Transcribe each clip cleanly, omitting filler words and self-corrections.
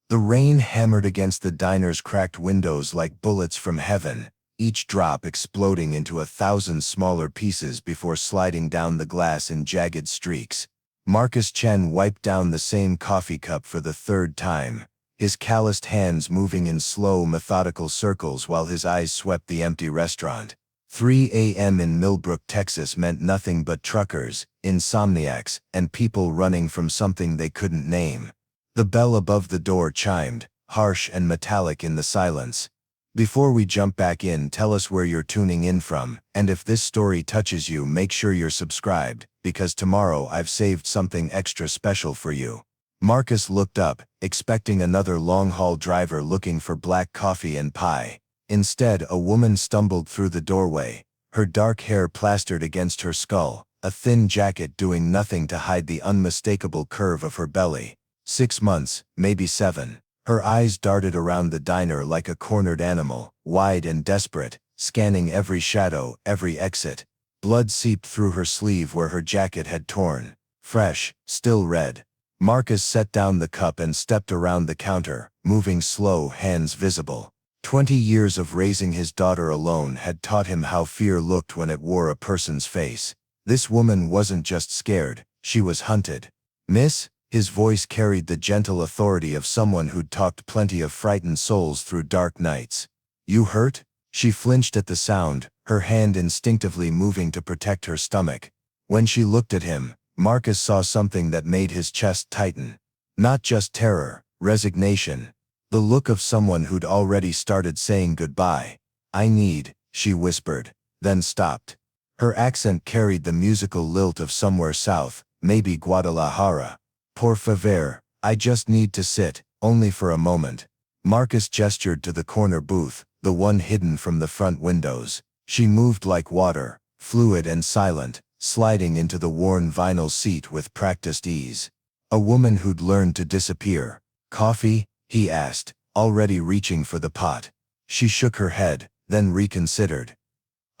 The rain hammered against the diner's cracked windows like bullets from heaven, each drop exploding into 1,000 smaller pieces before sliding down the glass in jagged streaks. Marcus Chen wiped down the same coffee cup for the third time, his calloused hands moving in slow, methodical circles while his eyes swept the empty restaurant. 3 a.m. in Millbrook, Texas meant nothing but truckers, insomniacs, and people running from something they couldn't name. The bell above the door chimed, harsh and metallic in the silence. Before we jump back in, tell us where you're tuning in from, and if this story touches you, make sure you're subscribed, because tomorrow I've saved something extra special for you. Marcus looked up, expecting another long-haul driver looking for black coffee and pie. Instead, a woman stumbled through the doorway, her dark hair plastered against her skull, a thin jacket doing nothing to hide the unmistakable curve of her belly. 6 months, maybe 7. Her eyes darted around the diner like a cornered animal, wide and desperate, scanning every shadow, every exit. Blood seeped through her sleeve where her jacket had torn. Fresh, still red. Marcus set down the cup and stepped around the counter, moving slow, hands visible. 20 years of raising his daughter alone had taught him how fear looked when it wore a person's face. This woman wasn't just scared, she was hunted. "Miss?" His voice carried the gentle authority of someone who'd talked plenty of frightened souls through dark nights. "You hurt?" She flinched at the sound, her hand instinctively moving to protect her stomach. When she looked at him, Marcus saw something that made his chest tighten. Not just terror, resignation. The look of someone who'd already started saying goodbye. "I need," she whispered, then stopped. Her accent carried the musical lilt of somewhere south, maybe Guadalajara. "Por favor, I just need to sit, only for a moment." Marcus gestured to the corner booth, the one hidden from the front windows. She moved like water, fluid and silent, sliding into the worn vinyl seat with practiced ease. A woman who'd learned to disappear. "Coffee?" he asked, already reaching for the pot. She shook her head, then reconsidered.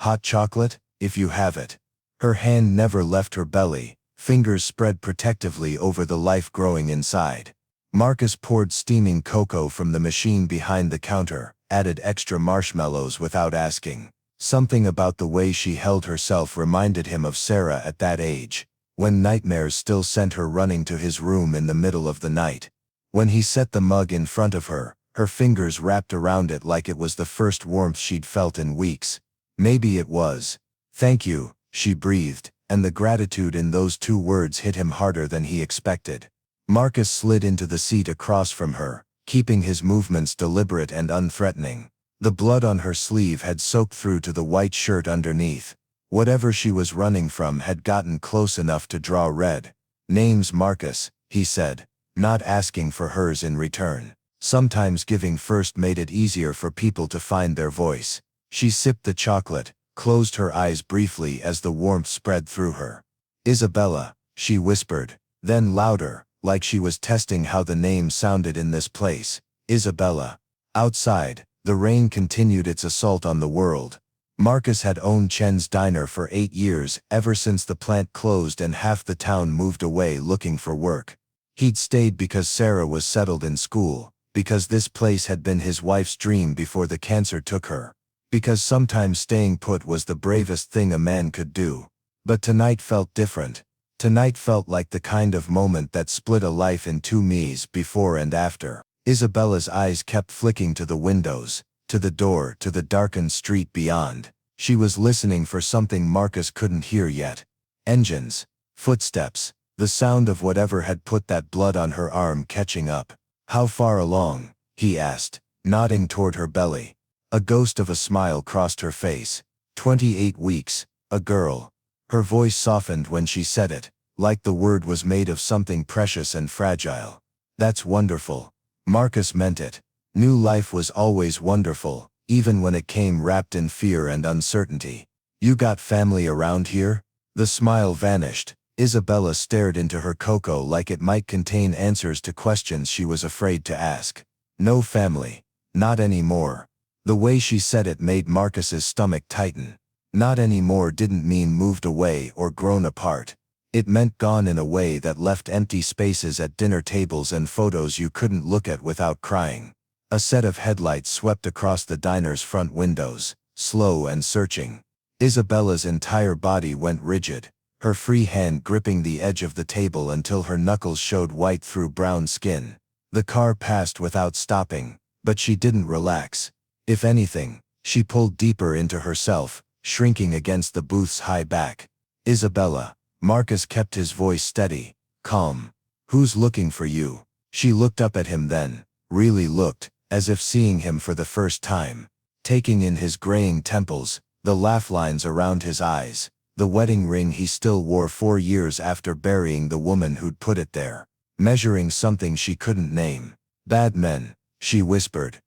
"Hot chocolate, if you have it." Her hand never left her belly, fingers spread protectively over the life growing inside. Marcus poured steaming cocoa from the machine behind the counter, added extra marshmallows without asking. Something about the way she held herself reminded him of Sarah at that age, when nightmares still sent her running to his room in the middle of the night. When he set the mug in front of her, her fingers wrapped around it like it was the first warmth she'd felt in weeks. Maybe it was. "Thank you," she breathed, and the gratitude in those 2 words hit him harder than he expected. Marcus slid into the seat across from her, keeping his movements deliberate and unthreatening. The blood on her sleeve had soaked through to the white shirt underneath. Whatever she was running from had gotten close enough to draw red. "Name's Marcus," he said, not asking for hers in return. Sometimes giving first made it easier for people to find their voice. She sipped the chocolate, closed her eyes briefly as the warmth spread through her. "Isabella," she whispered, then louder, like she was testing how the name sounded in this place. "Isabella." Outside, the rain continued its assault on the world. Marcus had owned Chen's Diner for 8 years, ever since the plant closed and half the town moved away looking for work. He'd stayed because Sarah was settled in school, because this place had been his wife's dream before the cancer took her, because sometimes staying put was the bravest thing a man could do. But tonight felt different. Tonight felt like the kind of moment that split a life in 2 me's, before and after. Isabella's eyes kept flicking to the windows, to the door, to the darkened street beyond. She was listening for something Marcus couldn't hear yet. Engines, footsteps, the sound of whatever had put that blood on her arm catching up. "How far along?" he asked, nodding toward her belly. A ghost of a smile crossed her face. 28 weeks, a girl. Her voice softened when she said it, like the word was made of something precious and fragile. "That's wonderful." Marcus meant it. New life was always wonderful, even when it came wrapped in fear and uncertainty. "You got family around here?" The smile vanished. Isabella stared into her cocoa like it might contain answers to questions she was afraid to ask. "No family. Not anymore." The way she said it made Marcus's stomach tighten. Not anymore didn't mean moved away or grown apart. It meant gone in a way that left empty spaces at dinner tables and photos you couldn't look at without crying. A set of headlights swept across the diner's front windows, slow and searching. Isabella's entire body went rigid, her free hand gripping the edge of the table until her knuckles showed white through brown skin. The car passed without stopping, but she didn't relax. If anything, she pulled deeper into herself, shrinking against the booth's high back. Isabella. Marcus kept his voice steady, calm. Who's looking for you? She looked up at him then, really looked, as if seeing him for the first time. Taking in his graying temples, the laugh lines around his eyes, the wedding ring he still wore 4 years after burying the woman who'd put it there. Measuring something she couldn't name. Bad men, she whispered.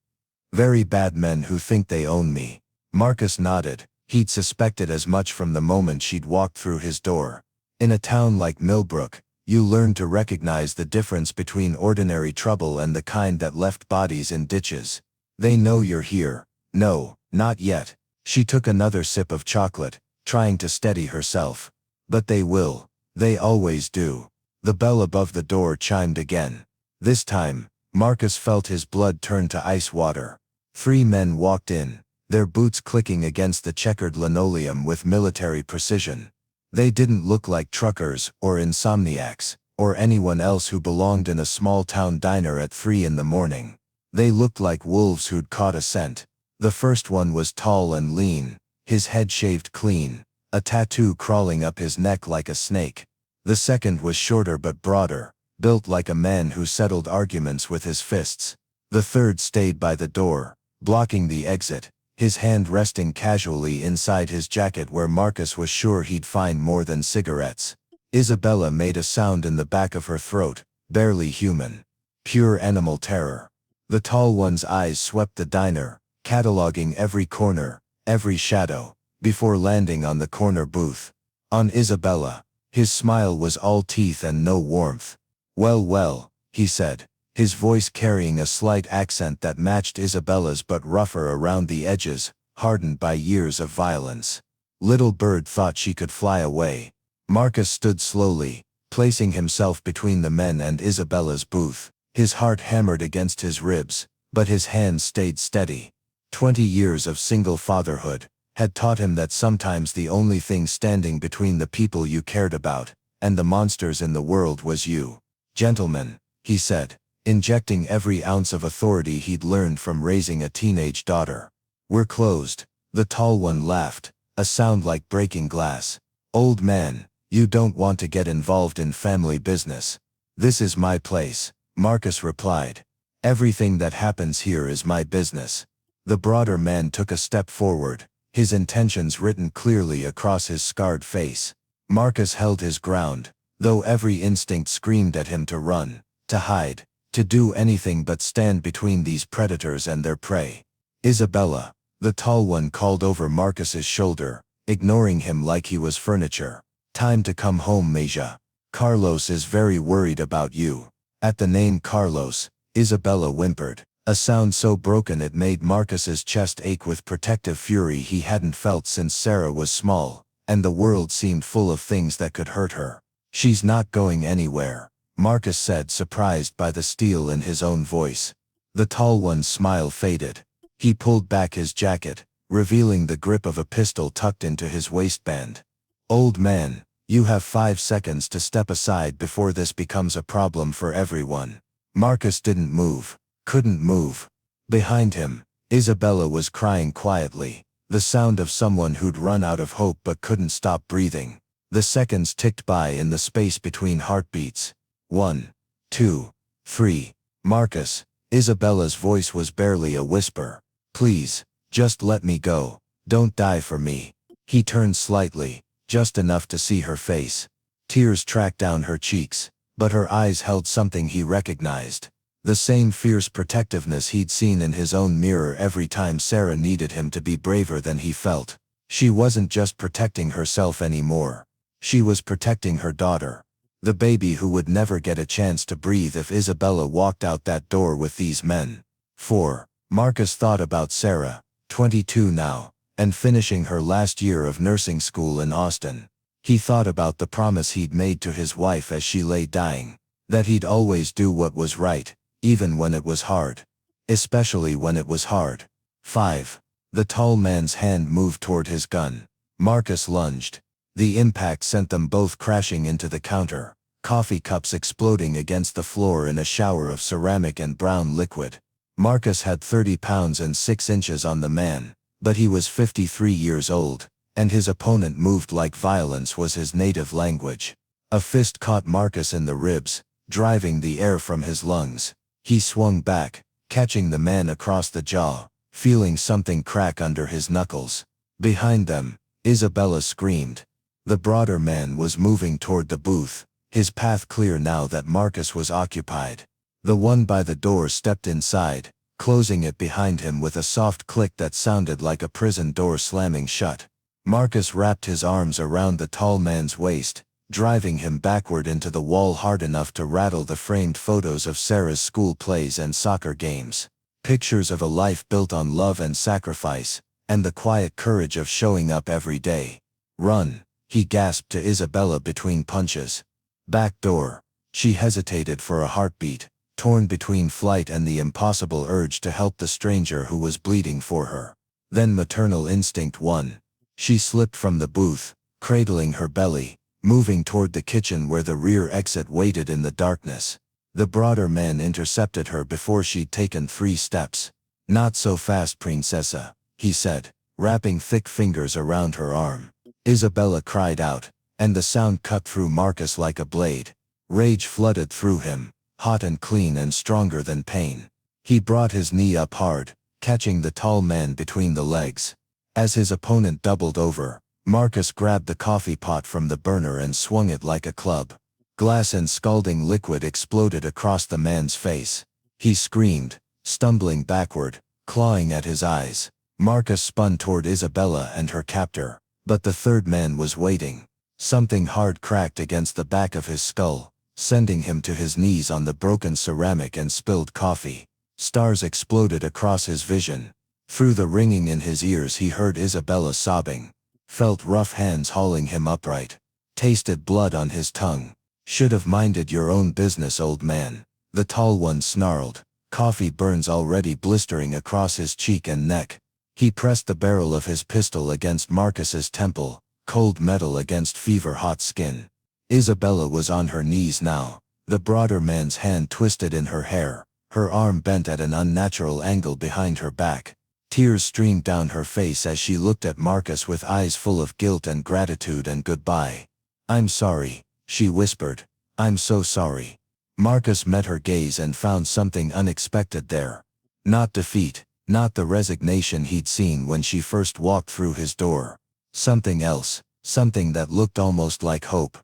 Very bad men who think they own me. Marcus nodded. He'd suspected as much from the moment she'd walked through his door. In a town like Millbrook, you learn to recognize the difference between ordinary trouble and the kind that left bodies in ditches. They know you're here. No, not yet. She took another sip of chocolate, trying to steady herself. But they will. They always do. The bell above the door chimed again. This time, Marcus felt his blood turn to ice water. 3 men walked in, their boots clicking against the checkered linoleum with military precision. They didn't look like truckers or insomniacs, or anyone else who belonged in a small-town diner at 3 in the morning. They looked like wolves who'd caught a scent. The first one was tall and lean, his head shaved clean, a tattoo crawling up his neck like a snake. The second was shorter but broader, built like a man who settled arguments with his fists. The third stayed by the door, blocking the exit, his hand resting casually inside his jacket where Marcus was sure he'd find more than cigarettes. Isabella made a sound in the back of her throat, barely human. Pure animal terror. The tall one's eyes swept the diner, cataloging every corner, every shadow, before landing on the corner booth. On Isabella, his smile was all teeth and no warmth. Well, well, he said, his voice carrying a slight accent that matched Isabella's but rougher around the edges, hardened by years of violence. Little bird thought she could fly away. Marcus stood slowly, placing himself between the men and Isabella's booth. His heart hammered against his ribs, but his hands stayed steady. 20 years of single fatherhood had taught him that sometimes the only thing standing between the people you cared about and the monsters in the world was you. Gentlemen, he said, injecting every ounce of authority he'd learned from raising a teenage daughter. We're closed. The tall one laughed, a sound like breaking glass. Old man, you don't want to get involved in family business. This is my place, Marcus replied. Everything that happens here is my business. The broader man took a step forward, his intentions written clearly across his scarred face. Marcus held his ground, though every instinct screamed at him to run, to hide, to do anything but stand between these predators and their prey. Isabella, the tall one called over Marcus's shoulder, ignoring him like he was furniture. Time to come home, Meja. Carlos is very worried about you. At the name Carlos, Isabella whimpered, a sound so broken it made Marcus's chest ache with protective fury he hadn't felt since Sarah was small, and the world seemed full of things that could hurt her. She's not going anywhere, Marcus said, surprised by the steel in his own voice. The tall one's smile faded. He pulled back his jacket, revealing the grip of a pistol tucked into his waistband. Old man, you have 5 seconds to step aside before this becomes a problem for everyone. Marcus didn't move, couldn't move. Behind him, Isabella was crying quietly, the sound of someone who'd run out of hope but couldn't stop breathing. The seconds ticked by in the space between heartbeats. 1, 2, 3. Marcus, Isabella's voice was barely a whisper. Please, just let me go. Don't die for me. He turned slightly, just enough to see her face. Tears tracked down her cheeks, but her eyes held something he recognized. The same fierce protectiveness he'd seen in his own mirror every time Sarah needed him to be braver than he felt. She wasn't just protecting herself anymore. She was protecting her daughter. The baby who would never get a chance to breathe if Isabella walked out that door with these men. 4. Marcus thought about Sarah, 22 now, and finishing her last year of nursing school in Austin. He thought about the promise he'd made to his wife as she lay dying, that he'd always do what was right, even when it was hard. Especially when it was hard. 5. The tall man's hand moved toward his gun. Marcus lunged. The impact sent them both crashing into the counter, coffee cups exploding against the floor in a shower of ceramic and brown liquid. Marcus had 30 pounds and 6 inches on the man, but he was 53 years old, and his opponent moved like violence was his native language. A fist caught Marcus in the ribs, driving the air from his lungs. He swung back, catching the man across the jaw, feeling something crack under his knuckles. Behind them, Isabella screamed. The broader man was moving toward the booth, his path clear now that Marcus was occupied. The one by the door stepped inside, closing it behind him with a soft click that sounded like a prison door slamming shut. Marcus wrapped his arms around the tall man's waist, driving him backward into the wall hard enough to rattle the framed photos of Sarah's school plays and soccer games. Pictures of a life built on love and sacrifice, and the quiet courage of showing up every day. "Run," he gasped to Isabella between punches. "Back door." She hesitated for a heartbeat, torn between flight and the impossible urge to help the stranger who was bleeding for her. Then maternal instinct won. She slipped from the booth, cradling her belly, moving toward the kitchen where the rear exit waited in the darkness. The broader man intercepted her before she'd taken 3 steps. "Not so fast, princessa," he said, wrapping thick fingers around her arm. Isabella cried out, and the sound cut through Marcus like a blade. Rage flooded through him, hot and clean and stronger than pain. He brought his knee up hard, catching the tall man between the legs. As his opponent doubled over, Marcus grabbed the coffee pot from the burner and swung it like a club. Glass and scalding liquid exploded across the man's face. He screamed, stumbling backward, clawing at his eyes. Marcus spun toward Isabella and her captor, but the third man was waiting. Something hard cracked against the back of his skull, sending him to his knees on the broken ceramic and spilled coffee. Stars exploded across his vision. Through the ringing in his ears he heard Isabella sobbing, felt rough hands hauling him upright, tasted blood on his tongue. "Should have minded your own business, old man," the tall one snarled, coffee burns already blistering across his cheek and neck. He pressed the barrel of his pistol against Marcus's temple, cold metal against fever-hot skin. Isabella was on her knees now, the broader man's hand twisted in her hair, her arm bent at an unnatural angle behind her back. Tears streamed down her face as she looked at Marcus with eyes full of guilt and gratitude and goodbye. "I'm sorry," she whispered. "I'm so sorry." Marcus met her gaze and found something unexpected there. Not defeat, not the resignation he'd seen when she first walked through his door. Something else, something that looked almost like hope.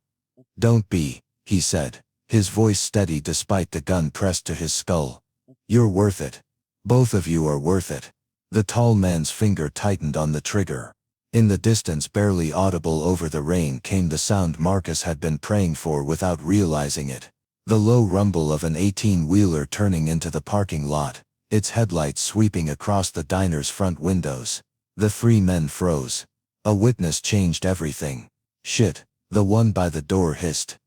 "Don't be," he said, his voice steady despite the gun pressed to his skull. "You're worth it. Both of you are worth it." The tall man's finger tightened on the trigger. In the distance, barely audible over the rain, came the sound Marcus had been praying for without realizing it. The low rumble of an 18-wheeler turning into the parking lot, its headlights sweeping across the diner's front windows. The 3 men froze. A witness changed everything. "Shit," the one by the door hissed.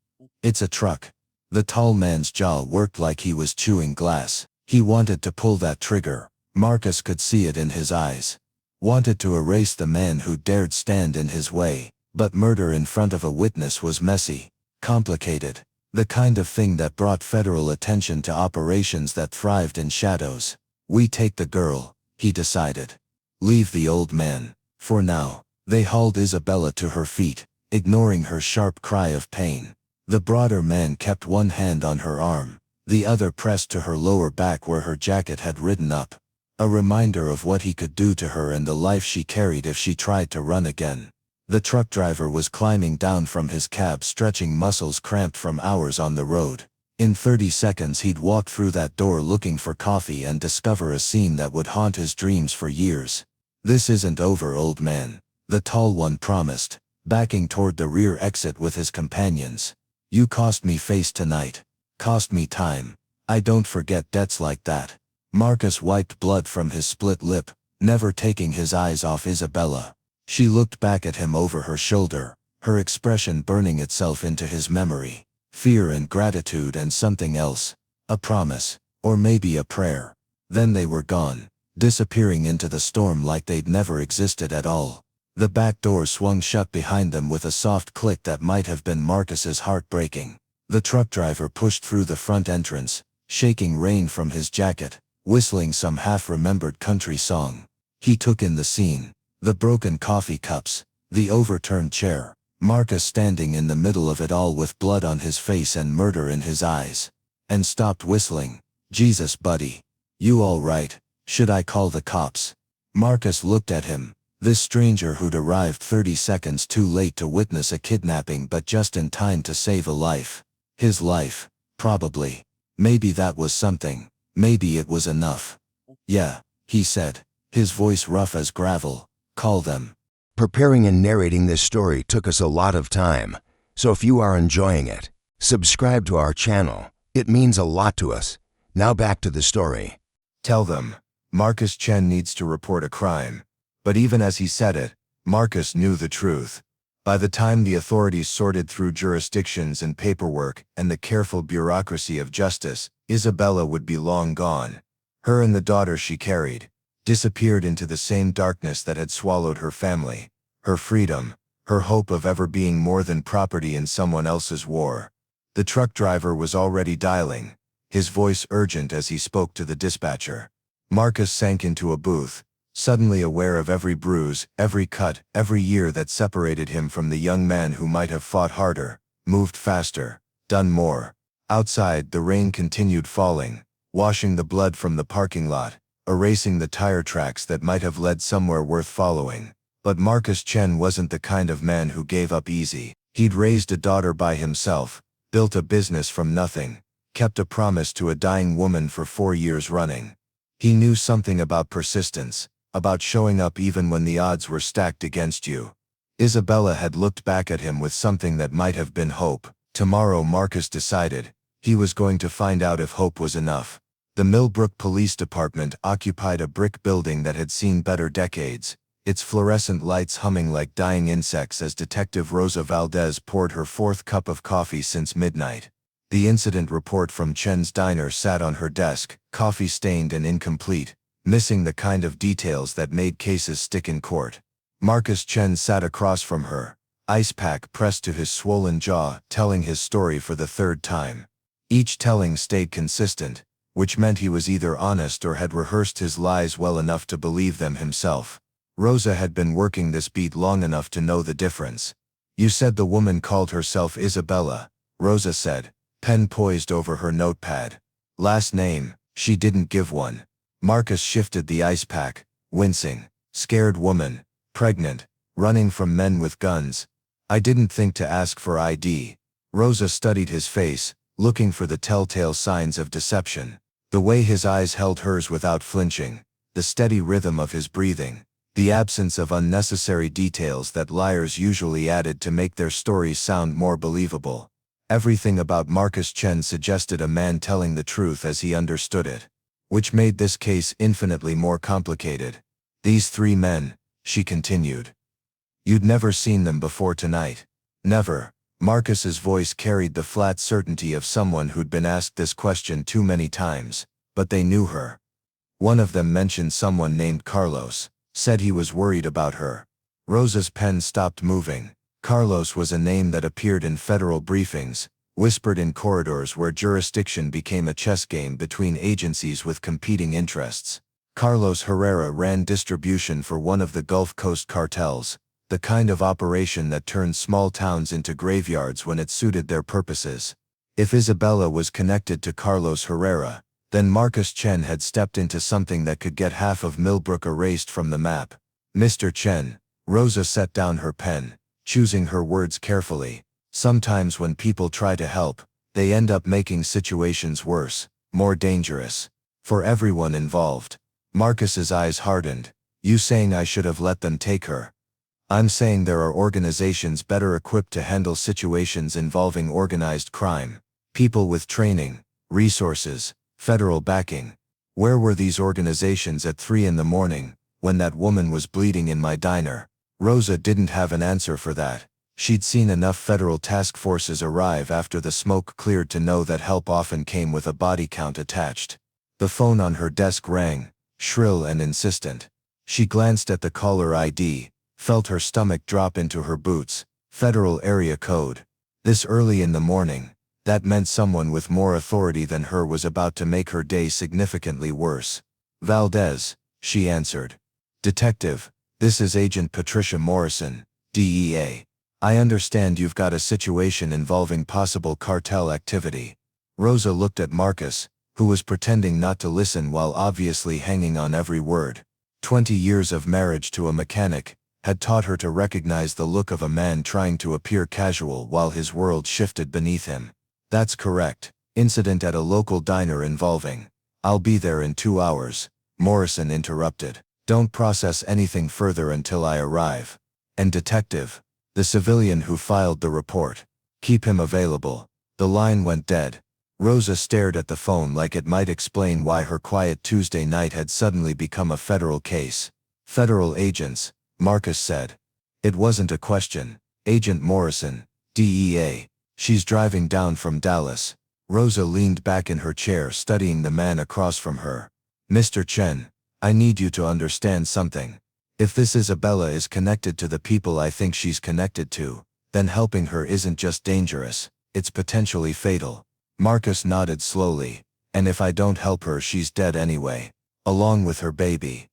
"It's a truck." The tall man's jaw worked like he was chewing glass. He wanted to pull that trigger. Marcus could see it in his eyes. Wanted to erase the man who dared stand in his way, but murder in front of a witness was messy, complicated, the kind of thing that brought federal attention to operations that thrived in shadows. "We take the girl," he decided. "Leave the old man, for now." They hauled Isabella to her feet, ignoring her sharp cry of pain. The broader man kept one hand on her arm, the other pressed to her lower back where her jacket had ridden up. A reminder of what he could do to her and the life she carried if she tried to run again. The truck driver was climbing down from his cab, stretching muscles cramped from hours on the road. In 30 seconds he'd walk through that door looking for coffee and discover a scene that would haunt his dreams for years. "This isn't over, old man," the tall one promised, backing toward the rear exit with his companions. "You cost me face tonight. Cost me time. I don't forget debts like that." Marcus wiped blood from his split lip, never taking his eyes off Isabella. She looked back at him over her shoulder, her expression burning itself into his memory. Fear and gratitude and something else. A promise. Or maybe a prayer. Then they were gone, disappearing into the storm like they'd never existed at all. The back door swung shut behind them with a soft click that might have been Marcus's heart breaking. The truck driver pushed through the front entrance, shaking rain from his jacket, whistling some half-remembered country song. He took in the scene. The broken coffee cups, the overturned chair, Marcus standing in the middle of it all with blood on his face and murder in his eyes. And stopped whistling. Jesus, buddy. You all right? Should I call the cops? Marcus looked at him. This stranger who'd arrived 30 seconds too late to witness a kidnapping but just in time to save a life. His life. Probably. Maybe that was something. Maybe it was enough. Yeah, he said, his voice rough as gravel. Call them. Preparing and narrating this story took us a lot of time, so if you are enjoying it, subscribe to our channel. It means a lot to us. Now back to the story. Tell them. Marcus Chen needs to report a crime. But even as he said it, Marcus knew the truth. By the time the authorities sorted through jurisdictions and paperwork and the careful bureaucracy of justice, Isabella would be long gone. Her and the daughter she carried disappeared into the same darkness that had swallowed her family, her freedom, her hope of ever being more than property in someone else's war. The truck driver was already dialing, his voice urgent as he spoke to the dispatcher. Marcus sank into a booth, suddenly aware of every bruise, every cut, every year that separated him from the young man who might have fought harder, moved faster, done more. Outside, the rain continued falling, washing the blood from the parking lot, erasing the tire tracks that might have led somewhere worth following. But Marcus Chen wasn't the kind of man who gave up easy. He'd raised a daughter by himself, built a business from nothing, kept a promise to a dying woman for 4 years running. He knew something about persistence, about showing up even when the odds were stacked against you. Isabella had looked back at him with something that might have been hope. Tomorrow, Marcus decided, he was going to find out if hope was enough. The Millbrook Police Department occupied a brick building that had seen better decades, its fluorescent lights humming like dying insects as Detective Rosa Valdez poured her 4th cup of coffee since midnight. The incident report from Chen's diner sat on her desk, coffee-stained and incomplete, missing the kind of details that made cases stick in court. Marcus Chen sat across from her, ice pack pressed to his swollen jaw, telling his story for the 3rd time. Each telling stayed consistent, which meant he was either honest or had rehearsed his lies well enough to believe them himself. Rosa had been working this beat long enough to know the difference. You said the woman called herself Isabella, Rosa said, pen poised over her notepad. Last name, she didn't give one. Marcus shifted the ice pack, wincing. Scared woman, pregnant, running from men with guns. I didn't think to ask for ID. Rosa studied his face, looking for the telltale signs of deception. The way his eyes held hers without flinching, the steady rhythm of his breathing, the absence of unnecessary details that liars usually added to make their stories sound more believable. Everything about Marcus Chen suggested a man telling the truth as he understood it, which made this case infinitely more complicated. These 3 men, she continued. You'd never seen them before tonight. Never. Marcus's voice carried the flat certainty of someone who'd been asked this question too many times, but they knew her. One of them mentioned someone named Carlos, said he was worried about her. Rosa's pen stopped moving. Carlos was a name that appeared in federal briefings, whispered in corridors where jurisdiction became a chess game between agencies with competing interests. Carlos Herrera ran distribution for one of the Gulf Coast cartels, the kind of operation that turned small towns into graveyards when it suited their purposes. If Isabella was connected to Carlos Herrera, then Marcus Chen had stepped into something that could get half of Millbrook erased from the map. Mr. Chen, Rosa set down her pen, choosing her words carefully. Sometimes when people try to help, they end up making situations worse, more dangerous. For everyone involved. Marcus's eyes hardened. You saying I should have let them take her? I'm saying there are organizations better equipped to handle situations involving organized crime. People with training, resources, federal backing. Where were these organizations at 3 in the morning, when that woman was bleeding in my diner? Rosa didn't have an answer for that. She'd seen enough federal task forces arrive after the smoke cleared to know that help often came with a body count attached. The phone on her desk rang, shrill and insistent. She glanced at the caller ID, felt her stomach drop into her boots. Federal area code. This early in the morning, that meant someone with more authority than her was about to make her day significantly worse. Valdez, she answered. Detective, this is Agent Patricia Morrison, DEA. I understand you've got a situation involving possible cartel activity. Rosa looked at Marcus, who was pretending not to listen while obviously hanging on every word. 20 years of marriage to a mechanic had taught her to recognize the look of a man trying to appear casual while his world shifted beneath him. That's correct. Incident at a local diner involving. I'll be there in 2 hours, Morrison interrupted. Don't process anything further until I arrive. And detective, the civilian who filed the report. Keep him available. The line went dead. Rosa stared at the phone like it might explain why her quiet Tuesday night had suddenly become a federal case. Federal agents, Marcus said. It wasn't a question. Agent Morrison, DEA. She's driving down from Dallas. Rosa leaned back in her chair studying the man across from her. Mr. Chen, I need you to understand something. If this Isabella is connected to the people I think she's connected to, then helping her isn't just dangerous, it's potentially fatal. Marcus nodded slowly. And if I don't help her, she's dead anyway. Along with her baby.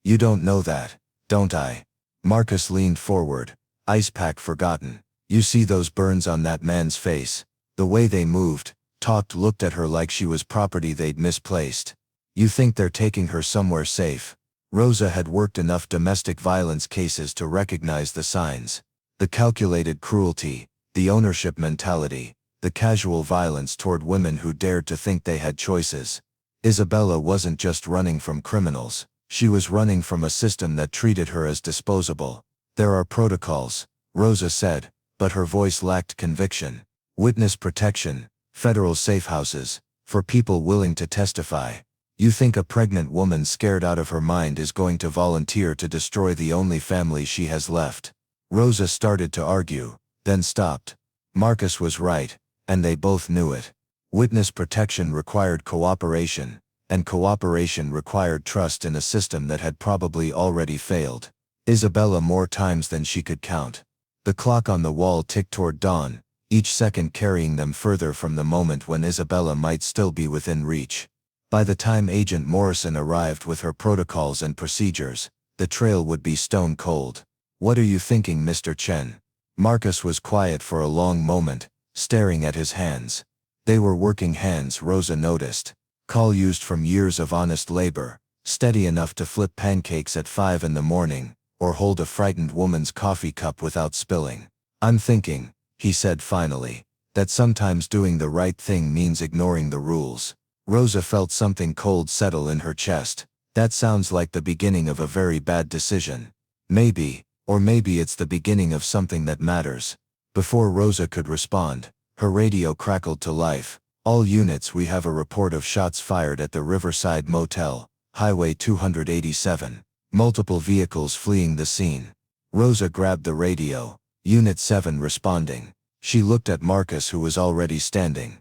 You don't know that, don't I? Marcus leaned forward. Ice pack forgotten. You see those burns on that man's face? The way they moved, talked, looked at her like she was property they'd misplaced. You think they're taking her somewhere safe? Rosa had worked enough domestic violence cases to recognize the signs. The calculated cruelty, the ownership mentality, the casual violence toward women who dared to think they had choices. Isabella wasn't just running from criminals. She was running from a system that treated her as disposable. There are protocols, Rosa said, but her voice lacked conviction. Witness protection, federal safe houses, for people willing to testify. You think a pregnant woman scared out of her mind is going to volunteer to destroy the only family she has left? Rosa started to argue, then stopped. Marcus was right, and they both knew it. Witness protection required cooperation, and cooperation required trust in a system that had probably already failed. Isabella more times than she could count. The clock on the wall ticked toward dawn, each second carrying them further from the moment when Isabella might still be within reach. By the time Agent Morrison arrived with her protocols and procedures, the trail would be stone cold. What are you thinking, Mr. Chen? Marcus was quiet for a long moment, staring at his hands. They were working hands, Rosa noticed. Call used from years of honest labor, steady enough to flip pancakes at 5 in the morning, or hold a frightened woman's coffee cup without spilling. I'm thinking, he said finally, that sometimes doing the right thing means ignoring the rules. Rosa felt something cold settle in her chest. That sounds like the beginning of a very bad decision. Maybe, or maybe it's the beginning of something that matters. Before Rosa could respond, her radio crackled to life. All units, we have a report of shots fired at the Riverside Motel, Highway 287. Multiple vehicles fleeing the scene. Rosa grabbed the radio. Unit 7 responding. She looked at Marcus, who was already standing.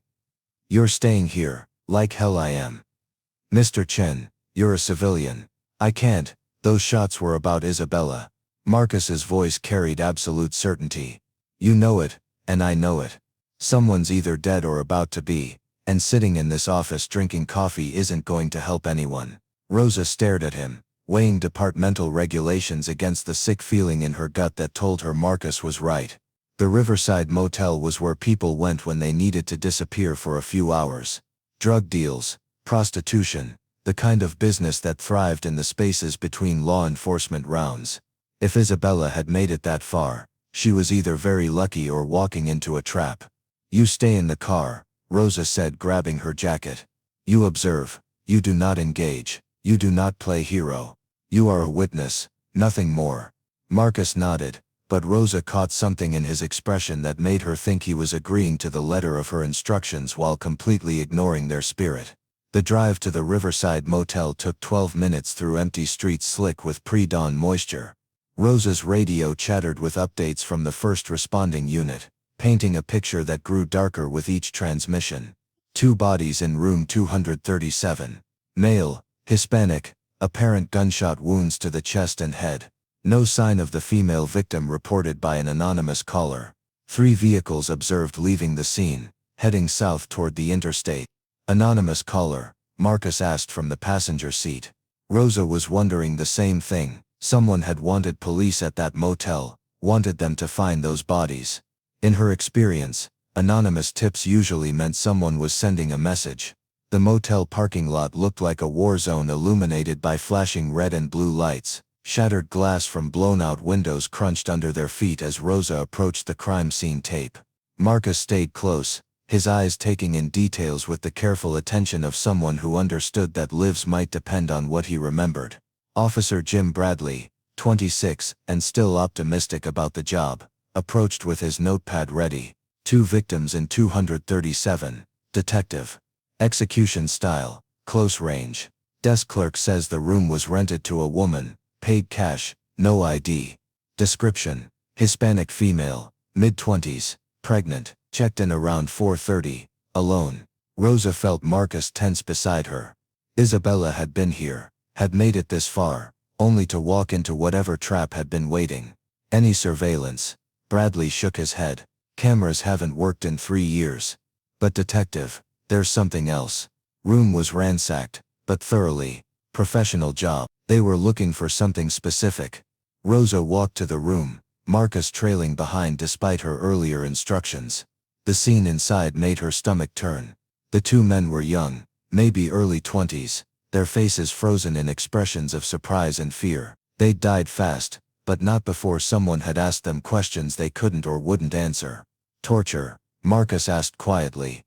You're staying here. Like hell I am. Mr. Chen, you're a civilian. I can't. Those shots were about Isabella. Marcus's voice carried absolute certainty. You know it, and I know it. Someone's either dead or about to be, and sitting in this office drinking coffee isn't going to help anyone. Rosa stared at him, weighing departmental regulations against the sick feeling in her gut that told her Marcus was right. The Riverside Motel was where people went when they needed to disappear for a few hours. Drug deals, prostitution, the kind of business that thrived in the spaces between law enforcement rounds. If Isabella had made it that far, she was either very lucky or walking into a trap. You stay in the car, Rosa said, grabbing her jacket. You observe, you do not engage, you do not play hero. You are a witness, nothing more. Marcus nodded, but Rosa caught something in his expression that made her think he was agreeing to the letter of her instructions while completely ignoring their spirit. The drive to the Riverside Motel took 12 minutes through empty streets slick with pre-dawn moisture. Rosa's radio chattered with updates from the first responding unit, painting a picture that grew darker with each transmission. 2 bodies in room 237. Male, Hispanic, apparent gunshot wounds to the chest and head. No sign of the female victim reported by an anonymous caller. 3 vehicles observed leaving the scene, heading south toward the interstate. Anonymous caller, Marcus asked from the passenger seat. Rosa was wondering the same thing. Someone had wanted police at that motel, wanted them to find those bodies. In her experience, anonymous tips usually meant someone was sending a message. The motel parking lot looked like a war zone illuminated by flashing red and blue lights. Shattered glass from blown-out windows crunched under their feet as Rosa approached the crime scene tape. Marcus stayed close, his eyes taking in details with the careful attention of someone who understood that lives might depend on what he remembered. Officer Jim Bradley, 26, and still optimistic about the job, approached with his notepad ready. 2 victims in 237. Detective. Execution style, close range. Desk clerk says the room was rented to a woman, paid cash, no ID. Description: Hispanic female, mid-20s, pregnant, checked in around 4:30, alone. Rosa felt Marcus tense beside her. Isabella had been here, had made it this far, only to walk into whatever trap had been waiting. Any surveillance? Bradley shook his head. Cameras haven't worked in 3 years. But detective, there's something else. Room was ransacked, but thoroughly. Professional job. They were looking for something specific. Rosa walked to the room, Marcus trailing behind despite her earlier instructions. The scene inside made her stomach turn. The 2 men were young, maybe early 20s, their faces frozen in expressions of surprise and fear. They'd died fast, but not before someone had asked them questions they couldn't or wouldn't answer. Torture, Marcus asked quietly.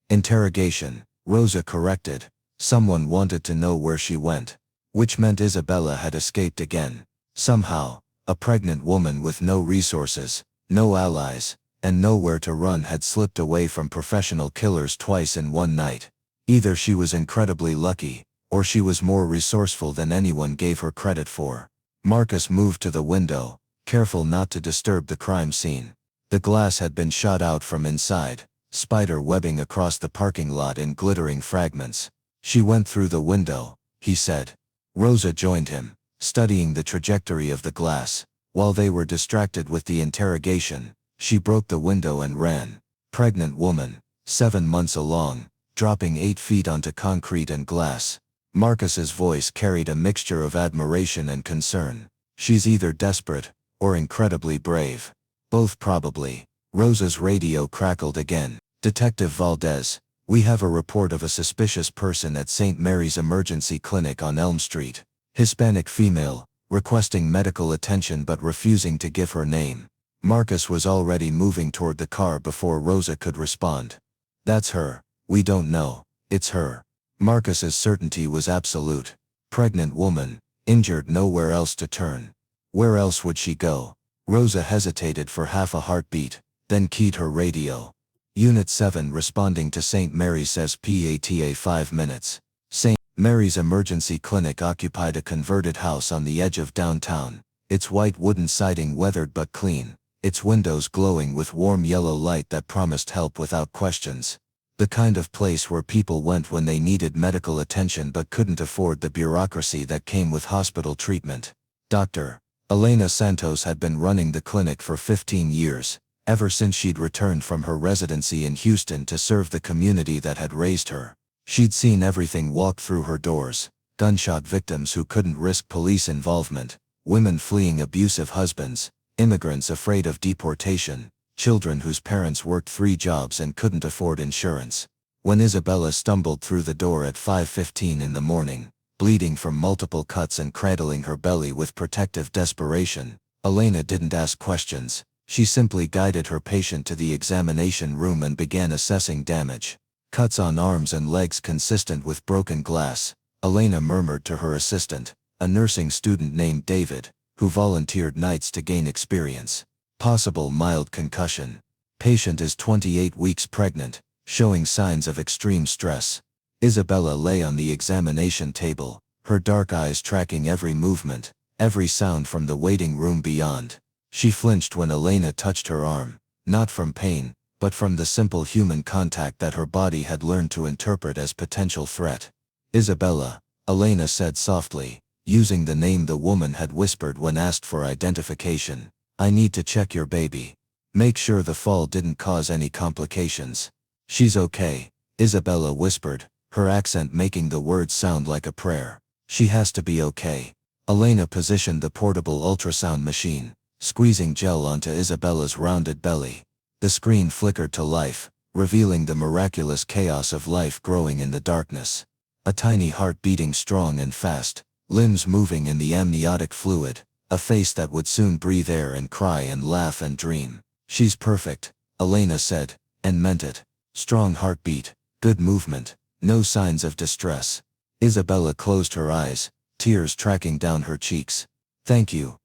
Interrogation, Rosa corrected. Someone wanted to know where she went. Which meant Isabella had escaped again. Somehow, a pregnant woman with no resources, no allies, and nowhere to run had slipped away from professional killers twice in one night. Either she was incredibly lucky, or she was more resourceful than anyone gave her credit for. Marcus moved to the window, careful not to disturb the crime scene. The glass had been shot out from inside, spider webbing across the parking lot in glittering fragments. She went through the window, he said. Rosa joined him, studying the trajectory of the glass. While they were distracted with the interrogation, she broke the window and ran. Pregnant woman, 7 months along, dropping 8 feet onto concrete and glass. Marcus's voice carried a mixture of admiration and concern. She's either desperate, or incredibly brave. Both probably. Rosa's radio crackled again. Detective Valdez, we have a report of a suspicious person at St. Mary's Emergency Clinic on Elm Street. Hispanic female, requesting medical attention but refusing to give her name. Marcus was already moving toward the car before Rosa could respond. That's her. We don't know. It's her. Marcus's certainty was absolute. Pregnant woman, injured, nowhere else to turn. Where else would she go? Rosa hesitated for half a heartbeat, then keyed her radio. Unit 7 responding to St. Mary's says PATA 5 minutes. St. Mary's Emergency Clinic occupied a converted house on the edge of downtown, its white wooden siding weathered but clean, its windows glowing with warm yellow light that promised help without questions. The kind of place where people went when they needed medical attention but couldn't afford the bureaucracy that came with hospital treatment. Dr. Elena Santos had been running the clinic for 15 years, ever since she'd returned from her residency in Houston to serve the community that had raised her. She'd seen everything walk through her doors: gunshot victims who couldn't risk police involvement, women fleeing abusive husbands, immigrants afraid of deportation, children whose parents worked 3 jobs and couldn't afford insurance. When Isabella stumbled through the door at 5:15 in the morning, bleeding from multiple cuts and cradling her belly with protective desperation, Elena didn't ask questions. She simply guided her patient to the examination room and began assessing damage. Cuts on arms and legs consistent with broken glass, Elena murmured to her assistant, a nursing student named David, who volunteered nights to gain experience. Possible mild concussion. Patient is 28 weeks pregnant, showing signs of extreme stress. Isabella lay on the examination table, her dark eyes tracking every movement, every sound from the waiting room beyond. She flinched when Elena touched her arm, not from pain, but from the simple human contact that her body had learned to interpret as potential threat. Isabella, Elena said softly, using the name the woman had whispered when asked for identification. I need to check your baby. Make sure the fall didn't cause any complications. She's okay, Isabella whispered, her accent making the words sound like a prayer. She has to be okay. Elena positioned the portable ultrasound machine, squeezing gel onto Isabella's rounded belly. The screen flickered to life, revealing the miraculous chaos of life growing in the darkness. A tiny heart beating strong and fast, limbs moving in the amniotic fluid, a face that would soon breathe air and cry and laugh and dream. She's perfect, Elena said, and meant it. Strong heartbeat, good movement, no signs of distress. Isabella closed her eyes, tears tracking down her cheeks. Thank you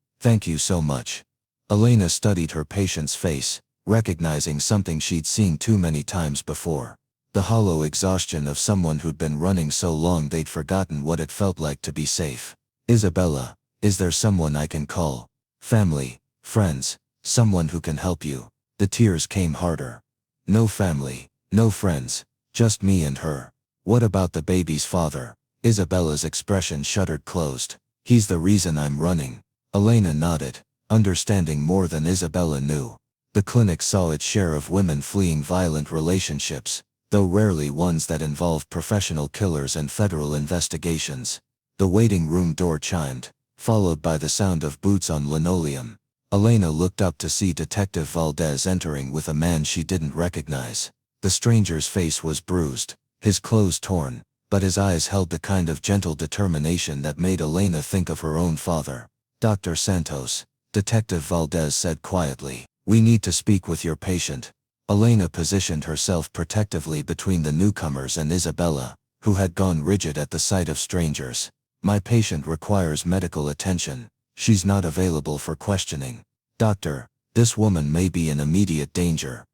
so much. Elena studied her patient's face, recognizing something she'd seen too many times before. The hollow exhaustion of someone who'd been running so long they'd forgotten what it felt like to be safe. Isabella, is there someone I can call? Family, friends, someone who can help you? The tears came harder. No family, no friends, just me and her. What about the baby's father? Isabella's expression shuttered closed. He's the reason I'm running. Elena nodded, understanding more than Isabella knew. The clinic saw its share of women fleeing violent relationships, though rarely ones that involved professional killers and federal investigations. The waiting room door chimed, followed by the sound of boots on linoleum. Elena looked up to see Detective Valdez entering with a man she didn't recognize. The stranger's face was bruised, his clothes torn, but his eyes held the kind of gentle determination that made Elena think of her own father. Dr. Santos, Detective Valdez said quietly, we need to speak with your patient. Elena positioned herself protectively between the newcomers and Isabella, who had gone rigid at the sight of strangers. My patient requires medical attention. She's not available for questioning. Doctor, this woman may be in immediate danger.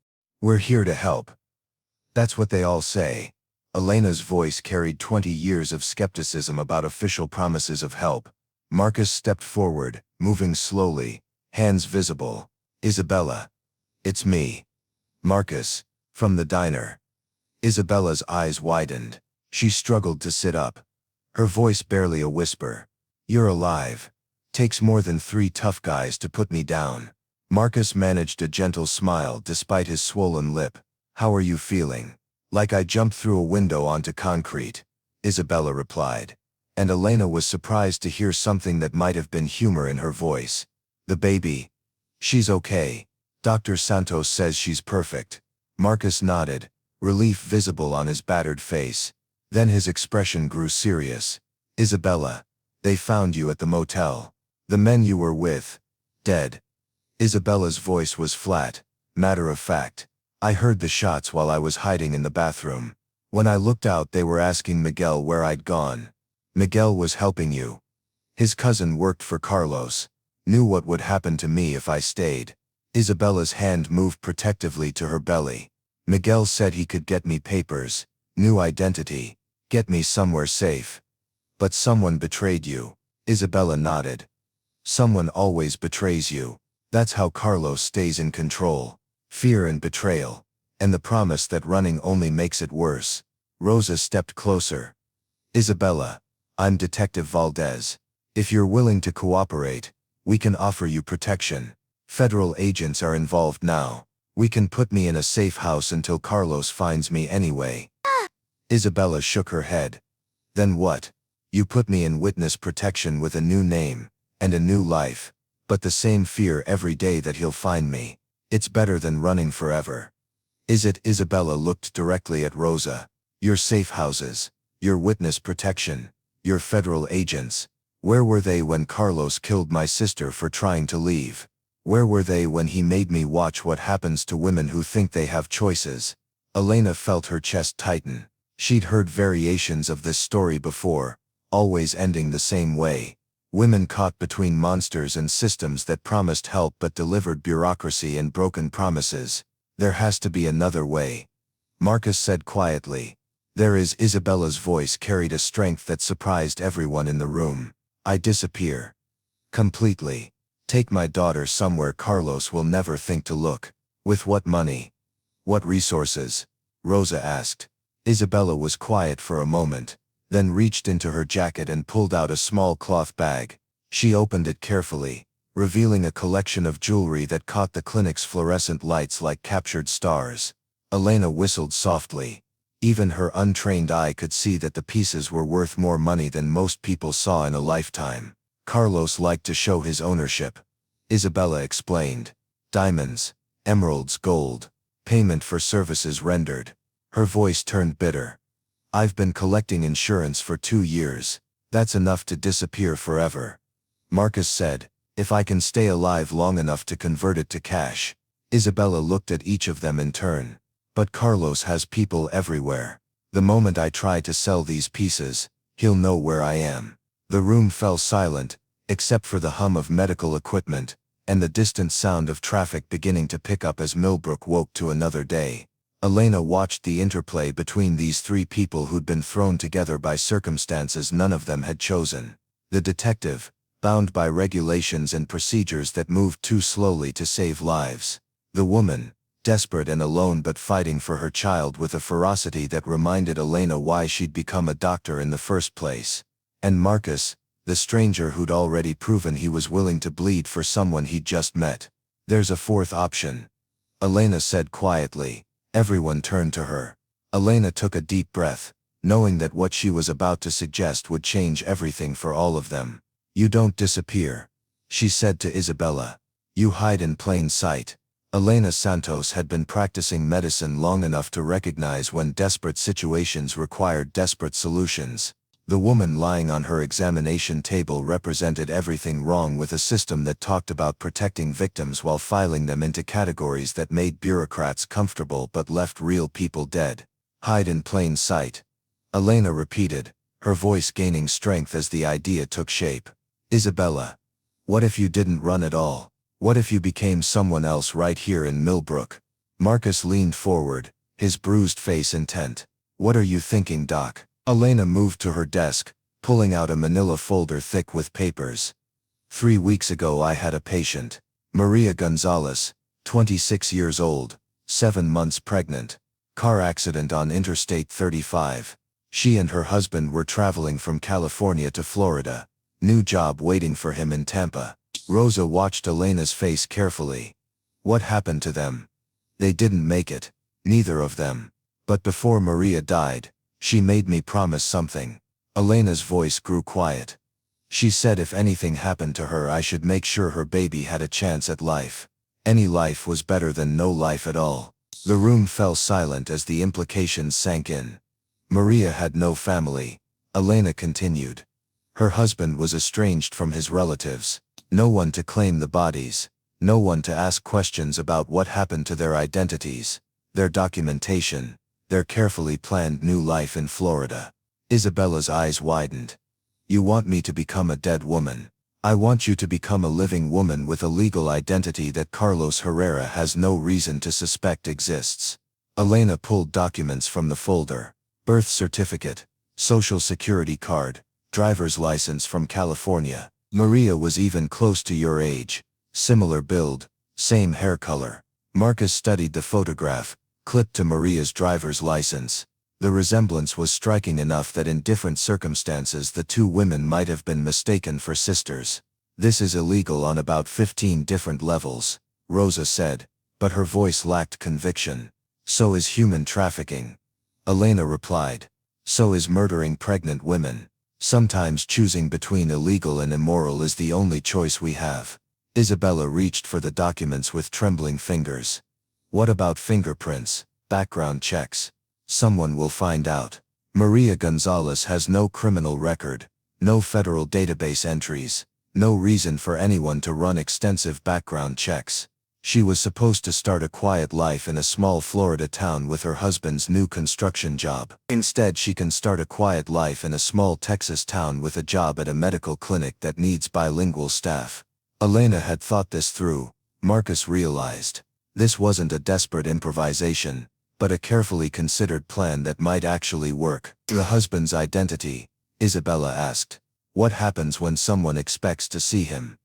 We're here to help. That's what they all say. Elena's voice carried 20 years of skepticism about official promises of help. Marcus stepped forward, moving slowly, hands visible. Isabella. It's me. Marcus, from the diner. Isabella's eyes widened. She struggled to sit up. Her voice barely a whisper. You're alive. Takes more than 3 tough guys to put me down. Marcus managed a gentle smile despite his swollen lip. How are you feeling? Like I jumped through a window onto concrete, Isabella replied. And Elena was surprised to hear something that might have been humor in her voice. The baby. She's okay. Dr. Santos says she's perfect. Marcus nodded, relief visible on his battered face. Then his expression grew serious. Isabella, they found you at the motel. The men you were with, dead. Isabella's voice was flat, matter of fact. I heard the shots while I was hiding in the bathroom. When I looked out they were asking Miguel where I'd gone. Miguel was helping you. His cousin worked for Carlos. Knew what would happen to me if I stayed. Isabella's hand moved protectively to her belly. Miguel said he could get me papers, new identity, get me somewhere safe. But someone betrayed you. Isabella nodded. Someone always betrays you. That's how Carlos stays in control. Fear and betrayal. And the promise that running only makes it worse. Rosa stepped closer. Isabella, I'm Detective Valdez. If you're willing to cooperate, we can offer you protection. Federal agents are involved now. We can put me in a safe house until Carlos finds me anyway. Isabella shook her head. Then what? You put me in witness protection with a new name, and a new life, but the same fear every day that he'll find me. It's better than running forever. Is it? Isabella looked directly at Rosa. Your safe houses, your witness protection, your federal agents. Where were they when Carlos killed my sister for trying to leave? Where were they when he made me watch what happens to women who think they have choices? Elena felt her chest tighten. She'd heard variations of this story before, always ending the same way. Women caught between monsters and systems that promised help but delivered bureaucracy and broken promises. There has to be another way. Marcus said quietly. There is. Isabella's voice carried a strength that surprised everyone in the room. I disappear. Completely. Take my daughter somewhere Carlos will never think to look. With what money? What resources? Rosa asked. Isabella was quiet for a moment, then reached into her jacket and pulled out a small cloth bag. She opened it carefully, revealing a collection of jewelry that caught the clinic's fluorescent lights like captured stars. Elena whistled softly. Even her untrained eye could see that the pieces were worth more money than most people saw in a lifetime. Carlos liked to show his ownership. Isabella explained. Diamonds, emeralds, gold, payment for services rendered. Her voice turned bitter. I've been collecting insurance for 2 years. That's enough to disappear forever. Marcus said, if I can stay alive long enough to convert it to cash. Isabella looked at each of them in turn. But Carlos has people everywhere. The moment I try to sell these pieces, he'll know where I am. The room fell silent, except for the hum of medical equipment, and the distant sound of traffic beginning to pick up as Millbrook woke to another day. Elena watched the interplay between these three people who'd been thrown together by circumstances none of them had chosen. The detective, bound by regulations and procedures that moved too slowly to save lives. The woman, desperate and alone but fighting for her child with a ferocity that reminded Elena why she'd become a doctor in the first place. And Marcus, the stranger who'd already proven he was willing to bleed for someone he'd just met. There's a fourth option, Elena said quietly. Everyone turned to her. Elena took a deep breath, knowing that what she was about to suggest would change everything for all of them. You don't disappear, she said to Isabella. You hide in plain sight. Elena Santos had been practicing medicine long enough to recognize when desperate situations required desperate solutions. The woman lying on her examination table represented everything wrong with a system that talked about protecting victims while filing them into categories that made bureaucrats comfortable but left real people dead. Hide in plain sight, Elena repeated, her voice gaining strength as the idea took shape. Isabella, what if you didn't run at all? What if you became someone else right here in Millbrook? Marcus leaned forward, his bruised face intent. What are you thinking, Doc? Elena moved to her desk, pulling out a manila folder thick with papers. 3 weeks ago I had a patient, Maria Gonzalez, 26 years old, 7 months pregnant. Car accident on Interstate 35. She and her husband were traveling from California to Florida. New job waiting for him in Tampa. Rosa watched Elena's face carefully. What happened to them? They didn't make it, neither of them. But before Maria died, she made me promise something. Elena's voice grew quiet. She said if anything happened to her I should make sure her baby had a chance at life. Any life was better than no life at all. The room fell silent as the implications sank in. Maria had no family, Elena continued. Her husband was estranged from his relatives. No one to claim the bodies. No one to ask questions about what happened to their identities, their documentation, their carefully planned new life in Florida. Isabella's eyes widened. You want me to become a dead woman? I want you to become a living woman with a legal identity that Carlos Herrera has no reason to suspect exists. Elena pulled documents from the folder. Birth certificate, social security card, driver's license from California. Maria was even close to your age. Similar build, same hair color. Marcus studied the photograph, clipped to Maria's driver's license. The resemblance was striking enough that in different circumstances the two women might have been mistaken for sisters. This is illegal on about 15 different levels, Rosa said, but her voice lacked conviction. So is human trafficking. Elena replied. So is murdering pregnant women. Sometimes choosing between illegal and immoral is the only choice we have. Isabella reached for the documents with trembling fingers. What about fingerprints, background checks? Someone will find out. Maria Gonzalez has no criminal record, no federal database entries, no reason for anyone to run extensive background checks. She was supposed to start a quiet life in a small Florida town with her husband's new construction job. Instead, she can start a quiet life in a small Texas town with a job at a medical clinic that needs bilingual staff. Elena had thought this through, Marcus realized. This wasn't a desperate improvisation, but a carefully considered plan that might actually work. The husband's identity, Isabella asked. What happens when someone expects to see him?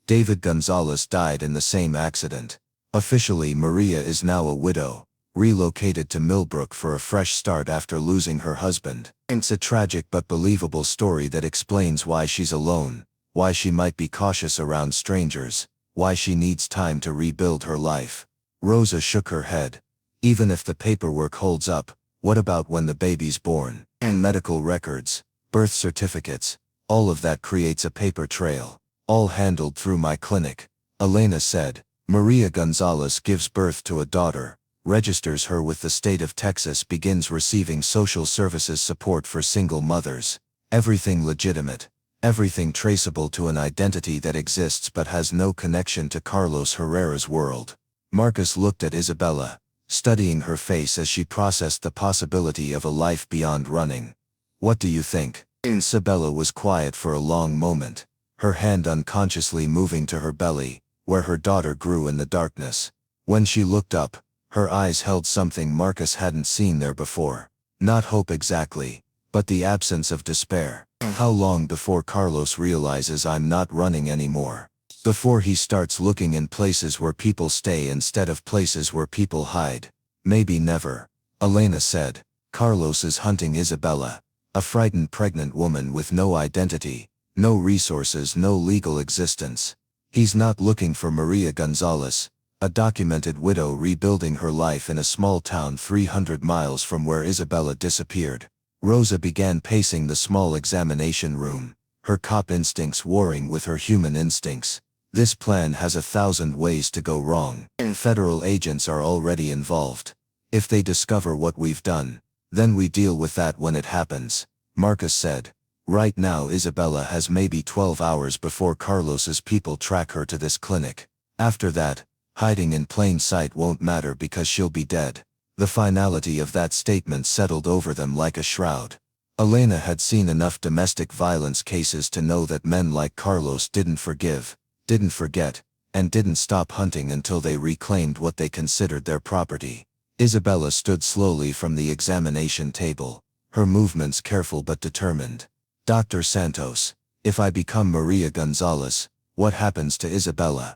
David Gonzalez died in the same accident. Officially, Maria is now a widow, relocated to Millbrook for a fresh start after losing her husband. It's a tragic but believable story that explains why she's alone, why she might be cautious around strangers, why she needs time to rebuild her life. Rosa shook her head. Even if the paperwork holds up, what about when the baby's born? And medical records, birth certificates, all of that creates a paper trail. All handled through my clinic. Elena said. Maria Gonzalez gives birth to a daughter, registers her with the state of Texas, begins receiving social services support for single mothers. Everything legitimate. Everything traceable to an identity that exists but has no connection to Carlos Herrera's world. Marcus looked at Isabella, studying her face as she processed the possibility of a life beyond running. What do you think? Isabella was quiet for a long moment, her hand unconsciously moving to her belly, where her daughter grew in the darkness. When she looked up, her eyes held something Marcus hadn't seen there before. Not hope exactly, but the absence of despair. How long before Carlos realizes I'm not running anymore? Before he starts looking in places where people stay instead of places where people hide? Maybe never. Elena said. Carlos is hunting Isabella, a frightened pregnant woman with no identity, no resources, no legal existence. He's not looking for Maria Gonzalez, a documented widow rebuilding her life in a small town 300 miles from where Isabella disappeared. Rosa began pacing the small examination room, her cop instincts warring with her human instincts. This plan has 1,000 ways to go wrong, and federal agents are already involved. If they discover what we've done, then we deal with that when it happens, Marcus said. Right now Isabella has maybe 12 hours before Carlos's people track her to this clinic. After that, hiding in plain sight won't matter because she'll be dead. The finality of that statement settled over them like a shroud. Elena had seen enough domestic violence cases to know that men like Carlos didn't forgive, didn't forget, and didn't stop hunting until they reclaimed what they considered their property. Isabella stood slowly from the examination table, her movements careful but determined. Dr. Santos, if I become Maria Gonzalez, what happens to Isabella?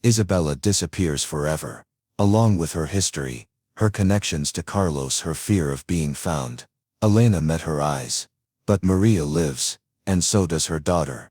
Isabella disappears forever. Along with her history, her connections to Carlos, her fear of being found. Elena met her eyes. But Maria lives, and so does her daughter.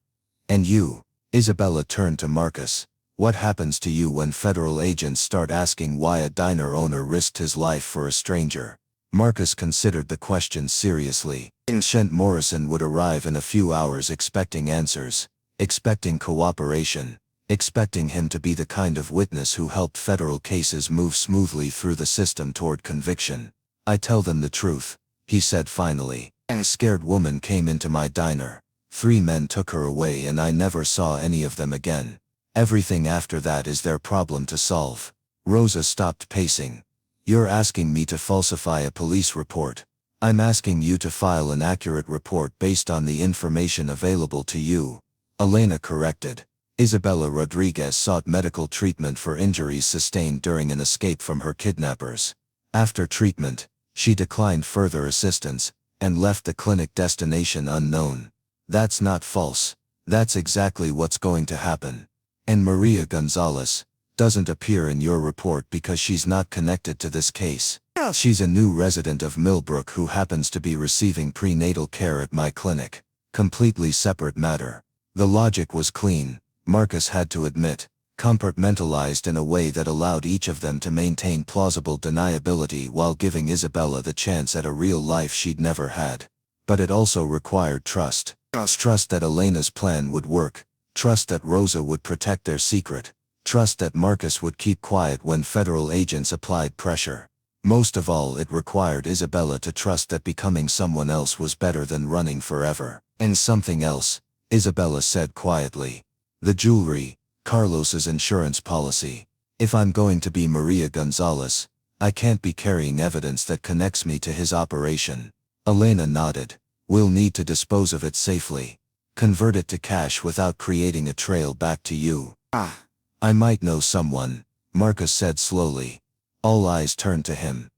And you? Isabella turned to Marcus. What happens to you when federal agents start asking why a diner owner risked his life for a stranger? Marcus considered the question seriously. Shent Morrison would arrive in a few hours expecting answers, expecting cooperation, expecting him to be the kind of witness who helped federal cases move smoothly through the system toward conviction. I tell them the truth, he said finally. A scared woman came into my diner. 3 men took her away and I never saw any of them again. Everything after that is their problem to solve. Rosa stopped pacing. You're asking me to falsify a police report. I'm asking you to file an accurate report based on the information available to you. Elena corrected. Isabella Rodriguez sought medical treatment for injuries sustained during an escape from her kidnappers. After treatment, she declined further assistance, and left the clinic destination unknown. That's not false. That's exactly what's going to happen. And Maria Gonzalez doesn't appear in your report because she's not connected to this case. She's a new resident of Millbrook who happens to be receiving prenatal care at my clinic. Completely separate matter. The logic was clean, Marcus had to admit, compartmentalized in a way that allowed each of them to maintain plausible deniability while giving Isabella the chance at a real life she'd never had. But it also required trust. Trust that Elena's plan would work. Trust that Rosa would protect their secret. Trust that Marcus would keep quiet when federal agents applied pressure. Most of all, it required Isabella to trust that becoming someone else was better than running forever. And something else, Isabella said quietly. The jewelry, Carlos's insurance policy. If I'm going to be Maria Gonzalez, I can't be carrying evidence that connects me to his operation. Elena nodded. We'll need to dispose of it safely. Convert it to cash without creating a trail back to you. I might know someone, Marcus said slowly. All eyes turned to him.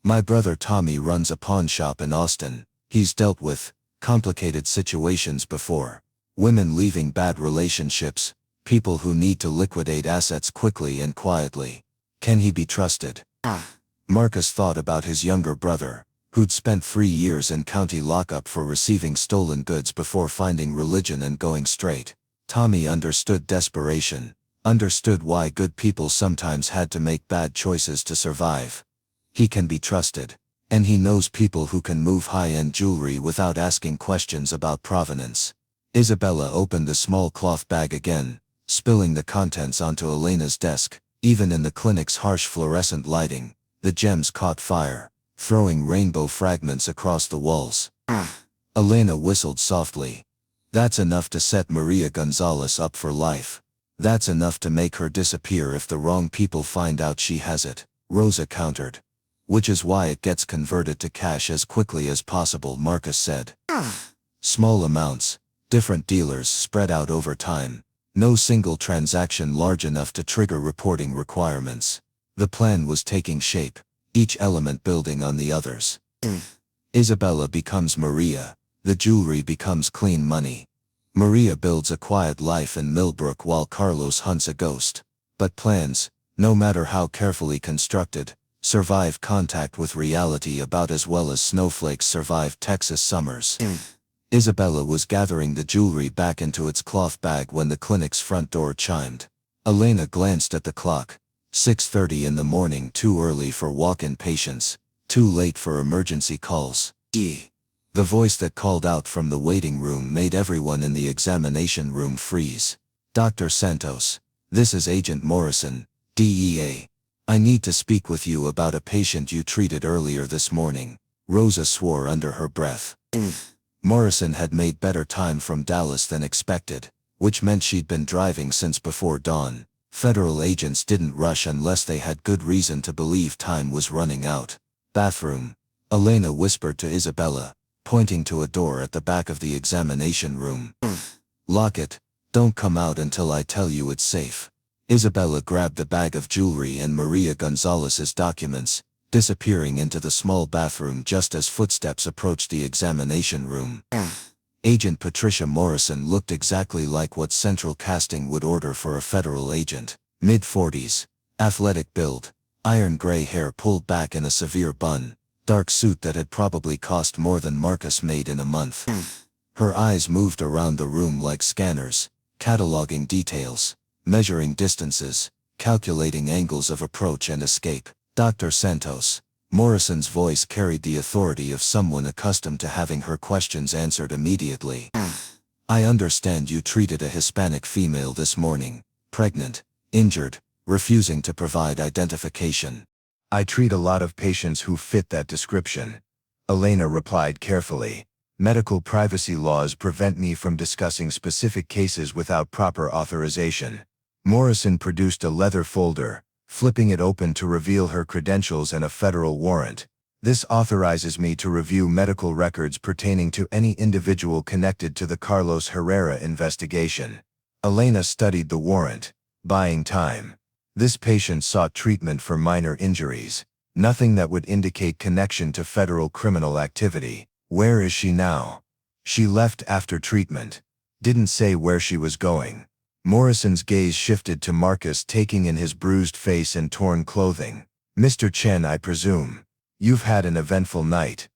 My brother Tommy runs a pawn shop in Austin. He's dealt with complicated situations before. Women leaving bad relationships, people who need to liquidate assets quickly and quietly. Can he be trusted? Marcus thought about his younger brother, who'd spent 3 years in county lockup for receiving stolen goods before finding religion and going straight. Tommy understood desperation, understood why good people sometimes had to make bad choices to survive. He can be trusted, and he knows people who can move high-end jewelry without asking questions about provenance. Isabella opened the small cloth bag again, spilling the contents onto Elena's desk. Even in the clinic's harsh fluorescent lighting, the gems caught fire, throwing rainbow fragments across the walls. Elena whistled softly. That's enough to set Maria Gonzalez up for life. That's enough to make her disappear if the wrong people find out she has it, Rosa countered. Which is why it gets converted to cash as quickly as possible, Marcus said. Small amounts, different dealers spread out over time. No single transaction large enough to trigger reporting requirements. The plan was taking shape, each element building on the others. Isabella becomes Maria, the jewelry becomes clean money. Maria builds a quiet life in Millbrook while Carlos hunts a ghost. But plans, no matter how carefully constructed, survive contact with reality about as well as snowflakes survive Texas summers. Isabella was gathering the jewelry back into its cloth bag when the clinic's front door chimed. Elena glanced at the clock. 6:30 in the morning, too early for walk-in patients, too late for emergency calls. The voice that called out from the waiting room made everyone in the examination room freeze. Dr. Santos, this is Agent Morrison, DEA. I need to speak with you about a patient you treated earlier this morning. Rosa swore under her breath. Morrison had made better time from Dallas than expected, which meant she'd been driving since before dawn. Federal agents didn't rush unless they had good reason to believe time was running out. Bathroom. Elena whispered to Isabella, pointing to a door at the back of the examination room. Lock it. Don't come out until I tell you it's safe. Isabella grabbed the bag of jewelry and Maria Gonzalez's documents, disappearing into the small bathroom just as footsteps approached the examination room. Agent Patricia Morrison looked exactly like what Central Casting would order for a federal agent. Mid-40s, athletic build, iron gray hair pulled back in a severe bun, dark suit that had probably cost more than Marcus made in a month. Her eyes moved around the room like scanners, cataloging details, measuring distances, calculating angles of approach and escape. Dr. Santos. Morrison's voice carried the authority of someone accustomed to having her questions answered immediately. I understand you treated a Hispanic female this morning, pregnant, injured, refusing to provide identification. I treat a lot of patients who fit that description. Elena replied carefully. Medical privacy laws prevent me from discussing specific cases without proper authorization. Morrison produced a leather folder, flipping it open to reveal her credentials and a federal warrant. This authorizes me to review medical records pertaining to any individual connected to the Carlos Herrera investigation. Elena studied the warrant, buying time. This patient sought treatment for minor injuries. Nothing that would indicate connection to federal criminal activity. Where is she now? She left after treatment. Didn't say where she was going. Morrison's gaze shifted to Marcus, taking in his bruised face and torn clothing. Mr. Chen, I presume. You've had an eventful night.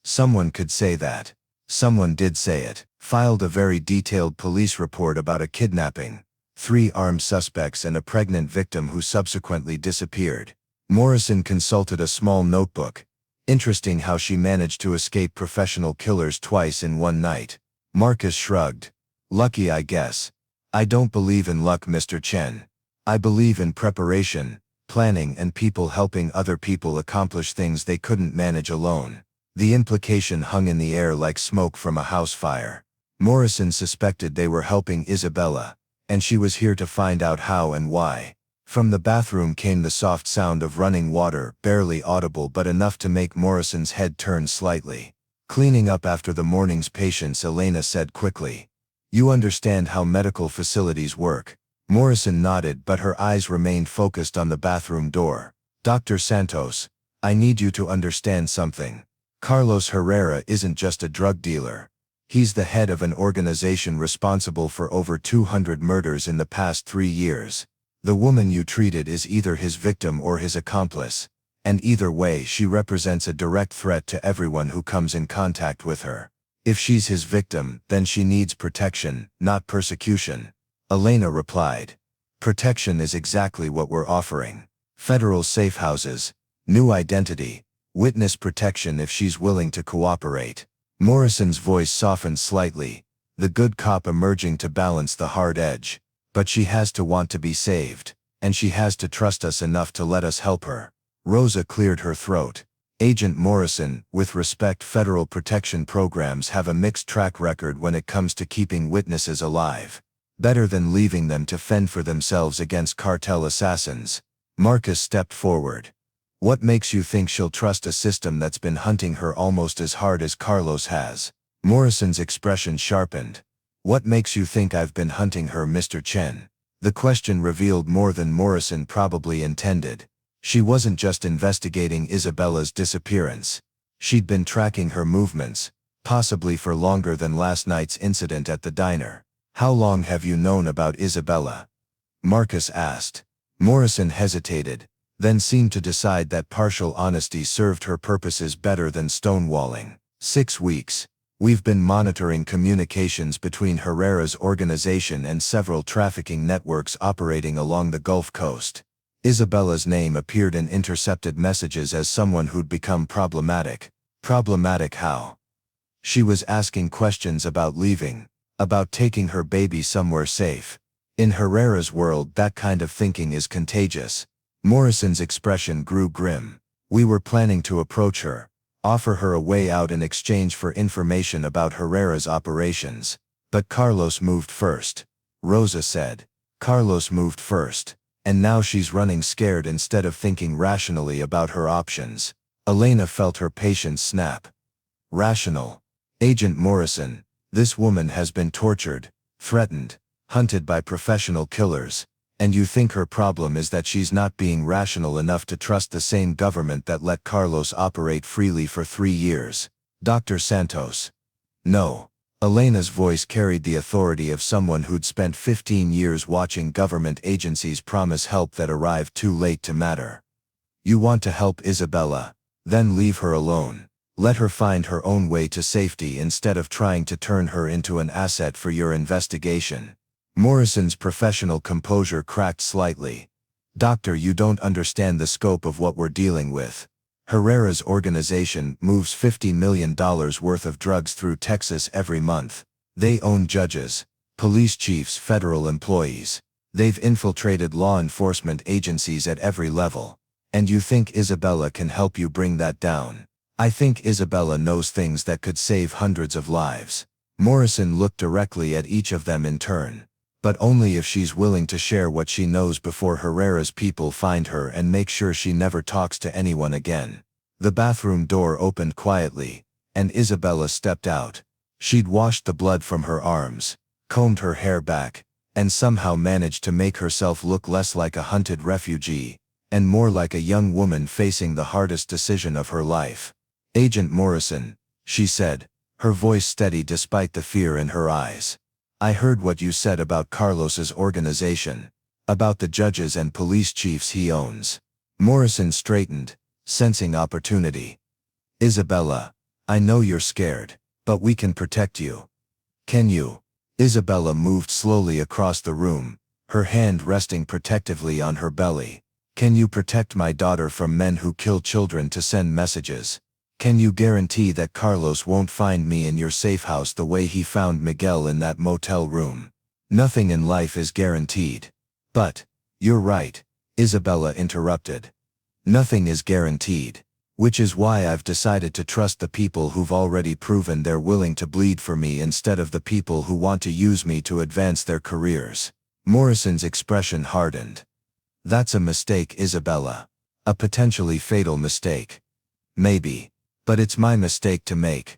Someone could say that. Someone did say it. Filed a very detailed police report about a kidnapping. 3 armed suspects and a pregnant victim who subsequently disappeared. Morrison consulted a small notebook. Interesting how she managed to escape professional killers twice in one night. Marcus shrugged. Lucky, I guess. I don't believe in luck, Mr. Chen. I believe in preparation, planning, and people helping other people accomplish things they couldn't manage alone. The implication hung in the air like smoke from a house fire. Morrison suspected they were helping Isabella, and she was here to find out how and why. From the bathroom came the soft sound of running water, barely audible but enough to make Morrison's head turn slightly. Cleaning up after the morning's patients, Elena said quickly. You understand how medical facilities work. Morrison nodded, but her eyes remained focused on the bathroom door. Dr. Santos, I need you to understand something. Carlos Herrera isn't just a drug dealer. He's the head of an organization responsible for over 200 murders in the past 3 years. The woman you treated is either his victim or his accomplice, and either way she represents a direct threat to everyone who comes in contact with her. If she's his victim, then she needs protection, not persecution. Elena replied. Protection is exactly what we're offering. Federal safe houses, new identity, witness protection if she's willing to cooperate. Morrison's voice softened slightly, the good cop emerging to balance the hard edge. But she has to want to be saved, and she has to trust us enough to let us help her. Rosa cleared her throat. Agent Morrison, with respect, federal protection programs have a mixed track record when it comes to keeping witnesses alive. Better than leaving them to fend for themselves against cartel assassins. Marcus stepped forward. What makes you think she'll trust a system that's been hunting her almost as hard as Carlos has? Morrison's expression sharpened. What makes you think I've been hunting her, Mr. Chen? The question revealed more than Morrison probably intended. She wasn't just investigating Isabella's disappearance. She'd been tracking her movements, possibly for longer than last night's incident at the diner. How long have you known about Isabella? Marcus asked. Morrison hesitated, then seemed to decide that partial honesty served her purposes better than stonewalling. 6 weeks. We've been monitoring communications between Herrera's organization and several trafficking networks operating along the Gulf Coast. Isabella's name appeared in intercepted messages as someone who'd become problematic. Problematic how? She was asking questions about leaving, about taking her baby somewhere safe. In Herrera's world, that kind of thinking is contagious. Morrison's expression grew grim. We were planning to approach her, offer her a way out in exchange for information about Herrera's operations. But Carlos moved first. Rosa said. Carlos moved first. And now she's running scared instead of thinking rationally about her options. Elena felt her patience snap. Rational. Agent Morrison, this woman has been tortured, threatened, hunted by professional killers, and you think her problem is that she's not being rational enough to trust the same government that let Carlos operate freely for 3 years. Dr. Santos. No. Elena's voice carried the authority of someone who'd spent 15 years watching government agencies promise help that arrived too late to matter. You want to help Isabella? Then leave her alone. Let her find her own way to safety instead of trying to turn her into an asset for your investigation. Morrison's professional composure cracked slightly. Doctor, you don't understand the scope of what we're dealing with. Herrera's organization moves $50 million worth of drugs through Texas every month. They own judges, police chiefs, federal employees. They've infiltrated law enforcement agencies at every level. And you think Isabella can help you bring that down? I think Isabella knows things that could save hundreds of lives. Morrison looked directly at each of them in turn. But only if she's willing to share what she knows before Herrera's people find her and make sure she never talks to anyone again. The bathroom door opened quietly, and Isabella stepped out. She'd washed the blood from her arms, combed her hair back, and somehow managed to make herself look less like a hunted refugee, and more like a young woman facing the hardest decision of her life. Agent Morrison, she said, her voice steady despite the fear in her eyes. I heard what you said about Carlos's organization, about the judges and police chiefs he owns. Morrison straightened, sensing opportunity. Isabella, I know you're scared, but we can protect you. Can you? Isabella moved slowly across the room, her hand resting protectively on her belly. Can you protect my daughter from men who kill children to send messages? Can you guarantee that Carlos won't find me in your safe house the way he found Miguel in that motel room? Nothing in life is guaranteed. But, you're right, Isabella interrupted. Nothing is guaranteed. Which is why I've decided to trust the people who've already proven they're willing to bleed for me instead of the people who want to use me to advance their careers. Morrison's expression hardened. That's a mistake, Isabella. A potentially fatal mistake. Maybe. But it's my mistake to make.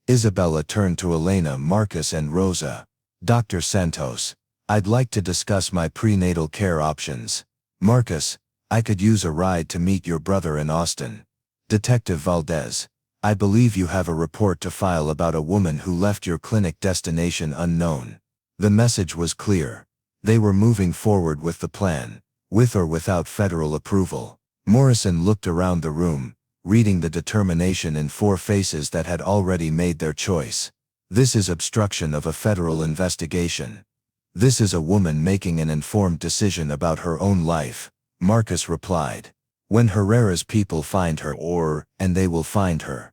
Isabella turned to Elena, Marcus and Rosa. Dr. Santos, I'd like to discuss my prenatal care options. Marcus, I could use a ride to meet your brother in Austin. Detective Valdez, I believe you have a report to file about a woman who left your clinic destination unknown. The message was clear. They were moving forward with the plan, with or without federal approval. Morrison looked around the room, reading the determination in 4 faces that had already made their choice. This is obstruction of a federal investigation. This is a woman making an informed decision about her own life, Marcus replied. When Herrera's people find her, and they will find her.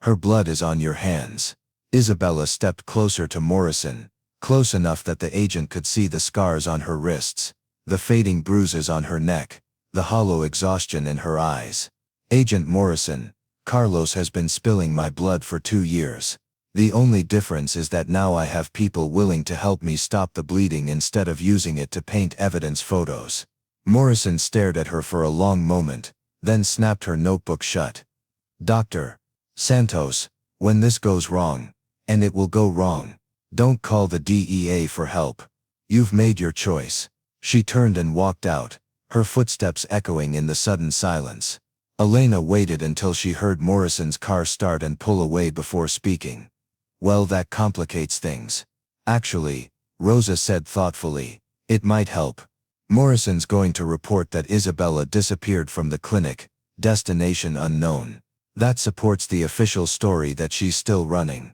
Her blood is on your hands. Isabella stepped closer to Morrison, close enough that the agent could see the scars on her wrists, the fading bruises on her neck, the hollow exhaustion in her eyes. Agent Morrison, Carlos has been spilling my blood for 2 years. The only difference is that now I have people willing to help me stop the bleeding instead of using it to paint evidence photos. Morrison stared at her for a long moment, then snapped her notebook shut. Dr. Santos, when this goes wrong, and it will go wrong, don't call the DEA for help. You've made your choice. She turned and walked out, her footsteps echoing in the sudden silence. Elena waited until she heard Morrison's car start and pull away before speaking. Well, that complicates things. Actually, Rosa said thoughtfully, it might help. Morrison's going to report that Isabella disappeared from the clinic, destination unknown. That supports the official story that she's still running.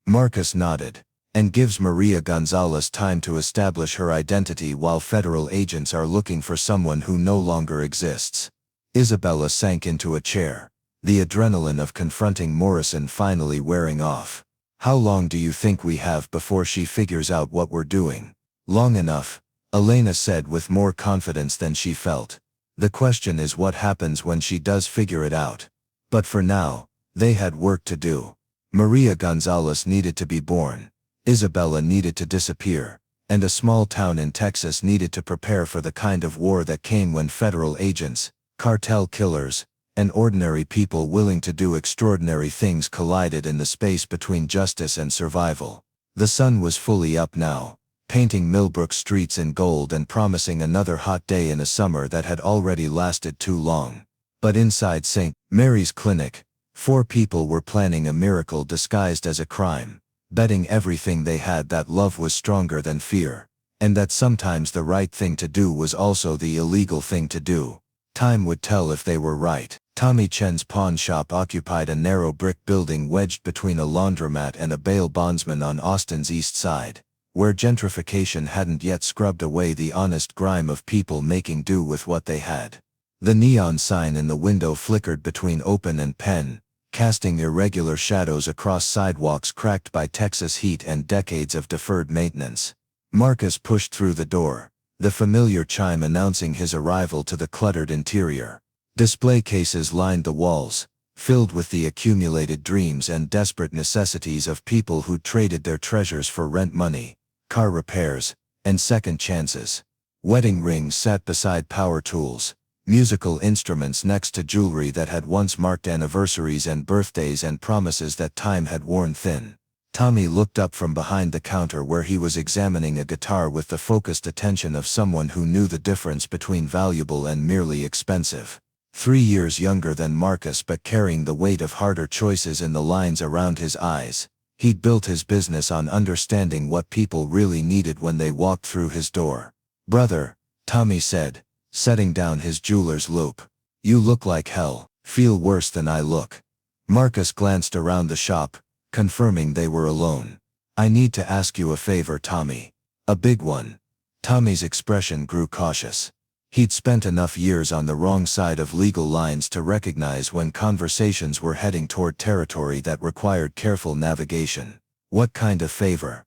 Marcus nodded, and gives Maria Gonzalez time to establish her identity while federal agents are looking for someone who no longer exists. Isabella sank into a chair, the adrenaline of confronting Morrison finally wearing off. How long do you think we have before she figures out what we're doing? Long enough, Elena said with more confidence than she felt. The question is what happens when she does figure it out. But for now, they had work to do. Maria Gonzalez needed to be born. Isabella needed to disappear. And a small town in Texas needed to prepare for the kind of war that came when federal agents, cartel killers, and ordinary people willing to do extraordinary things collided in the space between justice and survival. The sun was fully up now, painting Millbrook streets in gold and promising another hot day in a summer that had already lasted too long. But inside St. Mary's Clinic, 4 people were planning a miracle disguised as a crime, betting everything they had that love was stronger than fear, and that sometimes the right thing to do was also the illegal thing to do. Time would tell if they were right. Tommy Chen's pawn shop occupied a narrow brick building wedged between a laundromat and a bail bondsman on Austin's east side, where gentrification hadn't yet scrubbed away the honest grime of people making do with what they had. The neon sign in the window flickered between open and pen, casting irregular shadows across sidewalks cracked by Texas heat and decades of deferred maintenance. Marcus pushed through the door, the familiar chime announcing his arrival to the cluttered interior. Display cases lined the walls, filled with the accumulated dreams and desperate necessities of people who traded their treasures for rent money, car repairs, and second chances. Wedding rings sat beside power tools, musical instruments next to jewelry that had once marked anniversaries and birthdays and promises that time had worn thin. Tommy looked up from behind the counter where he was examining a guitar with the focused attention of someone who knew the difference between valuable and merely expensive. 3 years younger than Marcus but carrying the weight of harder choices in the lines around his eyes, he'd built his business on understanding what people really needed when they walked through his door. Brother, Tommy said, setting down his jeweler's loupe. You look like hell, feel worse than I look. Marcus glanced around the shop, confirming they were alone. I need to ask you a favor, Tommy. A big one. Tommy's expression grew cautious. He'd spent enough years on the wrong side of legal lines to recognize when conversations were heading toward territory that required careful navigation. What kind of favor?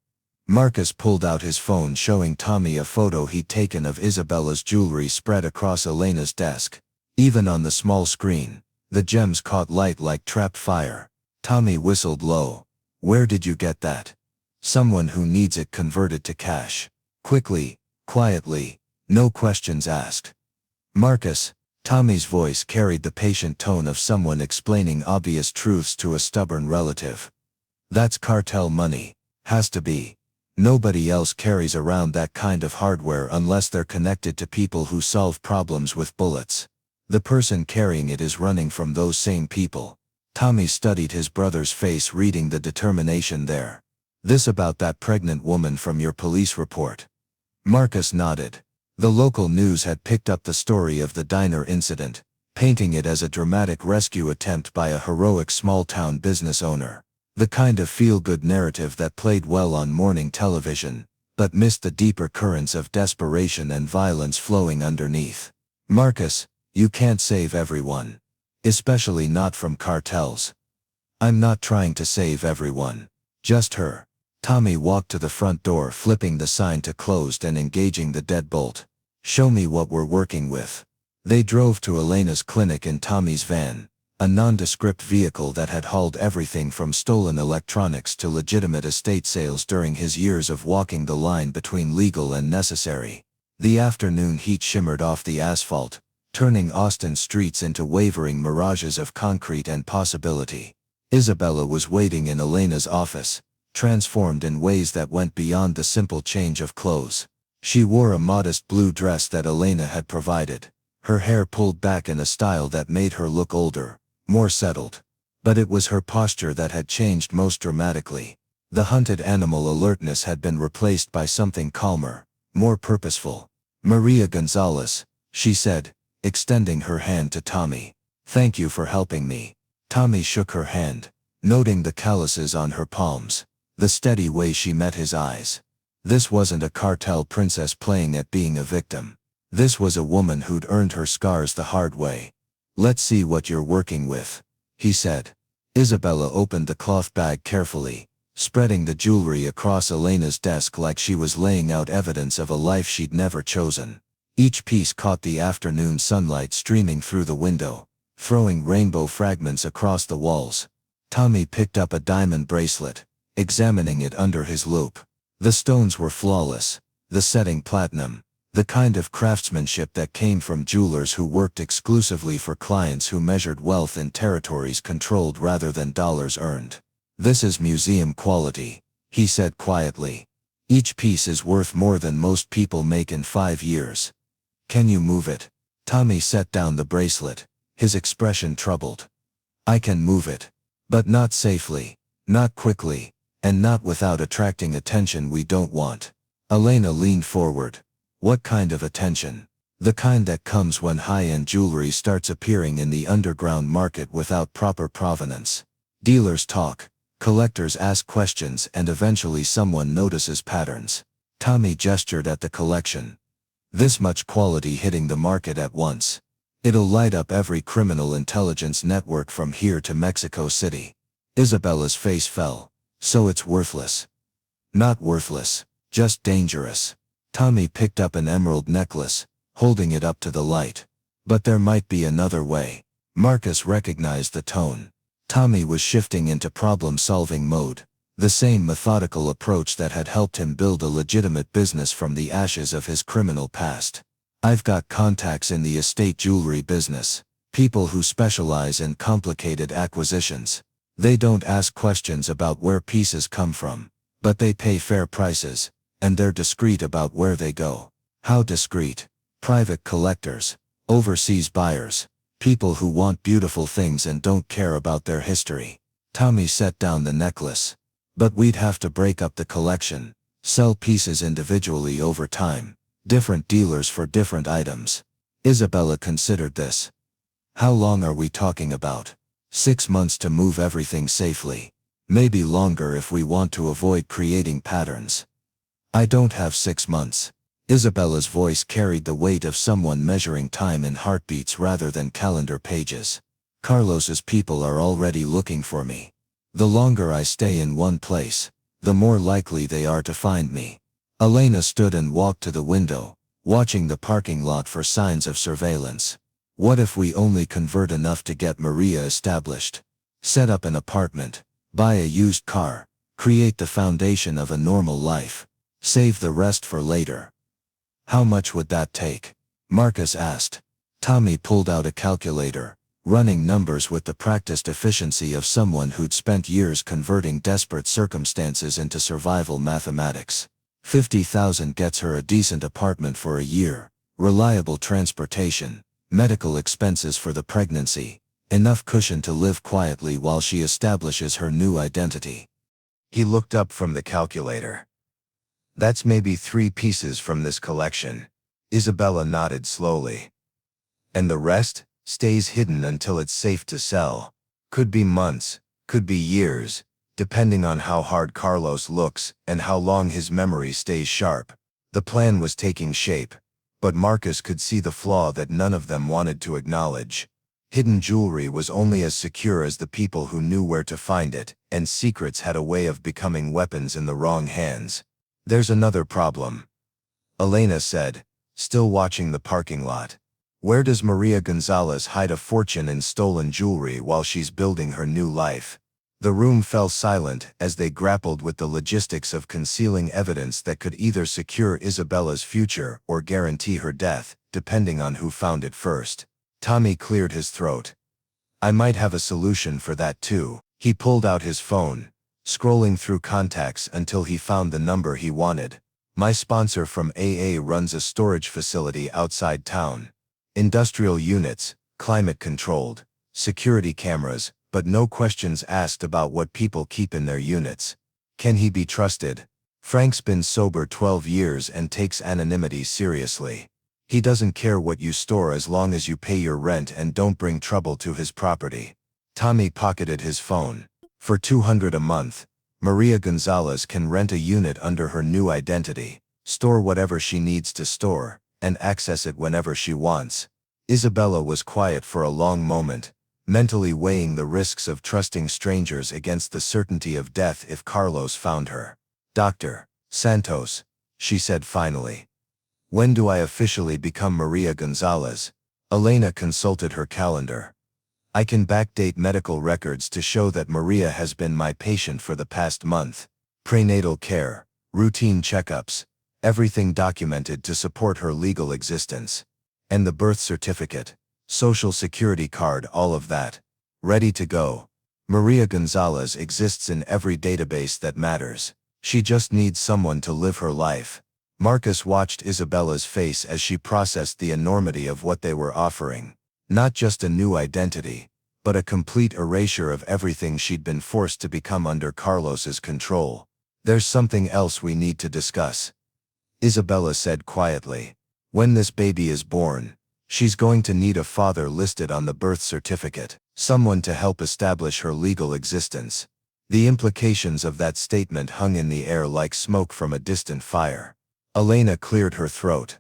Marcus pulled out his phone, showing Tommy a photo he'd taken of Isabella's jewelry spread across Elena's desk. Even on the small screen, the gems caught light like trapped fire. Tommy whistled low. Where did you get that? Someone who needs it converted to cash. Quickly, quietly. No questions asked. Marcus, Tommy's voice carried the patient tone of someone explaining obvious truths to a stubborn relative. That's cartel money. Has to be. Nobody else carries around that kind of hardware unless they're connected to people who solve problems with bullets. The person carrying it is running from those same people. Tommy studied his brother's face, reading the determination there. This about that pregnant woman from your police report? Marcus nodded. The local news had picked up the story of the diner incident, painting it as a dramatic rescue attempt by a heroic small-town business owner. The kind of feel-good narrative that played well on morning television, but missed the deeper currents of desperation and violence flowing underneath. Marcus, you can't save everyone. Especially not from cartels. I'm not trying to save everyone. Just her. Tommy walked to the front door, flipping the sign to closed and engaging the deadbolt. Show me what we're working with. They drove to Elena's clinic in Tommy's van, a nondescript vehicle that had hauled everything from stolen electronics to legitimate estate sales during his years of walking the line between legal and necessary. The afternoon heat shimmered off the asphalt, turning Austin streets into wavering mirages of concrete and possibility. Isabella was waiting in Elena's office, transformed in ways that went beyond the simple change of clothes. She wore a modest blue dress that Elena had provided, her hair pulled back in a style that made her look older, more settled. But it was her posture that had changed most dramatically. The hunted animal alertness had been replaced by something calmer, more purposeful. Maria Gonzalez, she said, extending her hand to Tommy. Thank you for helping me. Tommy shook her hand, noting the calluses on her palms, the steady way she met his eyes. This wasn't a cartel princess playing at being a victim. This was a woman who'd earned her scars the hard way. Let's see what you're working with, he said. Isabella opened the cloth bag carefully, spreading the jewelry across Elena's desk like she was laying out evidence of a life she'd never chosen. Each piece caught the afternoon sunlight streaming through the window, throwing rainbow fragments across the walls. Tommy picked up a diamond bracelet, examining it under his loupe. The stones were flawless, the setting platinum, the kind of craftsmanship that came from jewelers who worked exclusively for clients who measured wealth in territories controlled rather than dollars earned. This is museum quality, he said quietly. Each piece is worth more than most people make in 5 years. Can you move it? Tommy set down the bracelet, his expression troubled. I can move it. But not safely, not quickly, and not without attracting attention we don't want. Elena leaned forward. What kind of attention? The kind that comes when high-end jewelry starts appearing in the underground market without proper provenance. Dealers talk, collectors ask questions, and eventually someone notices patterns. Tommy gestured at the collection. This much quality hitting the market at once. It'll light up every criminal intelligence network from here to Mexico City. Isabella's face fell. So it's worthless. Not worthless, just dangerous. Tommy picked up an emerald necklace, holding it up to the light. But there might be another way. Marcus recognized the tone. Tommy was shifting into problem-solving mode, the same methodical approach that had helped him build a legitimate business from the ashes of his criminal past. I've got contacts in the estate jewelry business, people who specialize in complicated acquisitions. They don't ask questions about where pieces come from, but they pay fair prices, and they're discreet about where they go. How discreet? Private collectors, overseas buyers, people who want beautiful things and don't care about their history. Tommy set down the necklace. But we'd have to break up the collection, sell pieces individually over time, different dealers for different items. Isabella considered this. How long are we talking about? 6 months to move everything safely. Maybe longer if we want to avoid creating patterns. I don't have 6 months. Isabella's voice carried the weight of someone measuring time in heartbeats rather than calendar pages. Carlos's people are already looking for me. The longer I stay in one place, the more likely they are to find me. Elena stood and walked to the window, watching the parking lot for signs of surveillance. What if we only convert enough to get Maria established? Set up an apartment, buy a used car, create the foundation of a normal life. Save the rest for later. How much would that take? Marcus asked. Tommy pulled out a calculator, running numbers with the practiced efficiency of someone who'd spent years converting desperate circumstances into survival mathematics. 50,000 gets her a decent apartment for a year, reliable transportation, medical expenses for the pregnancy, Enough cushion to live quietly while she establishes her new identity. He looked up from the calculator. That's maybe 3 pieces from this collection. Isabella nodded slowly. And the rest stays hidden until it's safe to sell. Could be months, could be years, depending on how hard Carlos looks and how long his memory stays sharp. The plan was taking shape, but Marcus could see the flaw that none of them wanted to acknowledge. Hidden jewelry was only as secure as the people who knew where to find it, and secrets had a way of becoming weapons in the wrong hands. There's another problem, Elena said, still watching the parking lot. Where does Maria Gonzalez hide a fortune in stolen jewelry while she's building her new life? The room fell silent as they grappled with the logistics of concealing evidence that could either secure Isabella's future or guarantee her death, depending on who found it first. Tommy cleared his throat. I might have a solution for that too. He pulled out his phone, scrolling through contacts until he found the number he wanted. My sponsor from AA runs a storage facility outside town. Industrial units, climate-controlled, security cameras, but no questions asked about what people keep in their units. Can he be trusted? Frank's been sober 12 years and takes anonymity seriously. He doesn't care what you store as long as you pay your rent and don't bring trouble to his property. Tommy pocketed his phone. For $200 a month, Maria Gonzalez can rent a unit under her new identity, store whatever she needs to store, and access it whenever she wants. Isabella was quiet for a long moment, mentally weighing the risks of trusting strangers against the certainty of death if Carlos found her. Dr. Santos, she said finally. When do I officially become Maria Gonzalez? Elena consulted her calendar. I can backdate medical records to show that Maria has been my patient for the past month. Prenatal care, routine checkups, everything documented to support her legal existence. And the birth certificate, social security card, all of that. Ready to go. Maria Gonzalez exists in every database that matters. She just needs someone to live her life. Marcus watched Isabella's face as she processed the enormity of what they were offering. Not just a new identity, but a complete erasure of everything she'd been forced to become under Carlos's control. There's something else we need to discuss, Isabella said quietly. When this baby is born, she's going to need a father listed on the birth certificate, someone to help establish her legal existence. The implications of that statement hung in the air like smoke from a distant fire. Elena cleared her throat.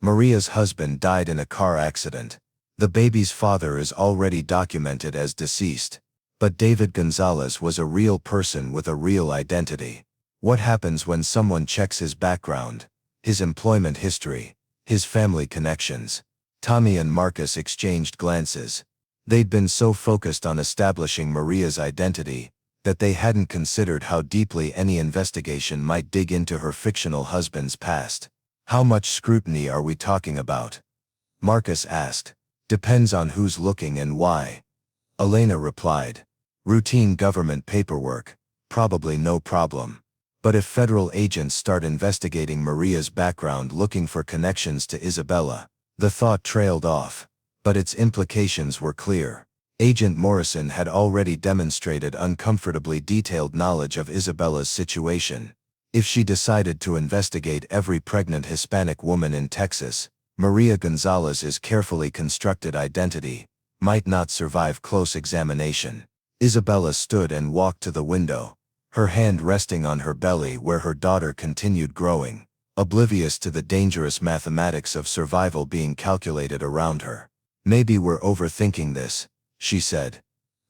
Maria's husband died in a car accident. The baby's father is already documented as deceased. But David Gonzalez was a real person with a real identity. What happens when someone checks his background, his employment history, his family connections? Tommy and Marcus exchanged glances. They'd been so focused on establishing Maria's identity that they hadn't considered how deeply any investigation might dig into her fictional husband's past. How much scrutiny are we talking about? Marcus asked. Depends on who's looking and why. Elena replied. Routine government paperwork, probably no problem. But if federal agents start investigating Maria's background looking for connections to Isabella, the thought trailed off. But its implications were clear. Agent Morrison had already demonstrated uncomfortably detailed knowledge of Isabella's situation. If she decided to investigate every pregnant Hispanic woman in Texas, Maria Gonzalez's carefully constructed identity might not survive close examination. Isabella stood and walked to the window, her hand resting on her belly where her daughter continued growing, oblivious to the dangerous mathematics of survival being calculated around her. Maybe we're overthinking this, she said.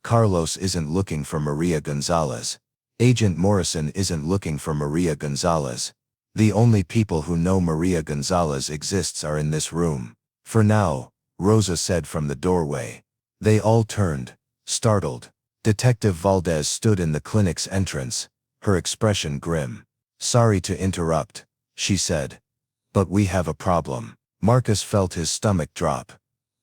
Carlos isn't looking for Maria Gonzalez. Agent Morrison isn't looking for Maria Gonzalez. The only people who know Maria Gonzalez exists are in this room. For now, Rosa said from the doorway. They all turned, startled. Detective Valdez stood in the clinic's entrance, her expression grim. Sorry to interrupt, she said. But we have a problem. Marcus felt his stomach drop.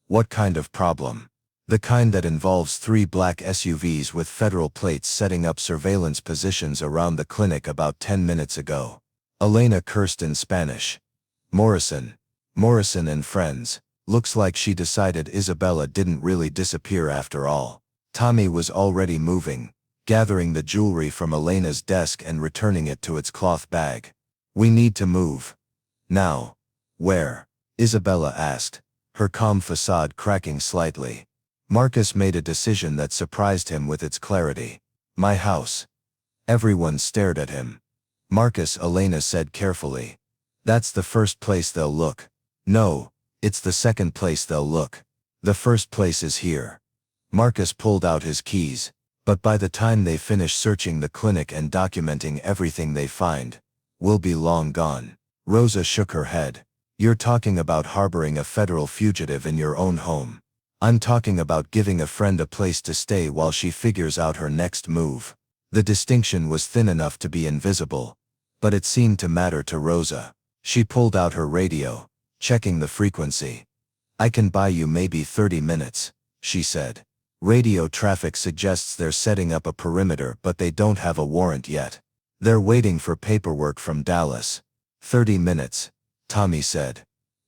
What kind of problem? The kind that involves 3 black SUVs with federal plates setting up surveillance positions around the clinic about 10 minutes ago. Elena cursed in Spanish. Morrison and friends. Looks like she decided Isabella didn't really disappear after all. Tommy was already moving, gathering the jewelry from Elena's desk and returning it to its cloth bag. We need to move. Now. Where? Isabella asked, her calm facade cracking slightly. Marcus made a decision that surprised him with its clarity. My house. Everyone stared at him. Marcus, Elena said carefully. That's the first place they'll look. No, it's the second place they'll look. The first place is here. Marcus pulled out his keys, but by the time they finish searching the clinic and documenting everything they find, we'll be long gone. Rosa shook her head. You're talking about harboring a federal fugitive in your own home. I'm talking about giving a friend a place to stay while she figures out her next move. The distinction was thin enough to be invisible, but it seemed to matter to Rosa. She pulled out her radio, checking the frequency. I can buy you maybe 30 minutes, she said. Radio traffic suggests they're setting up a perimeter, but they don't have a warrant yet. They're waiting for paperwork from Dallas. 30 minutes, Tommy said.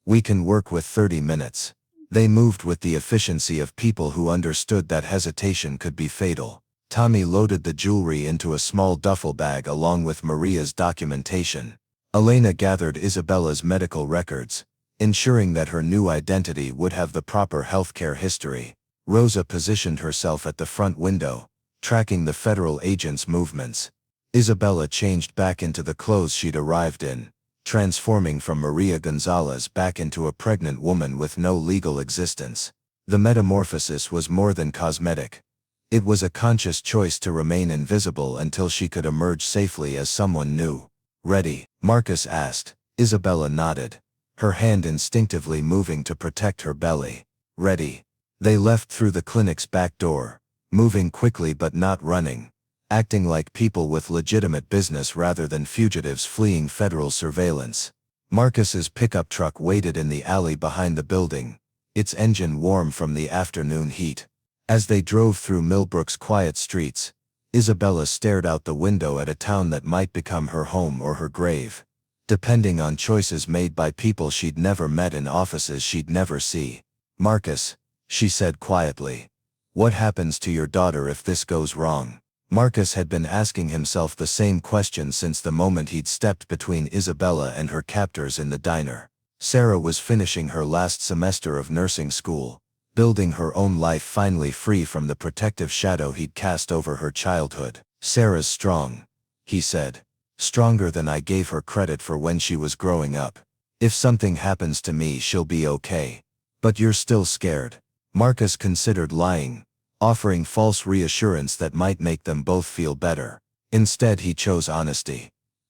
We can work with 30 minutes. They moved with the efficiency of people who understood that hesitation could be fatal. Tommy loaded the jewelry into a small duffel bag along with Maria's documentation. Elena gathered Isabella's medical records, ensuring that her new identity would have the proper healthcare history. Rosa positioned herself at the front window, tracking the federal agent's movements. Isabella changed back into the clothes she'd arrived in, transforming from Maria Gonzalez back into a pregnant woman with no legal existence. The metamorphosis was more than cosmetic. It was a conscious choice to remain invisible until she could emerge safely as someone new. Ready? Marcus asked. Isabella nodded, her hand instinctively moving to protect her belly. Ready. They left through the clinic's back door, moving quickly but not running, acting like people with legitimate business rather than fugitives fleeing federal surveillance. Marcus's pickup truck waited in the alley behind the building, its engine warm from the afternoon heat. As they drove through Millbrook's quiet streets, Isabella stared out the window at a town that might become her home or her grave, depending on choices made by people she'd never met in offices she'd never see. Marcus, she said quietly, what happens to your daughter if this goes wrong? Marcus had been asking himself the same question since the moment he'd stepped between Isabella and her captors in the diner. Sarah was finishing her last semester of nursing school, building her own life finally free from the protective shadow he'd cast over her childhood. Sarah's strong, he said. Stronger than I gave her credit for when she was growing up. If something happens to me, she'll be okay. But you're still scared. Marcus considered lying, offering false reassurance that might make them both feel better. Instead he chose honesty.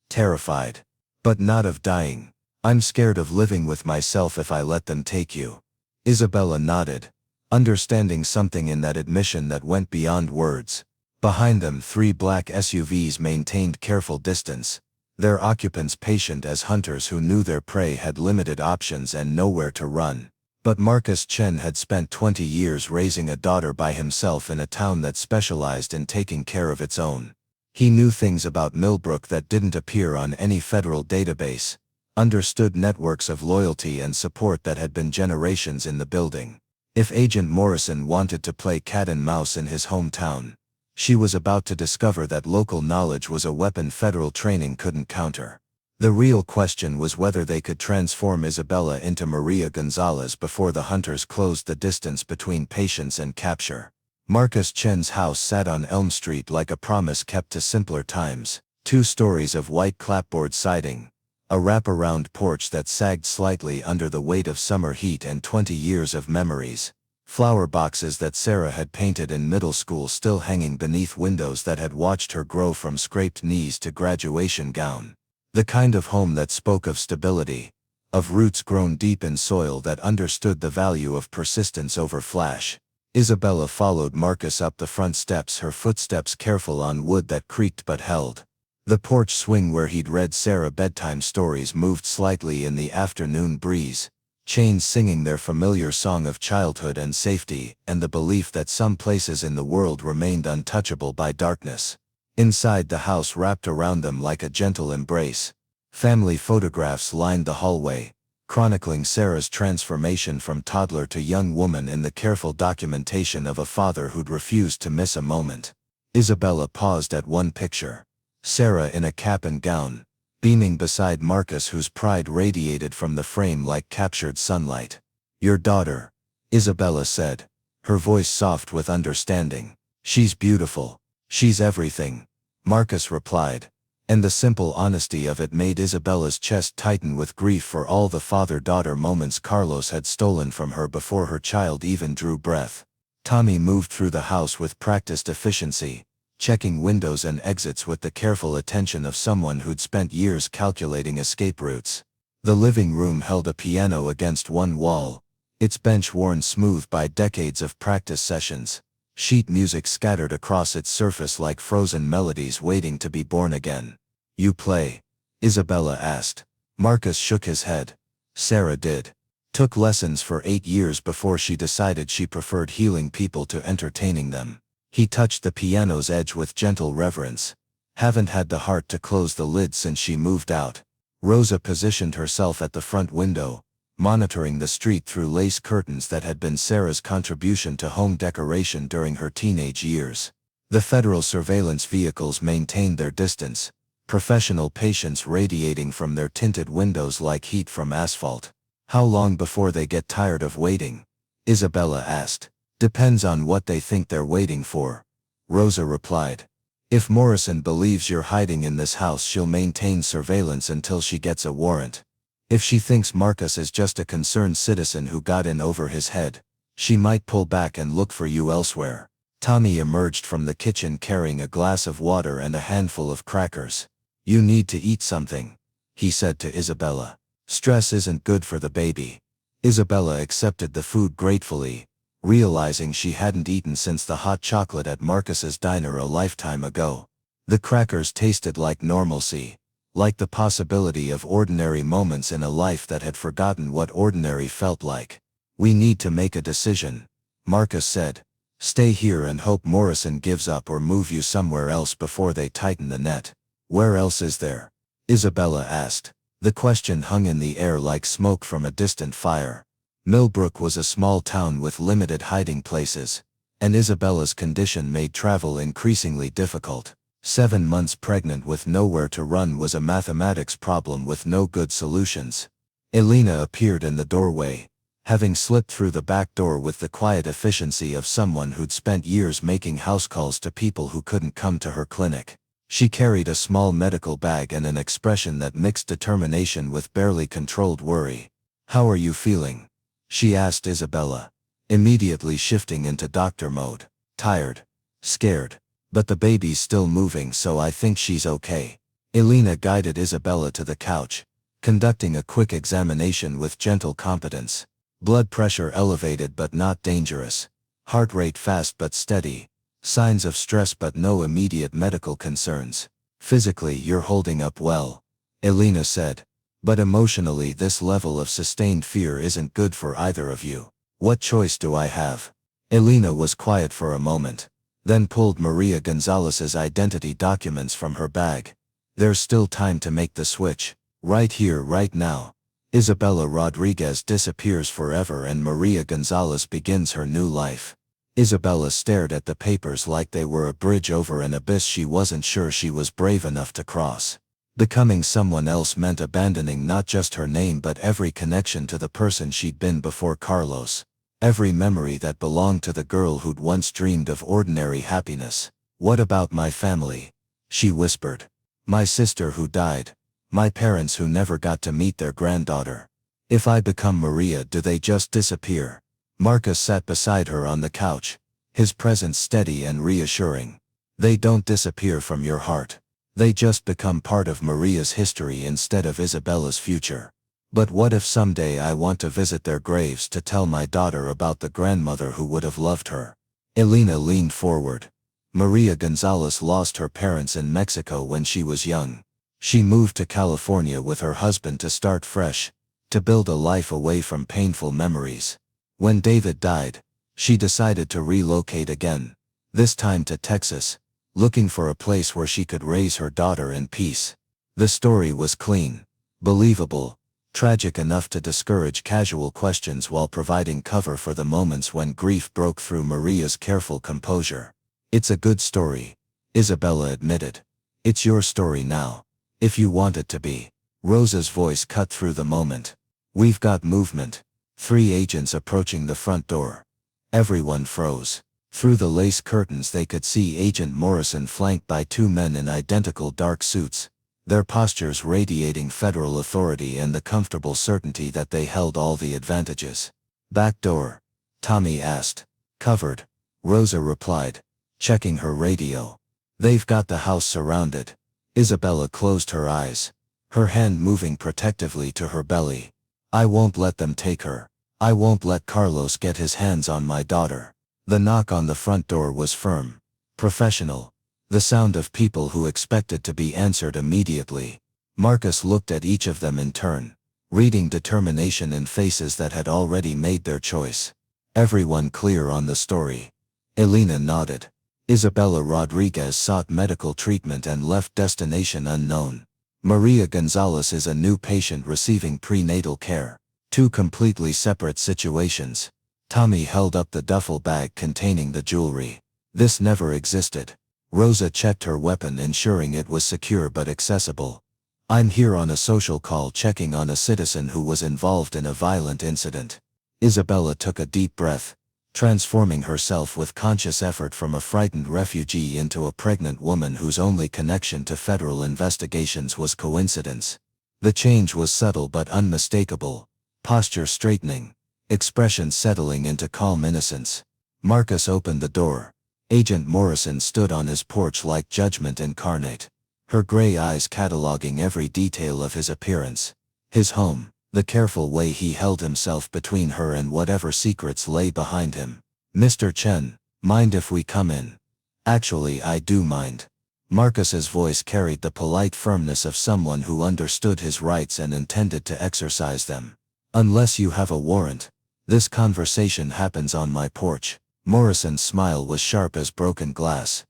Terrified. But not of dying. I'm scared of living with myself if I let them take you. Isabella nodded, understanding something in that admission that went beyond words. Behind them 3 black SUVs maintained careful distance, their occupants patient as hunters who knew their prey had limited options and nowhere to run. But Marcus Chen had spent 20 years raising a daughter by himself in a town that specialized in taking care of its own. He knew things about Millbrook that didn't appear on any federal database, understood networks of loyalty and support that had been generations in the building. If Agent Morrison wanted to play cat and mouse in his hometown, she was about to discover that local knowledge was a weapon federal training couldn't counter. The real question was whether they could transform Isabella into Maria Gonzalez before the hunters closed the distance between patience and capture. Marcus Chen's house sat on Elm Street like a promise kept to simpler times. 2 stories of white clapboard siding, a wrap-around porch that sagged slightly under the weight of summer heat, and 20 years of memories. Flower boxes that Sarah had painted in middle school still hanging beneath windows that had watched her grow from scraped knees to graduation gown. The kind of home that spoke of stability, of roots grown deep in soil that understood the value of persistence over flash. Isabella followed Marcus up the front steps, her footsteps careful on wood that creaked but held. The porch swing where he'd read Sarah bedtime stories moved slightly in the afternoon breeze, chains singing their familiar song of childhood and safety and the belief that some places in the world remained untouchable by darkness. Inside, the house wrapped around them like a gentle embrace. Family photographs lined the hallway, chronicling Sarah's transformation from toddler to young woman in the careful documentation of a father who'd refused to miss a moment. Isabella paused at one picture. Sarah in a cap and gown, beaming beside Marcus, whose pride radiated from the frame like captured sunlight. "Your daughter," Isabella said, her voice soft with understanding. "She's beautiful. She's everything," Marcus replied. And the simple honesty of it made Isabella's chest tighten with grief for all the father-daughter moments Carlos had stolen from her before her child even drew breath. Tommy moved through the house with practiced efficiency, checking windows and exits with the careful attention of someone who'd spent years calculating escape routes. The living room held a piano against one wall, its bench worn smooth by decades of practice sessions. Sheet music scattered across its surface like frozen melodies waiting to be born again. "You play?" Isabella asked. Marcus shook his head. "Sarah did. Took lessons for 8 years before she decided she preferred healing people to entertaining them." He touched the piano's edge with gentle reverence. "Haven't had the heart to close the lid since she moved out." Rosa positioned herself at the front window, monitoring the street through lace curtains that had been Sarah's contribution to home decoration during her teenage years. The federal surveillance vehicles maintained their distance, professional patience radiating from their tinted windows like heat from asphalt. "How long before they get tired of waiting?" Isabella asked. "Depends on what they think they're waiting for," Rosa replied. "If Morrison believes you're hiding in this house, she'll maintain surveillance until she gets a warrant. If she thinks Marcus is just a concerned citizen who got in over his head, she might pull back and look for you elsewhere." Tommy emerged from the kitchen carrying a glass of water and a handful of crackers. "You need to eat something," he said to Isabella. "Stress isn't good for the baby." Isabella accepted the food gratefully, realizing she hadn't eaten since the hot chocolate at Marcus's diner a lifetime ago. The crackers tasted like normalcy, like the possibility of ordinary moments in a life that had forgotten what ordinary felt like. "We need to make a decision," Marcus said. "Stay here and hope Morrison gives up or move you somewhere else before they tighten the net." "Where else is there?" Isabella asked. The question hung in the air like smoke from a distant fire. Millbrook was a small town with limited hiding places, and Isabella's condition made travel increasingly difficult. 7 months pregnant with nowhere to run was a mathematics problem with no good solutions. Elena appeared in the doorway, having slipped through the back door with the quiet efficiency of someone who'd spent years making house calls to people who couldn't come to her clinic. She carried a small medical bag and an expression that mixed determination with barely controlled worry. "How are you feeling?" she asked Isabella, immediately shifting into doctor mode. "Tired. Scared. But the baby's still moving, so I think she's okay." Elena guided Isabella to the couch, conducting a quick examination with gentle competence. Blood pressure elevated but not dangerous. Heart rate fast but steady. Signs of stress but no immediate medical concerns. "Physically, you're holding up well," Elena said. "But emotionally, this level of sustained fear isn't good for either of you. What choice do I have?" Elena was quiet for a moment, then pulled Maria Gonzalez's identity documents from her bag. "There's still time to make the switch. Right here, right now. Isabella Rodriguez disappears forever and Maria Gonzalez begins her new life." Isabella stared at the papers like they were a bridge over an abyss she wasn't sure she was brave enough to cross. Becoming someone else meant abandoning not just her name but every connection to the person she'd been before Carlos. Every memory that belonged to the girl who'd once dreamed of ordinary happiness. "What about my family?" she whispered. "My sister who died. My parents who never got to meet their granddaughter. If I become Maria, do they just disappear?" Marcus sat beside her on the couch, his presence steady and reassuring. "They don't disappear from your heart. They just become part of Maria's history instead of Isabella's future." "But what if someday I want to visit their graves to tell my daughter about the grandmother who would have loved her?" Elena leaned forward. "Maria Gonzalez lost her parents in Mexico when she was young. She moved to California with her husband to start fresh, to build a life away from painful memories. When David died, she decided to relocate again, this time to Texas, looking for a place where she could raise her daughter in peace. The story was clean, believable. tragic enough to discourage casual questions while providing cover for the moments when grief broke through Maria's careful composure. "It's a good story," Isabella admitted. "It's your story now. If you want it to be." Rosa's voice cut through the moment. "We've got movement." 3 agents approaching the front door. Everyone froze. Through the lace curtains they could see Agent Morrison flanked by 2 men in identical dark suits, their postures radiating federal authority and the comfortable certainty that they held all the advantages. "Back door?" Tommy asked. "Covered," Rosa replied, checking her radio. "They've got the house surrounded." Isabella closed her eyes, her hand moving protectively to her belly. "I won't let them take her. I won't let Carlos get his hands on my daughter." The knock on the front door was firm, professional, the sound of people who expected to be answered immediately. Marcus looked at each of them in turn, reading determination in faces that had already made their choice. "Everyone clear on the story?" Elena nodded. "Isabella Rodriguez sought medical treatment and left destination unknown. Maria Gonzalez is a new patient receiving prenatal care." 2 completely separate situations. Tommy held up the duffel bag containing the jewelry. "This never existed." Rosa checked her weapon, ensuring it was secure but accessible. "I'm here on a social call checking on a citizen who was involved in a violent incident." Isabella took a deep breath, transforming herself with conscious effort from a frightened refugee into a pregnant woman whose only connection to federal investigations was coincidence. The change was subtle but unmistakable, posture straightening, expression settling into calm innocence. Marcus opened the door. Agent Morrison stood on his porch like judgment incarnate, her gray eyes cataloging every detail of his appearance, his home, the careful way he held himself between her and whatever secrets lay behind him. "Mr. Chen, mind if we come in?" "Actually, I do mind." Marcus's voice carried the polite firmness of someone who understood his rights and intended to exercise them. "Unless you have a warrant. This conversation happens on my porch." Morrison's smile was sharp as broken glass.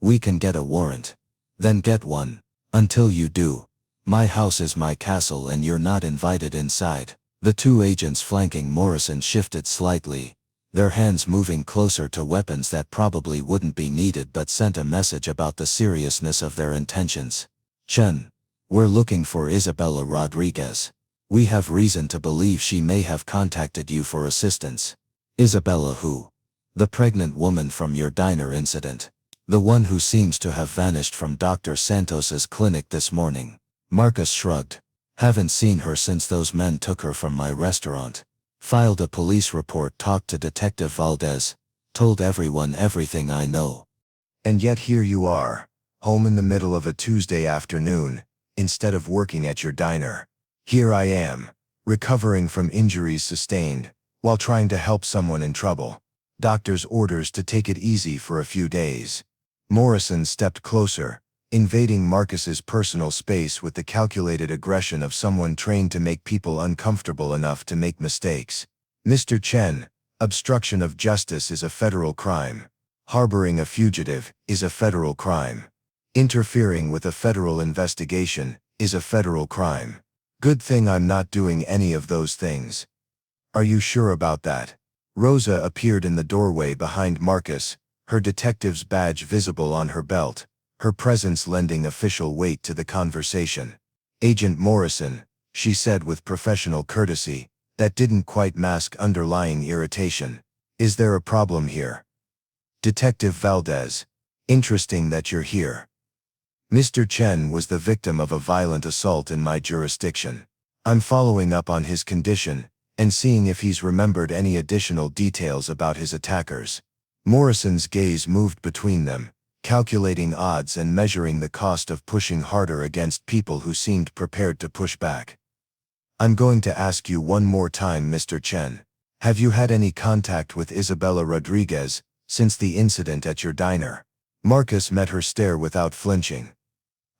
"We can get a warrant. Then get one. Until you do, my house is my castle and you're not invited inside." The 2 agents flanking Morrison shifted slightly, their hands moving closer to weapons that probably wouldn't be needed but sent a message about the seriousness of their intentions. "Chen, we're looking for Isabella Rodriguez. We have reason to believe she may have contacted you for assistance." "Isabella who?" "The pregnant woman from your diner incident. The one who seems to have vanished from Dr. Santos's clinic this morning." Marcus shrugged. "Haven't seen her since those men took her from my restaurant. Filed a police report, talked to Detective Valdez, told everyone everything I know." And yet here you are, home in the middle of a Tuesday afternoon, instead of working at your diner. Here I am, recovering from injuries sustained, while trying to help someone in trouble. Doctor's orders to take it easy for a few days. Morrison stepped closer, invading Marcus's personal space with the calculated aggression of someone trained to make people uncomfortable enough to make mistakes. "Mr. Chen, obstruction of justice is a federal crime. Harboring a fugitive is a federal crime. Interfering with a federal investigation is a federal crime. Good thing I'm not doing any of those things." "Are you sure about that?" Rosa appeared in the doorway behind Marcus, her detective's badge visible on her belt, her presence lending official weight to the conversation. "Agent Morrison," she said with professional courtesy that didn't quite mask underlying irritation. "Is there a problem here?" "Detective Valdez. Interesting that you're here. Mr. Chen was the victim of a violent assault in my jurisdiction. I'm following up on his condition and seeing if he's remembered any additional details about his attackers." Morrison's gaze moved between them, calculating odds and measuring the cost of pushing harder against people who seemed prepared to push back. "I'm going to ask you one more time, Mr. Chen. Have you had any contact with Isabella Rodriguez since the incident at your diner?" Marcus met her stare without flinching.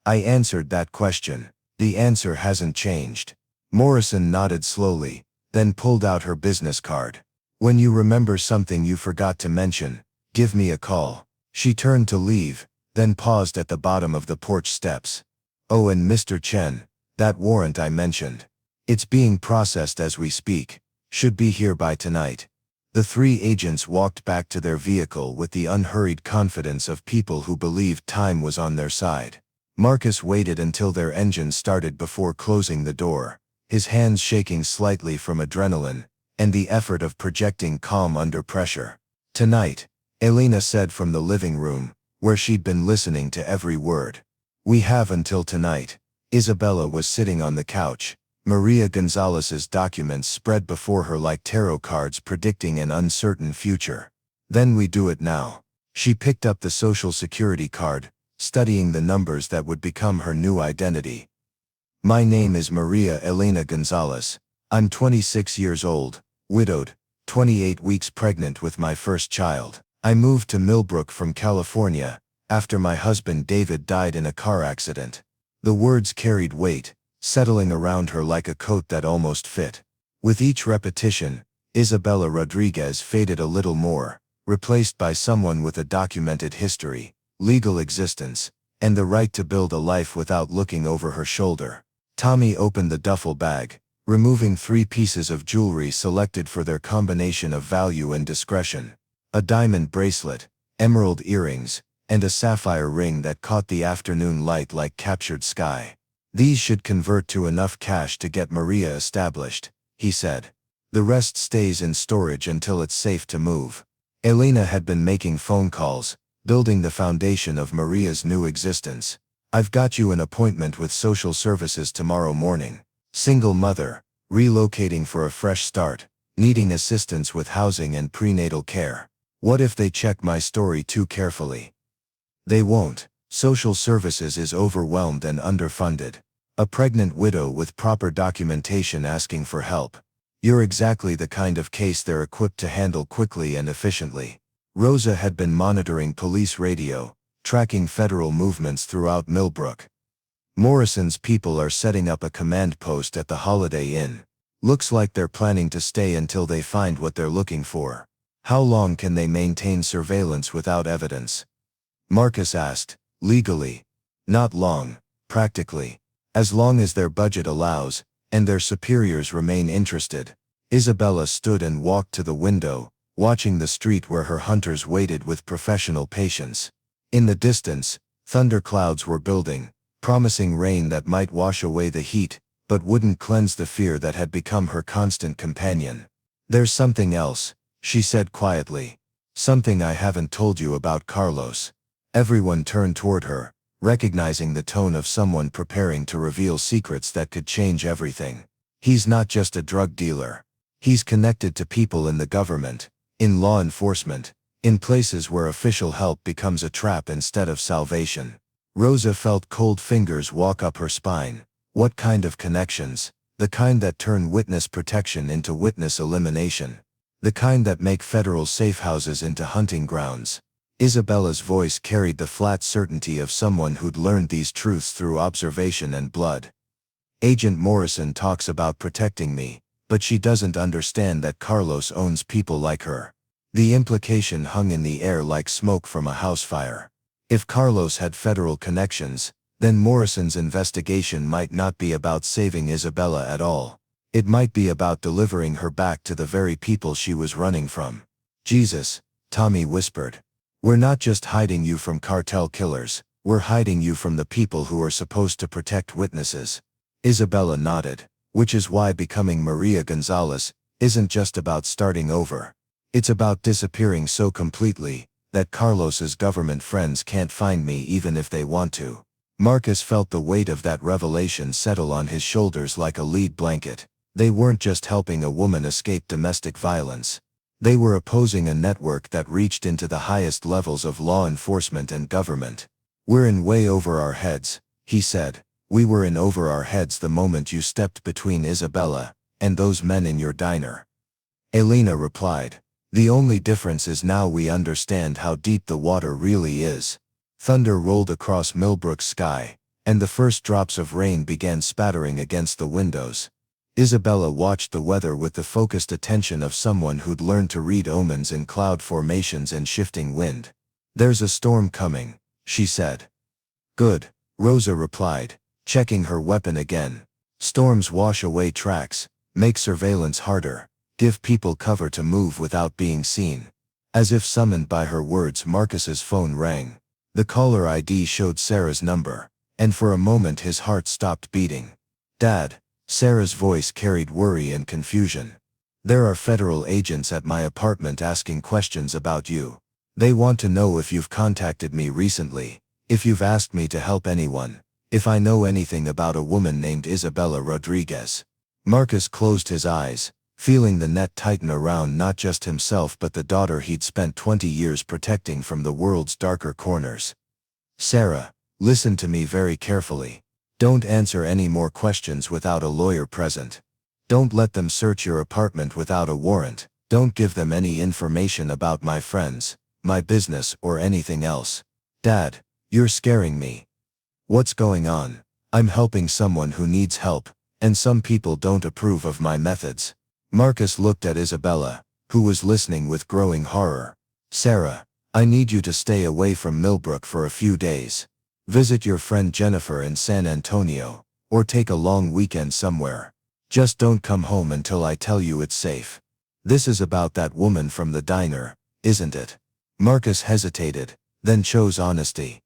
"I answered that question. The answer hasn't changed." Morrison nodded slowly, then pulled out her business card. "When you remember something you forgot to mention, give me a call." She turned to leave, then paused at the bottom of the porch steps. "Oh, and Mr. Chen, that warrant I mentioned. It's being processed as we speak. Should be here by tonight. The three agents walked back to their vehicle with the unhurried confidence of people who believed time was on their side. Marcus waited until their engine started before closing the door, his hands shaking slightly from adrenaline and the effort of projecting calm under pressure. "Tonight," Elena said from the living room, where she'd been listening to every word. "We have until tonight." Isabella was sitting on the couch, Maria Gonzalez's documents spread before her like tarot cards predicting an uncertain future. "Then we do it now." She picked up the Social Security card, studying the numbers that would become her new identity. "My name is Maria Elena Gonzalez. I'm 26 years old, widowed, 28 weeks pregnant with my first child. I moved to Millbrook from California after my husband David died in a car accident." The words carried weight, settling around her like a coat that almost fit. With each repetition, Isabella Rodriguez faded a little more, replaced by someone with a documented history, legal existence, and the right to build a life without looking over her shoulder. Tommy opened the duffel bag, removing 3 pieces of jewelry selected for their combination of value and discretion. A diamond bracelet, emerald earrings, and a sapphire ring that caught the afternoon light like captured sky. "These should convert to enough cash to get Maria established," he said. "The rest stays in storage until it's safe to move." Elena had been making phone calls, building the foundation of Maria's new existence. "I've got you an appointment with social services tomorrow morning. Single mother, relocating for a fresh start, needing assistance with housing and prenatal care. What if they check my story too carefully?" "They won't. Social services is overwhelmed and underfunded. A pregnant widow with proper documentation asking for help. You're exactly the kind of case they're equipped to handle quickly and efficiently." Rosa had been monitoring police radio, tracking federal movements throughout Millbrook. "Morrison's people are setting up a command post at the Holiday Inn. Looks like they're planning to stay until they find what they're looking for." "How long can they maintain surveillance without evidence?" Marcus asked. "Legally. Not long, practically. As long as their budget allows, and their superiors remain interested." Isabella stood and walked to the window, watching the street where her hunters waited with professional patience. In the distance, thunderclouds were building, promising rain that might wash away the heat, but wouldn't cleanse the fear that had become her constant companion. "There's something else," she said quietly. "Something I haven't told you about Carlos." Everyone turned toward her, recognizing the tone of someone preparing to reveal secrets that could change everything. "He's not just a drug dealer. He's connected to people in the government, in law enforcement, in places where official help becomes a trap instead of salvation." Rosa felt cold fingers walk up her spine. What kind of connections? The kind that turn witness protection into witness elimination. The kind that make federal safe houses into hunting grounds. Isabella's voice carried the flat certainty of someone who'd learned these truths through observation and blood. "Agent Morrison talks about protecting me, but she doesn't understand that Carlos owns people like her." The implication hung in the air like smoke from a house fire. If Carlos had federal connections, then Morrison's investigation might not be about saving Isabella at all. It might be about delivering her back to the very people she was running from. "Jesus," Tommy whispered. "We're not just hiding you from cartel killers, we're hiding you from the people who are supposed to protect witnesses." Isabella nodded, "Which is why becoming Maria Gonzalez isn't just about starting over. It's about disappearing so completely that Carlos's government friends can't find me even if they want to." Marcus felt the weight of that revelation settle on his shoulders like a lead blanket. They weren't just helping a woman escape domestic violence. They were opposing a network that reached into the highest levels of law enforcement and government. "We're in way over our heads," he said. "We were in over our heads the moment you stepped between Isabella and those men in your diner." Elena replied. "The only difference is now we understand how deep the water really is." Thunder rolled across Millbrook's sky, and the first drops of rain began spattering against the windows. Isabella watched the weather with the focused attention of someone who'd learned to read omens in cloud formations and shifting wind. "There's a storm coming," she said. "Good," Rosa replied, checking her weapon again. Storms wash away tracks, make surveillance harder, give people cover to move without being seen. As if summoned by her words, Marcus's phone rang. The caller ID showed Sarah's number, and for a moment his heart stopped beating. "Dad," Sarah's voice carried worry and confusion. "There are federal agents at my apartment asking questions about you. They want to know if you've contacted me recently, if you've asked me to help anyone, if I know anything about a woman named Isabella Rodriguez." Marcus closed his eyes, feeling the net tighten around not just himself but the daughter he'd spent 20 years protecting from the world's darker corners. "Sarah, listen to me very carefully. Don't answer any more questions without a lawyer present. Don't let them search your apartment without a warrant. Don't give them any information about my friends, my business, or anything else." "Dad, you're scaring me." "What's going on?" "I'm helping someone who needs help, and some people don't approve of my methods." Marcus looked at Isabella, who was listening with growing horror. "Sarah, I need you to stay away from Millbrook for a few days. Visit your friend Jennifer in San Antonio, or take a long weekend somewhere. Just don't come home until I tell you it's safe." "This is about that woman from the diner, isn't it?" Marcus hesitated, then chose honesty.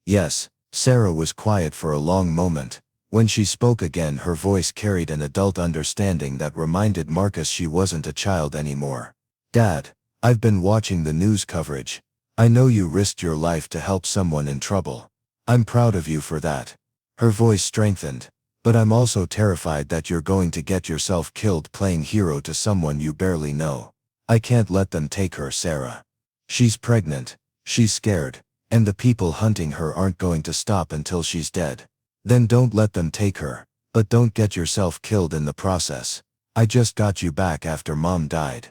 "Yes." Sarah was quiet for a long moment. When she spoke again, her voice carried an adult understanding that reminded Marcus she wasn't a child anymore. "Dad, I've been watching the news coverage. I know you risked your life to help someone in trouble. I'm proud of you for that." Her voice strengthened. "But I'm also terrified that you're going to get yourself killed playing hero to someone you barely know. I can't let them take her, Sarah. She's pregnant, she's scared, and the people hunting her aren't going to stop until she's dead. Then don't let them take her, but don't get yourself killed in the process. I just got you back after Mom died.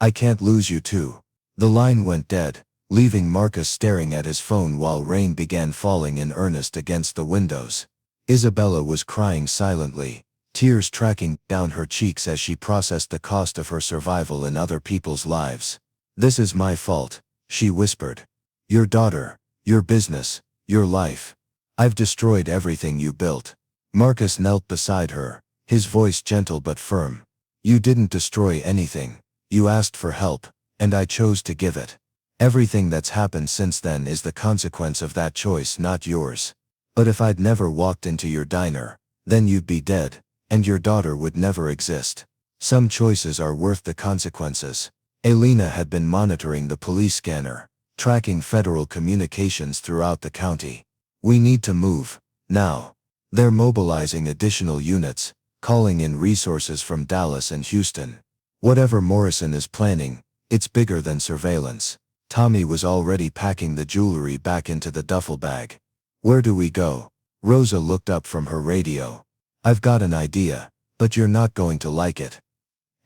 I can't lose you too." The line went dead, leaving Marcus staring at his phone while rain began falling in earnest against the windows. Isabella was crying silently, tears tracking down her cheeks as she processed the cost of her survival in other people's lives. "This is my fault," she whispered. "Your daughter, your business, your life. I've destroyed everything you built." Marcus knelt beside her, his voice gentle but firm. "You didn't destroy anything. You asked for help, and I chose to give it. Everything that's happened since then is the consequence of that choice, not yours. But if I'd never walked into your diner, then you'd be dead, and your daughter would never exist. Some choices are worth the consequences." Elena had been monitoring the police scanner, tracking federal communications throughout the county. "We need to move, now. They're mobilizing additional units, calling in resources from Dallas and Houston. Whatever Morrison is planning, it's bigger than surveillance." Tommy was already packing the jewelry back into the duffel bag. "Where do we go?" Rosa looked up from her radio. "I've got an idea, but you're not going to like it."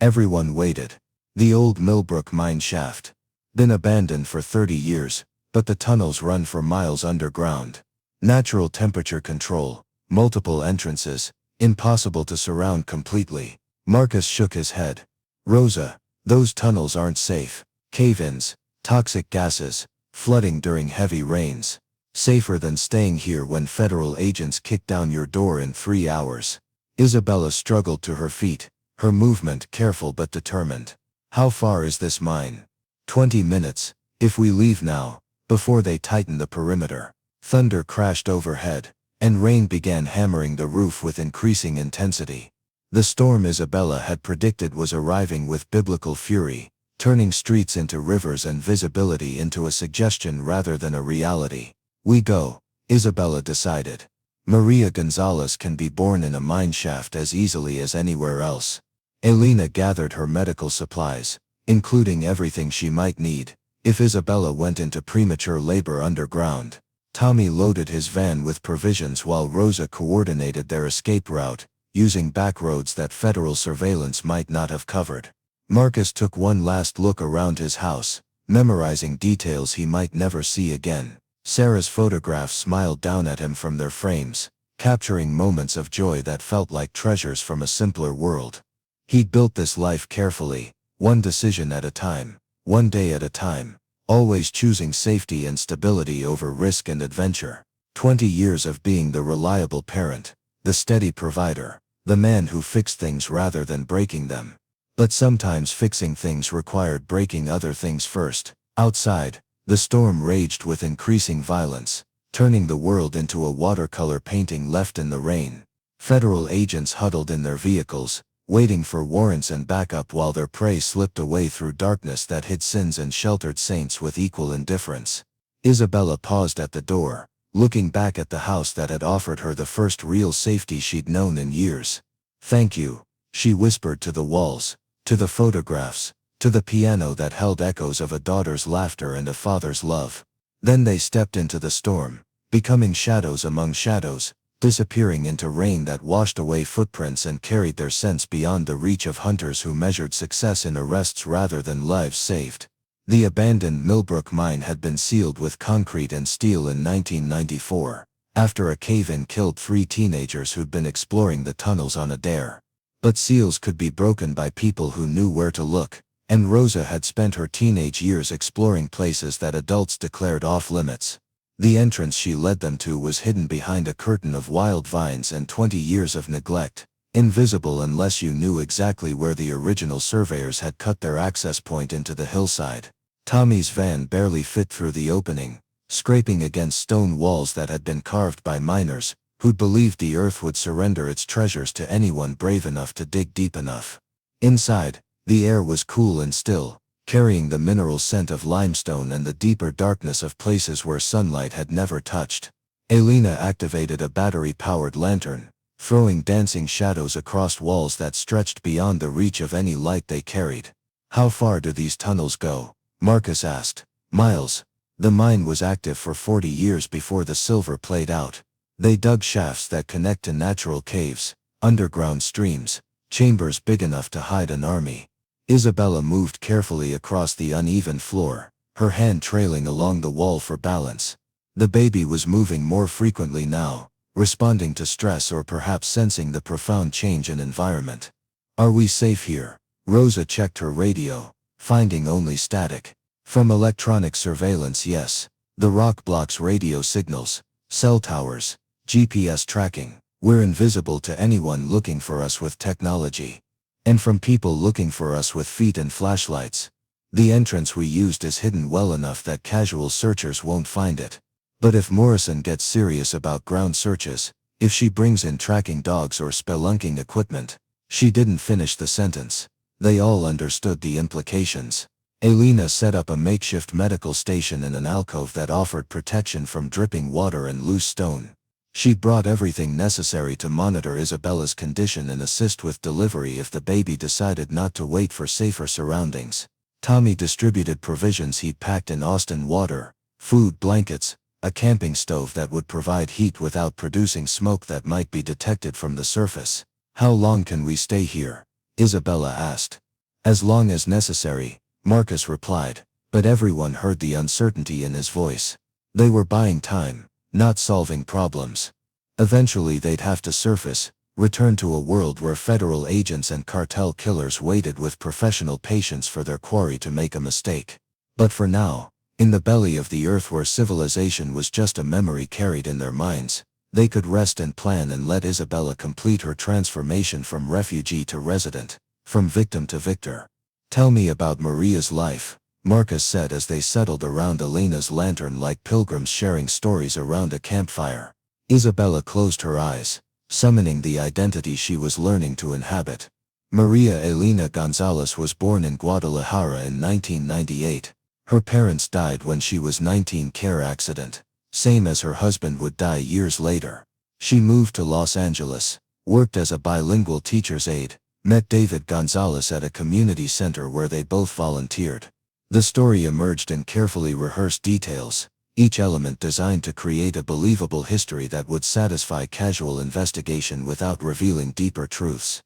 Everyone waited. The old Millbrook mine shaft. Been abandoned for 30 years, but the tunnels run for miles underground. Natural temperature control, multiple entrances, impossible to surround completely. Marcus shook his head. "Rosa, those tunnels aren't safe. Cave-ins, toxic gases, flooding during heavy rains. Safer than staying here when federal agents kick down your door in 3 hours." Isabella struggled to her feet, her movement careful but determined. "How far is this mine?" 20 minutes, if we leave now, before they tighten the perimeter." Thunder crashed overhead, and rain began hammering the roof with increasing intensity. The storm Isabella had predicted was arriving with biblical fury, turning streets into rivers and visibility into a suggestion rather than a reality. "We go," Isabella decided. "Maria Gonzalez can be born in a mine shaft as easily as anywhere else." Elena gathered her medical supplies, including everything she might need if Isabella went into premature labor underground. Tommy loaded his van with provisions while Rosa coordinated their escape route, using back roads that federal surveillance might not have covered. Marcus took one last look around his house, memorizing details he might never see again. Sarah's photographs smiled down at him from their frames, capturing moments of joy that felt like treasures from a simpler world. He'd built this life carefully, one decision at a time, one day at a time, always choosing safety and stability over risk and adventure. 20 years of being the reliable parent, the steady provider, The man who fixed things rather than breaking them. But sometimes fixing things required breaking other things first. Outside, the storm raged with increasing violence, turning the world into a watercolor painting left in the rain. Federal agents huddled in their vehicles, waiting for warrants and backup while their prey slipped away through darkness that hid sins and sheltered saints with equal indifference. Isabella paused at the door, looking back at the house that had offered her the first real safety she'd known in years. "Thank you," she whispered to the walls, to the photographs, to the piano that held echoes of a daughter's laughter and a father's love. Then they stepped into the storm, becoming shadows among shadows, disappearing into rain that washed away footprints and carried their scents beyond the reach of hunters who measured success in arrests rather than lives saved. The abandoned Millbrook mine had been sealed with concrete and steel in 1994, after a cave-in killed 3 teenagers who'd been exploring the tunnels on a dare. But seals could be broken by people who knew where to look, and Rosa had spent her teenage years exploring places that adults declared off-limits. The entrance she led them to was hidden behind a curtain of wild vines and 20 years of neglect, invisible unless you knew exactly where the original surveyors had cut their access point into the hillside. Tommy's van barely fit through the opening, scraping against stone walls that had been carved by miners, who'd believed the earth would surrender its treasures to anyone brave enough to dig deep enough. Inside, the air was cool and still, carrying the mineral scent of limestone and the deeper darkness of places where sunlight had never touched. Elena activated a battery-powered lantern, throwing dancing shadows across walls that stretched beyond the reach of any light they carried. "How far do these tunnels go?" Marcus asked. "Miles. The mine was active for 40 years before the silver played out. They dug shafts that connect to natural caves, underground streams, chambers big enough to hide an army." Isabella moved carefully across the uneven floor, her hand trailing along the wall for balance. The baby was moving more frequently now, responding to stress or perhaps sensing the profound change in environment. "Are we safe here?" Rosa checked her radio, finding only static. "From electronic surveillance, yes. The rock blocks radio signals, cell towers, GPS tracking. We're invisible to anyone looking for us with technology. And from people looking for us with feet and flashlights. The entrance we used is hidden well enough that casual searchers won't find it. But if Morrison gets serious about ground searches, if she brings in tracking dogs or spelunking equipment." She didn't finish the sentence. They all understood the implications. Elena set up a makeshift medical station in an alcove that offered protection from dripping water and loose stone. She brought everything necessary to monitor Isabella's condition and assist with delivery if the baby decided not to wait for safer surroundings. Tommy distributed provisions he'd packed in Austin: water, food, blankets, a camping stove that would provide heat without producing smoke that might be detected from the surface. "How long can we stay here?" Isabella asked. "As long as necessary," Marcus replied, but everyone heard the uncertainty in his voice. They were buying time, not solving problems. Eventually they'd have to surface, return to a world where federal agents and cartel killers waited with professional patience for their quarry to make a mistake. But for now, in the belly of the earth where civilization was just a memory carried in their minds, they could rest and plan and let Isabella complete her transformation from refugee to resident, from victim to victor. "Tell me about Maria's life," Marcus said as they settled around Elena's lantern like pilgrims sharing stories around a campfire. Isabella closed her eyes, summoning the identity she was learning to inhabit. Maria Elena Gonzalez was born in Guadalajara in 1998. Her parents died when she was 19, car accident, same as her husband would die years later. She moved to Los Angeles, worked as a bilingual teacher's aide, met David Gonzalez at a community center where they both volunteered. The story emerged in carefully rehearsed details, each element designed to create a believable history that would satisfy casual investigation without revealing deeper truths.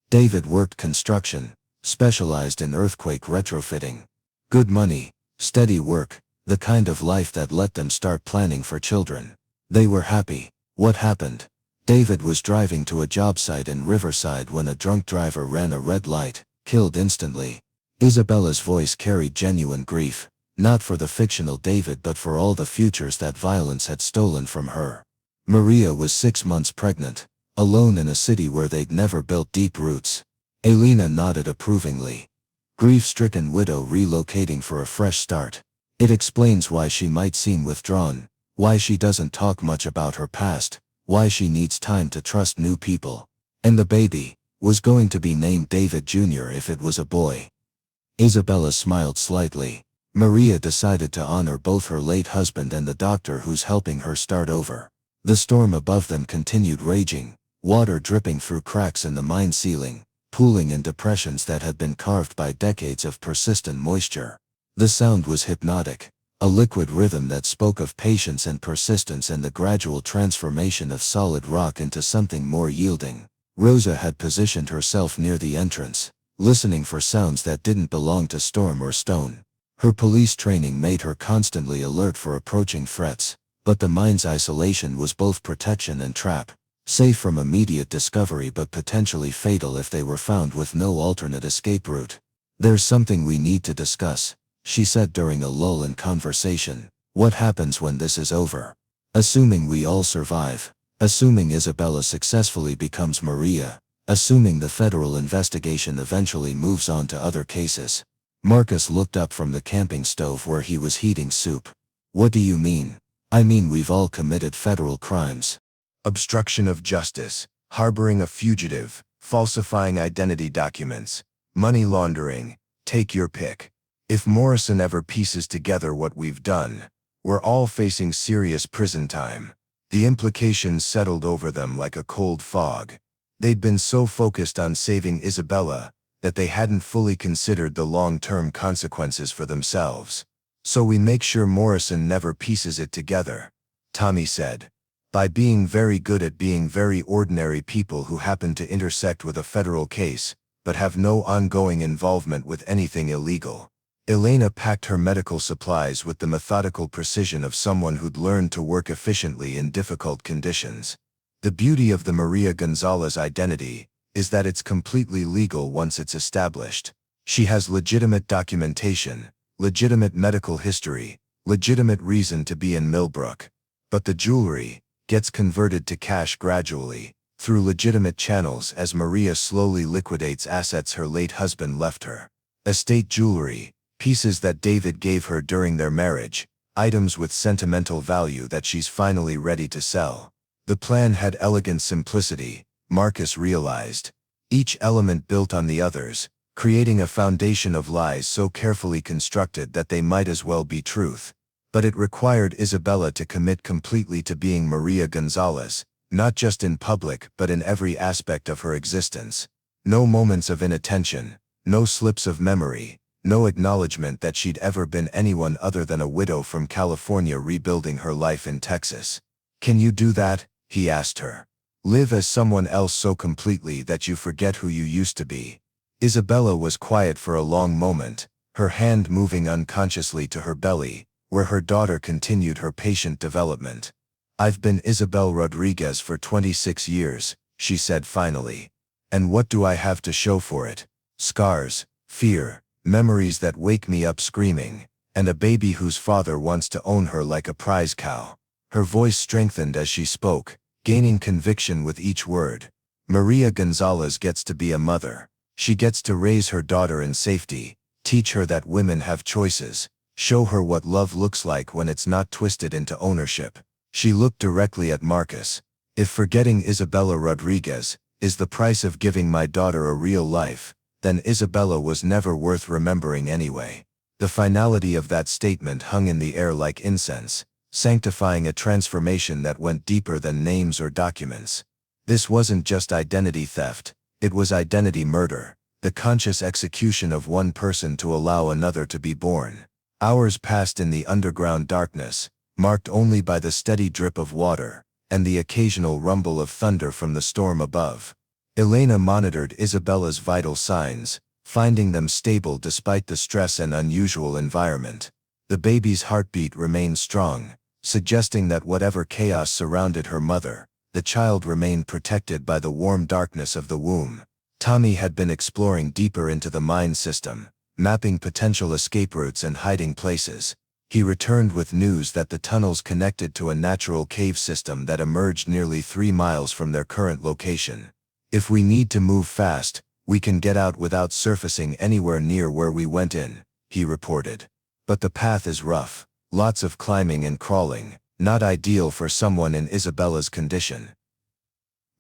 David worked construction, specialized in earthquake retrofitting. Good money, steady work, the kind of life that let them start planning for children. They were happy. What happened? David was driving to a job site in Riverside when a drunk driver ran a red light, killed instantly. Isabella's voice carried genuine grief, not for the fictional David but for all the futures that violence had stolen from her. Maria was 6 months pregnant, alone in a city where they'd never built deep roots. Elena nodded approvingly. Grief-stricken widow relocating for a fresh start. It explains why she might seem withdrawn, why she doesn't talk much about her past, why she needs time to trust new people. And the baby was going to be named David Jr. if it was a boy. Isabella smiled slightly. Maria decided to honor both her late husband and the doctor who's helping her start over. The storm above them continued raging, water dripping through cracks in the mine ceiling, pooling in depressions that had been carved by decades of persistent moisture. The sound was hypnotic, a liquid rhythm that spoke of patience and persistence and the gradual transformation of solid rock into something more yielding. Rosa had positioned herself near the entrance, listening for sounds that didn't belong to storm or stone. Her police training made her constantly alert for approaching threats, but the mine's isolation was both protection and trap. Safe from immediate discovery but potentially fatal if they were found with no alternate escape route. "There's something we need to discuss," she said during a lull in conversation. "What happens when this is over? Assuming we all survive. Assuming Isabella successfully becomes Maria. Assuming the federal investigation eventually moves on to other cases." Marcus looked up from the camping stove where he was heating soup. "What do you mean?" "I mean we've all committed federal crimes. Obstruction of justice, harboring a fugitive, falsifying identity documents, money laundering, take your pick. If Morrison ever pieces together what we've done, we're all facing serious prison time." The implications settled over them like a cold fog. They'd been so focused on saving Isabella that they hadn't fully considered the long-term consequences for themselves. "So we make sure Morrison never pieces it together," Tommy said. "By being very good at being very ordinary people who happen to intersect with a federal case, but have no ongoing involvement with anything illegal." Elena packed her medical supplies with the methodical precision of someone who'd learned to work efficiently in difficult conditions. The beauty of the Maria Gonzalez identity is that it's completely legal once it's established. She has legitimate documentation, legitimate medical history, legitimate reason to be in Millbrook. But the jewelry gets converted to cash gradually, through legitimate channels as Maria slowly liquidates assets her late husband left her. Estate jewelry, pieces that David gave her during their marriage, items with sentimental value that she's finally ready to sell. The plan had elegant simplicity, Marcus realized. Each element built on the others, creating a foundation of lies so carefully constructed that they might as well be truth. But it required Isabella to commit completely to being Maria Gonzalez, not just in public but in every aspect of her existence. No moments of inattention, no slips of memory, no acknowledgement that she'd ever been anyone other than a widow from California rebuilding her life in Texas. "Can you do that?" he asked her. "Live as someone else so completely that you forget who you used to be?" Isabella was quiet for a long moment, her hand moving unconsciously to her belly, where her daughter continued her patient development. "I've been Isabel Rodriguez for 26 years, she said finally. "And what do I have to show for it? Scars, fear, memories that wake me up screaming, and a baby whose father wants to own her like a prize cow." Her voice strengthened as she spoke, gaining conviction with each word. "Maria Gonzalez gets to be a mother. She gets to raise her daughter in safety, teach her that women have choices, show her what love looks like when it's not twisted into ownership." She looked directly at Marcus. "If forgetting Isabella Rodriguez is the price of giving my daughter a real life, then Isabella was never worth remembering anyway." The finality of that statement hung in the air like incense, sanctifying a transformation that went deeper than names or documents. This wasn't just identity theft, it was identity murder, the conscious execution of one person to allow another to be born. Hours passed in the underground darkness, marked only by the steady drip of water, and the occasional rumble of thunder from the storm above. Elena monitored Isabella's vital signs, finding them stable despite the stress and unusual environment. The baby's heartbeat remained strong, suggesting that whatever chaos surrounded her mother, the child remained protected by the warm darkness of the womb. Tommy had been exploring deeper into the mine system, mapping potential escape routes and hiding places. He returned with news that the tunnels connected to a natural cave system that emerged nearly 3 miles from their current location. If we need to move fast, we can get out without surfacing anywhere near where we went in, he reported. But the path is rough, lots of climbing and crawling, not ideal for someone in Isabella's condition.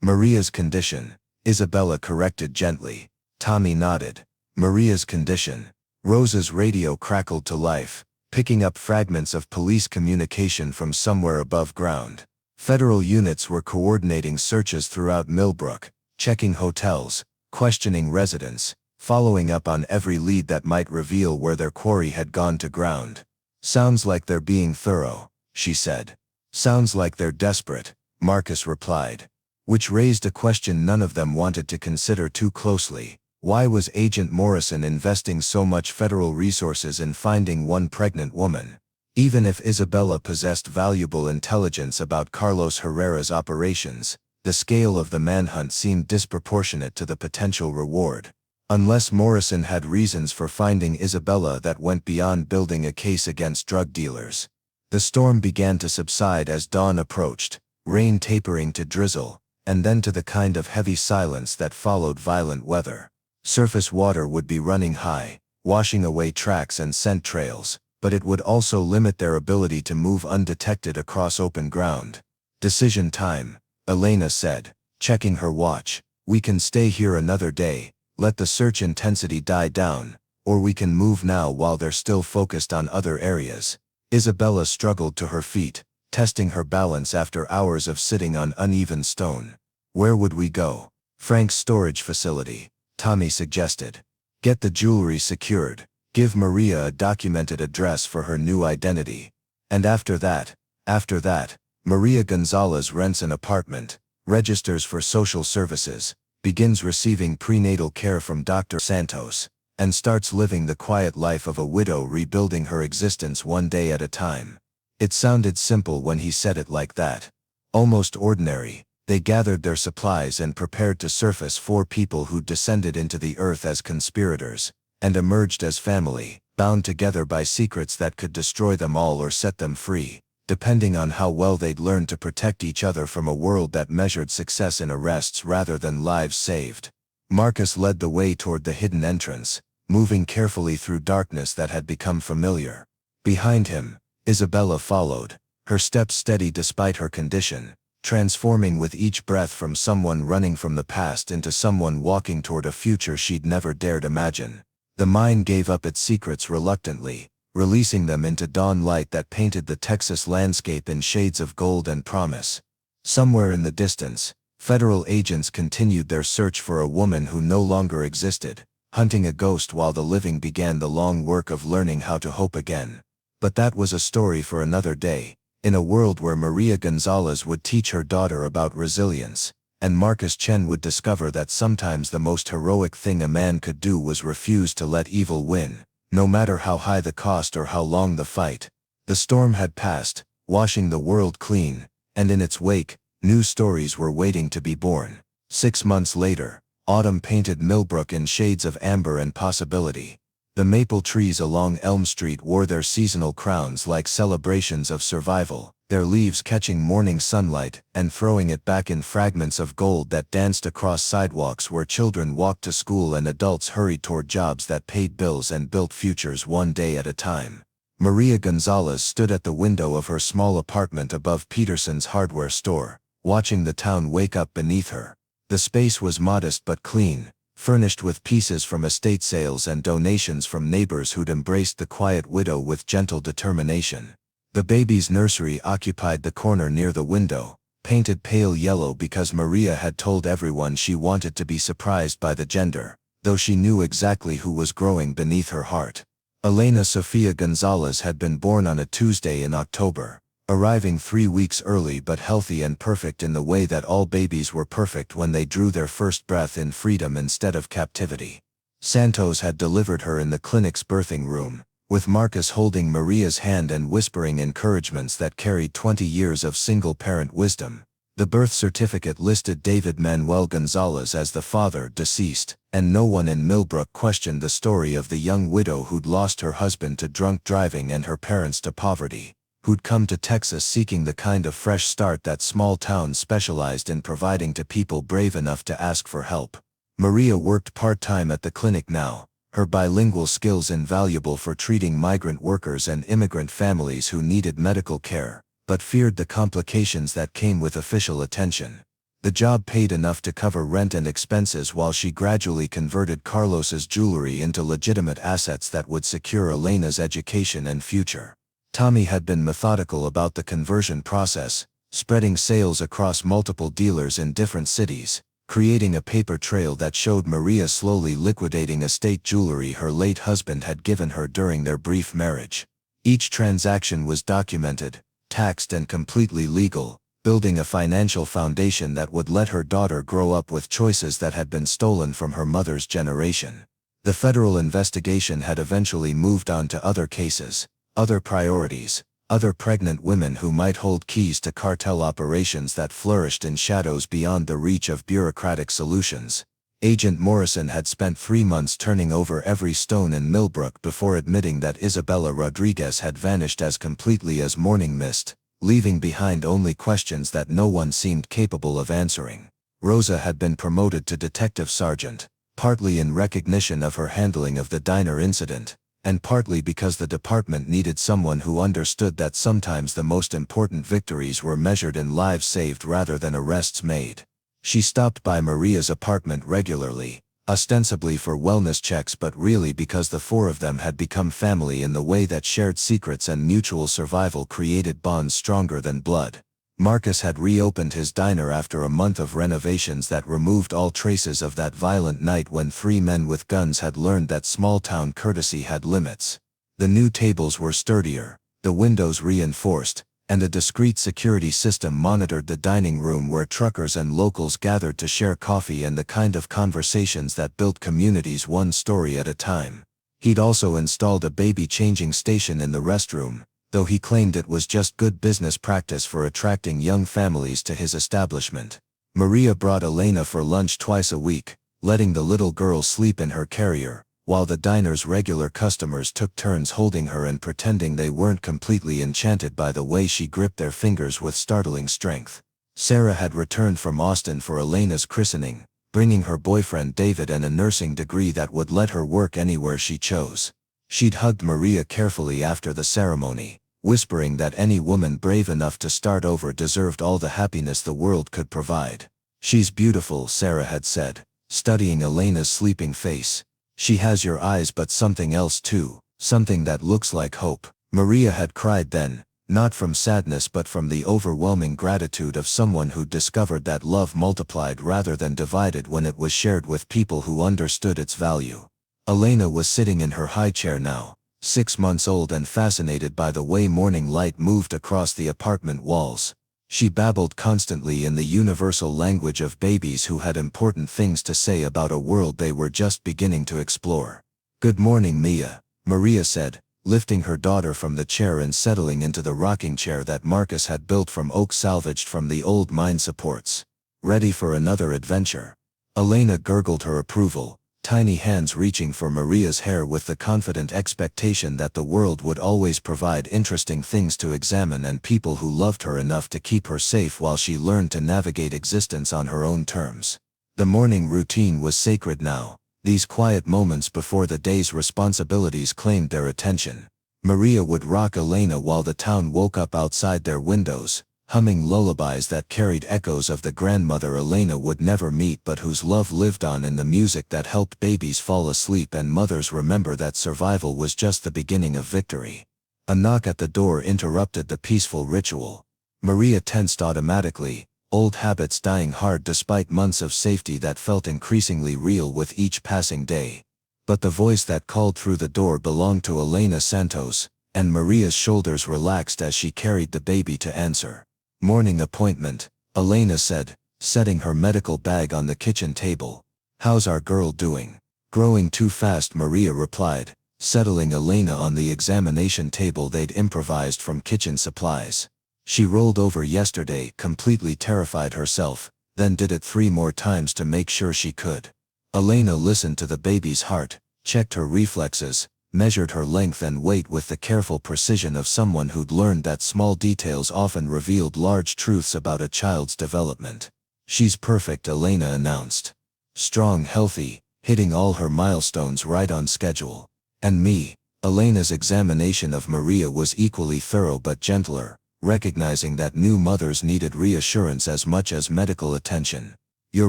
Maria's condition, Isabella corrected gently. Tommy nodded. Maria's condition. Rosa's radio crackled to life, picking up fragments of police communication from somewhere above ground. Federal units were coordinating searches throughout Millbrook, checking hotels, questioning residents, following up on every lead that might reveal where their quarry had gone to ground. Sounds like they're being thorough, she said. Sounds like they're desperate, Marcus replied. Which raised a question none of them wanted to consider too closely. Why was Agent Morrison investing so much federal resources in finding one pregnant woman? Even if Isabella possessed valuable intelligence about Carlos Herrera's operations, the scale of the manhunt seemed disproportionate to the potential reward. Unless Morrison had reasons for finding Isabella that went beyond building a case against drug dealers. The storm began to subside as dawn approached, rain tapering to drizzle, and then to the kind of heavy silence that followed violent weather. Surface water would be running high, washing away tracks and scent trails, but it would also limit their ability to move undetected across open ground. Decision time, Elena said, checking her watch. We can stay here another day, let the search intensity die down, or we can move now while they're still focused on other areas. Isabella struggled to her feet, testing her balance after hours of sitting on uneven stone. Where would we go? Frank's storage facility, Tommy suggested. Get the jewelry secured, give Maria a documented address for her new identity. And after that, Maria Gonzalez rents an apartment, registers for social services, begins receiving prenatal care from Dr. Santos, and starts living the quiet life of a widow, rebuilding her existence one day at a time. It sounded simple when he said it like that. Almost ordinary. They gathered their supplies and prepared to surface 4 people who descended into the earth as conspirators, and emerged as family, bound together by secrets that could destroy them all or set them free, depending on how well they'd learned to protect each other from a world that measured success in arrests rather than lives saved. Marcus led the way toward the hidden entrance, moving carefully through darkness that had become familiar. Behind him, Isabella followed, her steps steady despite her condition, transforming with each breath from someone running from the past into someone walking toward a future she'd never dared imagine. The mine gave up its secrets reluctantly, releasing them into dawn light that painted the Texas landscape in shades of gold and promise. Somewhere in the distance, federal agents continued their search for a woman who no longer existed, hunting a ghost while the living began the long work of learning how to hope again. But that was a story for another day. In a world where Maria Gonzalez would teach her daughter about resilience, and Marcus Chen would discover that sometimes the most heroic thing a man could do was refuse to let evil win, no matter how high the cost or how long the fight. The storm had passed, washing the world clean, and in its wake, new stories were waiting to be born. 6 months later, autumn painted Millbrook in shades of amber and possibility. The maple trees along Elm Street wore their seasonal crowns like celebrations of survival, their leaves catching morning sunlight and throwing it back in fragments of gold that danced across sidewalks where children walked to school and adults hurried toward jobs that paid bills and built futures one day at a time. Maria Gonzalez stood at the window of her small apartment above Peterson's hardware store, watching the town wake up beneath her. The space was modest but clean, furnished with pieces from estate sales and donations from neighbors who'd embraced the quiet widow with gentle determination. The baby's nursery occupied the corner near the window, painted pale yellow because Maria had told everyone she wanted to be surprised by the gender, though she knew exactly who was growing beneath her heart. Elena Sofia Gonzalez had been born on a Tuesday in October, arriving 3 weeks early but healthy and perfect in the way that all babies were perfect when they drew their first breath in freedom instead of captivity. Santos had delivered her in the clinic's birthing room, with Marcus holding Maria's hand and whispering encouragements that carried 20 years of single-parent wisdom. The birth certificate listed David Manuel Gonzalez as the father, deceased, and no one in Millbrook questioned the story of the young widow who'd lost her husband to drunk driving and her parents to poverty, who'd come to Texas seeking the kind of fresh start that small towns specialized in providing to people brave enough to ask for help. Maria worked part-time at the clinic now, her bilingual skills invaluable for treating migrant workers and immigrant families who needed medical care, but feared the complications that came with official attention. The job paid enough to cover rent and expenses while she gradually converted Carlos's jewelry into legitimate assets that would secure Elena's education and future. Tommy had been methodical about the conversion process, spreading sales across multiple dealers in different cities, creating a paper trail that showed Maria slowly liquidating estate jewelry her late husband had given her during their brief marriage. Each transaction was documented, taxed and completely legal, building a financial foundation that would let her daughter grow up with choices that had been stolen from her mother's generation. The federal investigation had eventually moved on to other cases, other priorities, other pregnant women who might hold keys to cartel operations that flourished in shadows beyond the reach of bureaucratic solutions. Agent Morrison had spent 3 months turning over every stone in Millbrook before admitting that Isabella Rodriguez had vanished as completely as morning mist, leaving behind only questions that no one seemed capable of answering. Rosa had been promoted to detective sergeant, partly in recognition of her handling of the diner incident, and partly because the department needed someone who understood that sometimes the most important victories were measured in lives saved rather than arrests made. She stopped by Maria's apartment regularly, ostensibly for wellness checks but really because the four of them had become family in the way that shared secrets and mutual survival created bonds stronger than blood. Marcus had reopened his diner after a month of renovations that removed all traces of that violent night when 3 men with guns had learned that small-town courtesy had limits. The new tables were sturdier, the windows reinforced, and a discreet security system monitored the dining room where truckers and locals gathered to share coffee and the kind of conversations that built communities one story at a time. He'd also installed a baby changing station in the restroom, though he claimed it was just good business practice for attracting young families to his establishment. Maria brought Elena for lunch twice a week, letting the little girl sleep in her carrier, while the diner's regular customers took turns holding her and pretending they weren't completely enchanted by the way she gripped their fingers with startling strength. Sarah had returned from Austin for Elena's christening, bringing her boyfriend David and a nursing degree that would let her work anywhere she chose. She'd hugged Maria carefully after the ceremony, whispering that any woman brave enough to start over deserved all the happiness the world could provide. "She's beautiful," Sarah had said, studying Elena's sleeping face. "She has your eyes but something else too, something that looks like hope." Maria had cried then, not from sadness but from the overwhelming gratitude of someone who discovered that love multiplied rather than divided when it was shared with people who understood its value. Elena was sitting in her high chair now, 6 months old and fascinated by the way morning light moved across the apartment walls. She babbled constantly in the universal language of babies who had important things to say about a world they were just beginning to explore. "Good morning, Mia," Maria said, lifting her daughter from the chair and settling into the rocking chair that Marcus had built from oak salvaged from the old mine supports. "Ready for another adventure?" Elena gurgled her approval, tiny hands reaching for Maria's hair with the confident expectation that the world would always provide interesting things to examine and people who loved her enough to keep her safe while she learned to navigate existence on her own terms. The morning routine was sacred now, these quiet moments before the day's responsibilities claimed their attention. Maria would rock Elena while the town woke up outside their windows, humming lullabies that carried echoes of the grandmother Elena would never meet but whose love lived on in the music that helped babies fall asleep and mothers remember that survival was just the beginning of victory. A knock at the door interrupted the peaceful ritual. Maria tensed automatically, old habits dying hard despite months of safety that felt increasingly real with each passing day. But the voice that called through the door belonged to Elena Santos, and Maria's shoulders relaxed as she carried the baby to answer. "Morning appointment," Elena said, setting her medical bag on the kitchen table. "How's our girl doing?" "Growing too fast," Maria replied, settling Elena on the examination table they'd improvised from kitchen supplies. She rolled over yesterday, completely terrified herself, then did it 3 more times to make sure she could. Elena listened to the baby's heart, checked her reflexes, measured her length and weight with the careful precision of someone who'd learned that small details often revealed large truths about a child's development. "She's perfect," Elena announced. "Strong, healthy, hitting all her milestones right on schedule. And me." Elena's examination of Maria was equally thorough but gentler, recognizing that new mothers needed reassurance as much as medical attention. "You're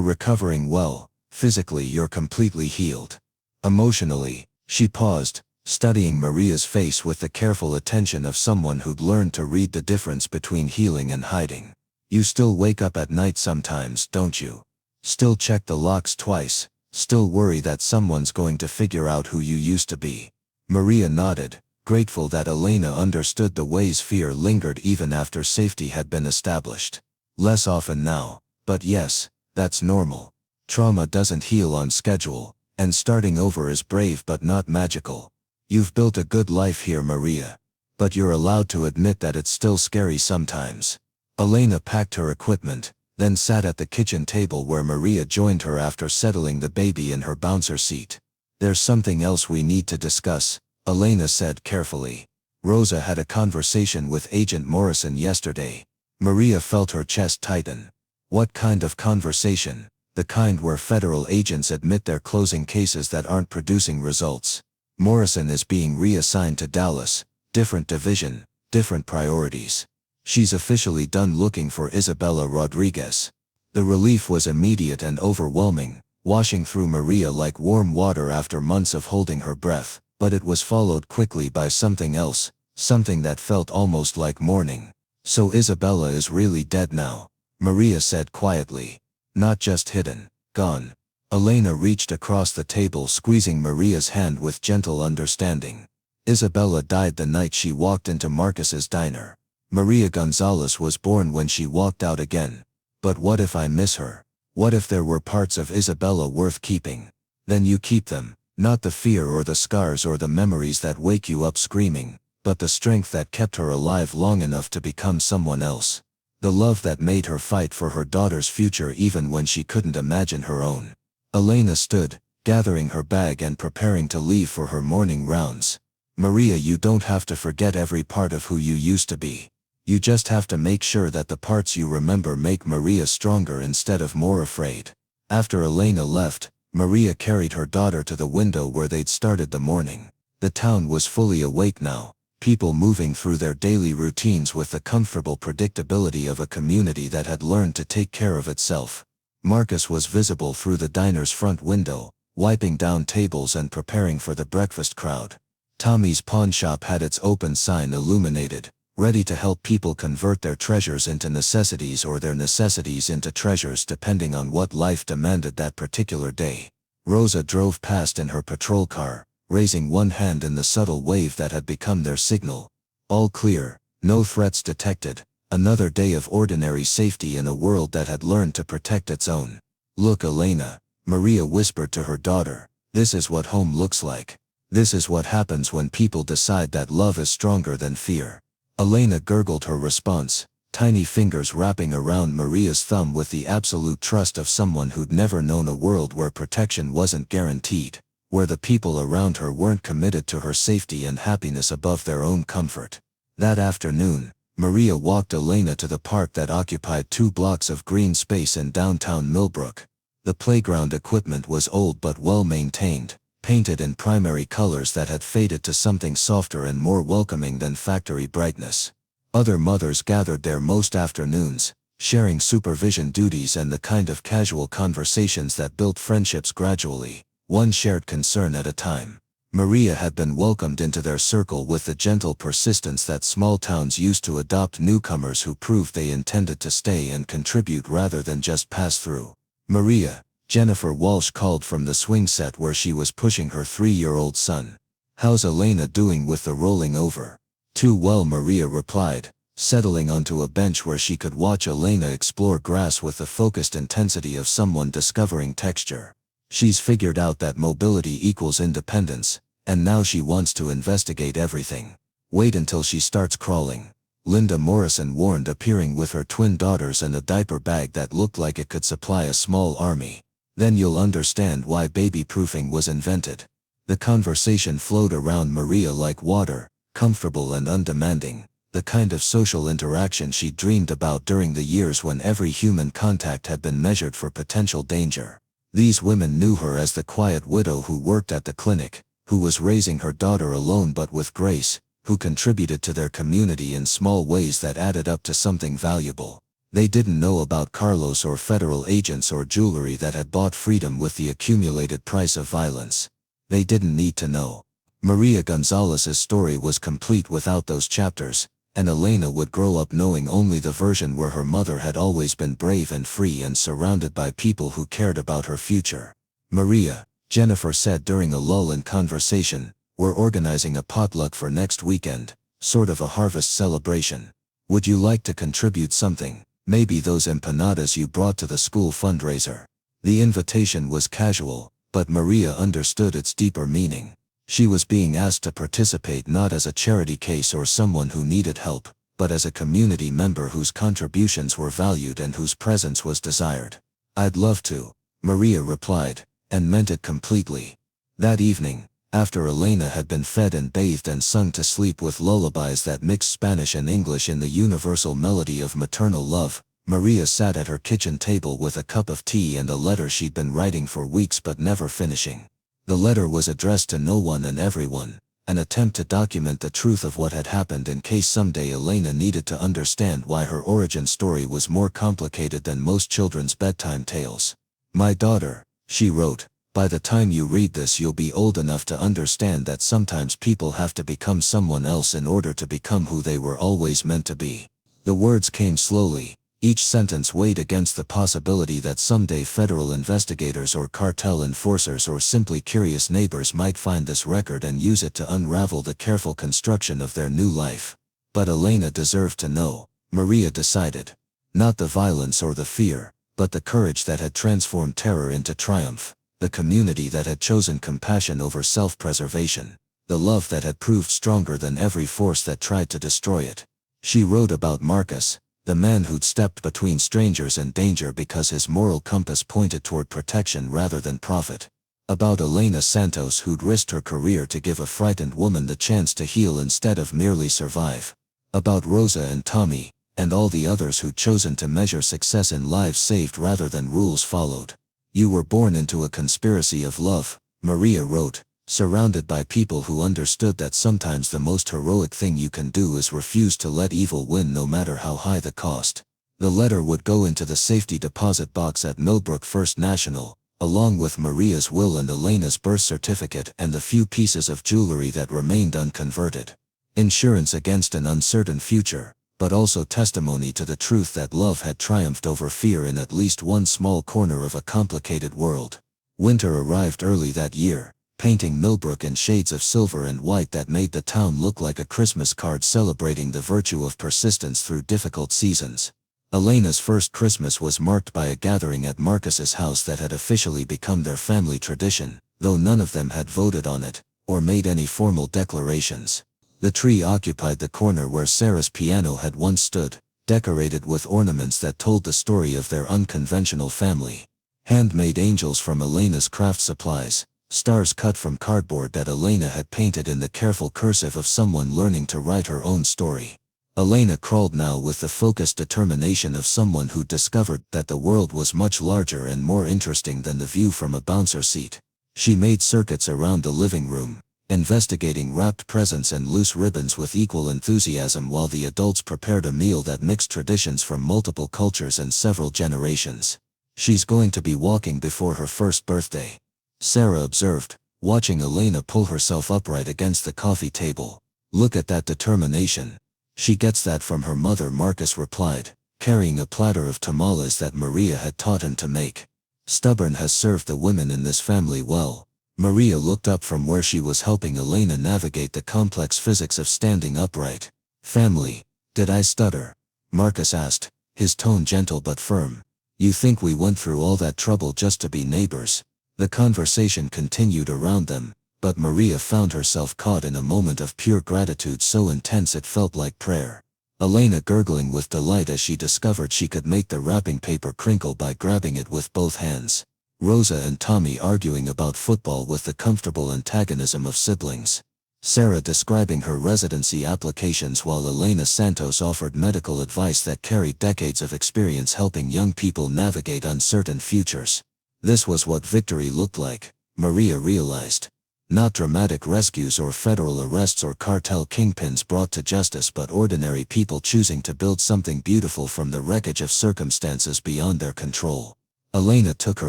recovering well. Physically, you're completely healed. Emotionally." She paused, studying Maria's face with the careful attention of someone who'd learned to read the difference between healing and hiding. "You still wake up at night sometimes, don't you? Still check the locks twice? Still worry that someone's going to figure out who you used to be?" Maria nodded, grateful that Elena understood the ways fear lingered even after safety had been established. "Less often now, but yes, that's normal. Trauma doesn't heal on schedule, and starting over is brave but not magical. You've built a good life here, Maria. But you're allowed to admit that it's still scary sometimes." Elena packed her equipment, then sat at the kitchen table where Maria joined her after settling the baby in her bouncer seat. "There's something else we need to discuss," Elena said carefully. "Rosa had a conversation with Agent Morrison yesterday." Maria felt her chest tighten. "What kind of conversation?" "The kind where federal agents admit they're closing cases that aren't producing results. Morrison is being reassigned to Dallas, different division, different priorities. She's officially done looking for Isabella Rodriguez." The relief was immediate and overwhelming, washing through Maria like warm water after months of holding her breath, but it was followed quickly by something else, something that felt almost like mourning. "So Isabella is really dead now," Maria said quietly. "Not just hidden, gone." Elena reached across the table, squeezing Maria's hand with gentle understanding. "Isabella died the night she walked into Marcus's diner. Maria Gonzalez was born when she walked out again. But what if I miss her? What if there were parts of Isabella worth keeping?" "Then you keep them, not the fear or the scars or the memories that wake you up screaming, but the strength that kept her alive long enough to become someone else. The love that made her fight for her daughter's future even when she couldn't imagine her own." Elena stood, gathering her bag and preparing to leave for her morning rounds. "Maria, you don't have to forget every part of who you used to be. You just have to make sure that the parts you remember make Maria stronger instead of more afraid." After Elena left, Maria carried her daughter to the window where they'd started the morning. The town was fully awake now, people moving through their daily routines with the comfortable predictability of a community that had learned to take care of itself. Marcus was visible through the diner's front window, wiping down tables and preparing for the breakfast crowd. Tommy's pawn shop had its open sign illuminated, ready to help people convert their treasures into necessities or their necessities into treasures depending on what life demanded that particular day. Rosa drove past in her patrol car, raising one hand in the subtle wave that had become their signal. All clear, no threats detected, another day of ordinary safety in a world that had learned to protect its own. "Look, Elena," Maria whispered to her daughter, "this is what home looks like. This is what happens when people decide that love is stronger than fear." Elena gurgled her response, tiny fingers wrapping around Maria's thumb with the absolute trust of someone who'd never known a world where protection wasn't guaranteed, where the people around her weren't committed to her safety and happiness above their own comfort. That afternoon, Maria walked Elena to the park that occupied 2 blocks of green space in downtown Millbrook. The playground equipment was old but well maintained, painted in primary colors that had faded to something softer and more welcoming than factory brightness. Other mothers gathered there most afternoons, sharing supervision duties and the kind of casual conversations that built friendships gradually, one shared concern at a time. Maria had been welcomed into their circle with the gentle persistence that small towns used to adopt newcomers who proved they intended to stay and contribute rather than just pass through. "Maria," Jennifer Walsh called from the swing set where she was pushing her 3-year-old son. "How's Elena doing with the rolling over?" "Too well," Maria replied, settling onto a bench where she could watch Elena explore grass with the focused intensity of someone discovering texture. "She's figured out that mobility equals independence, and now she wants to investigate everything. Wait until she starts crawling. Linda Morrison warned, appearing with her twin daughters and a diaper bag that looked like it could supply a small army. Then you'll understand why baby-proofing was invented. The conversation flowed around Maria like water, comfortable and undemanding, the kind of social interaction she dreamed about during the years when every human contact had been measured for potential danger. These women knew her as the quiet widow who worked at the clinic, who was raising her daughter alone but with grace, who contributed to their community in small ways that added up to something valuable. They didn't know about Carlos or federal agents or jewelry that had bought freedom with the accumulated price of violence. They didn't need to know. Maria Gonzalez's story was complete without those chapters, and Elena would grow up knowing only the version where her mother had always been brave and free and surrounded by people who cared about her future. Maria, Jennifer said during a lull in conversation, we're organizing a potluck for next weekend, sort of a harvest celebration. Would you like to contribute something? Maybe those empanadas you brought to the school fundraiser. The invitation was casual, but Maria understood its deeper meaning. She was being asked to participate not as a charity case or someone who needed help, but as a community member whose contributions were valued and whose presence was desired. I'd love to, Maria replied, and meant it completely. That evening, after Elena had been fed and bathed and sung to sleep with lullabies that mixed Spanish and English in the universal melody of maternal love, Maria sat at her kitchen table with a cup of tea and a letter she'd been writing for weeks but never finishing. The letter was addressed to no one and everyone, an attempt to document the truth of what had happened in case someday Elena needed to understand why her origin story was more complicated than most children's bedtime tales. My daughter, she wrote, by the time you read this you'll be old enough to understand that sometimes people have to become someone else in order to become who they were always meant to be. The words came slowly. Each sentence weighed against the possibility that someday federal investigators or cartel enforcers or simply curious neighbors might find this record and use it to unravel the careful construction of their new life. But Elena deserved to know, Maria decided. Not the violence or the fear, but the courage that had transformed terror into triumph, the community that had chosen compassion over self-preservation, the love that had proved stronger than every force that tried to destroy it. She wrote about Marcus, the man who'd stepped between strangers and danger because his moral compass pointed toward protection rather than profit. About Elena Santos, who'd risked her career to give a frightened woman the chance to heal instead of merely survive. About Rosa and Tommy, and all the others who'd chosen to measure success in lives saved rather than rules followed. You were born into a conspiracy of love, Maria wrote, surrounded by people who understood that sometimes the most heroic thing you can do is refuse to let evil win no matter how high the cost. The letter would go into the safety deposit box at Millbrook First National, along with Maria's will and Elena's birth certificate and the few pieces of jewelry that remained unconverted. Insurance against an uncertain future, but also testimony to the truth that love had triumphed over fear in at least one small corner of a complicated world. Winter arrived early that year, painting Millbrook in shades of silver and white that made the town look like a Christmas card celebrating the virtue of persistence through difficult seasons. Elena's first Christmas was marked by a gathering at Marcus's house that had officially become their family tradition, though none of them had voted on it, or made any formal declarations. The tree occupied the corner where Sarah's piano had once stood, decorated with ornaments that told the story of their unconventional family. Handmade angels from Elena's craft supplies, stars cut from cardboard that Elena had painted in the careful cursive of someone learning to write her own story. Elena crawled now with the focused determination of someone who discovered that the world was much larger and more interesting than the view from a bouncer seat. She made circuits around the living room, investigating wrapped presents and loose ribbons with equal enthusiasm while the adults prepared a meal that mixed traditions from multiple cultures and several generations. She's going to be walking before her first birthday, Sarah observed, watching Elena pull herself upright against the coffee table. Look at that determination. She gets that from her mother, Marcus replied, carrying a platter of tamales that Maria had taught him to make. Stubborn has served the women in this family well. Maria looked up from where she was helping Elena navigate the complex physics of standing upright. Family, did I stutter? Marcus asked, his tone gentle but firm. You think we went through all that trouble just to be neighbors? The conversation continued around them, but Maria found herself caught in a moment of pure gratitude so intense it felt like prayer. Elena gurgling with delight as she discovered she could make the wrapping paper crinkle by grabbing it with both hands. Rosa and Tommy arguing about football with the comfortable antagonism of siblings. Sarah describing her residency applications while Elena Santos offered medical advice that carried decades of experience helping young people navigate uncertain futures. This was what victory looked like, Maria realized. Not dramatic rescues or federal arrests or cartel kingpins brought to justice, but ordinary people choosing to build something beautiful from the wreckage of circumstances beyond their control. Elena took her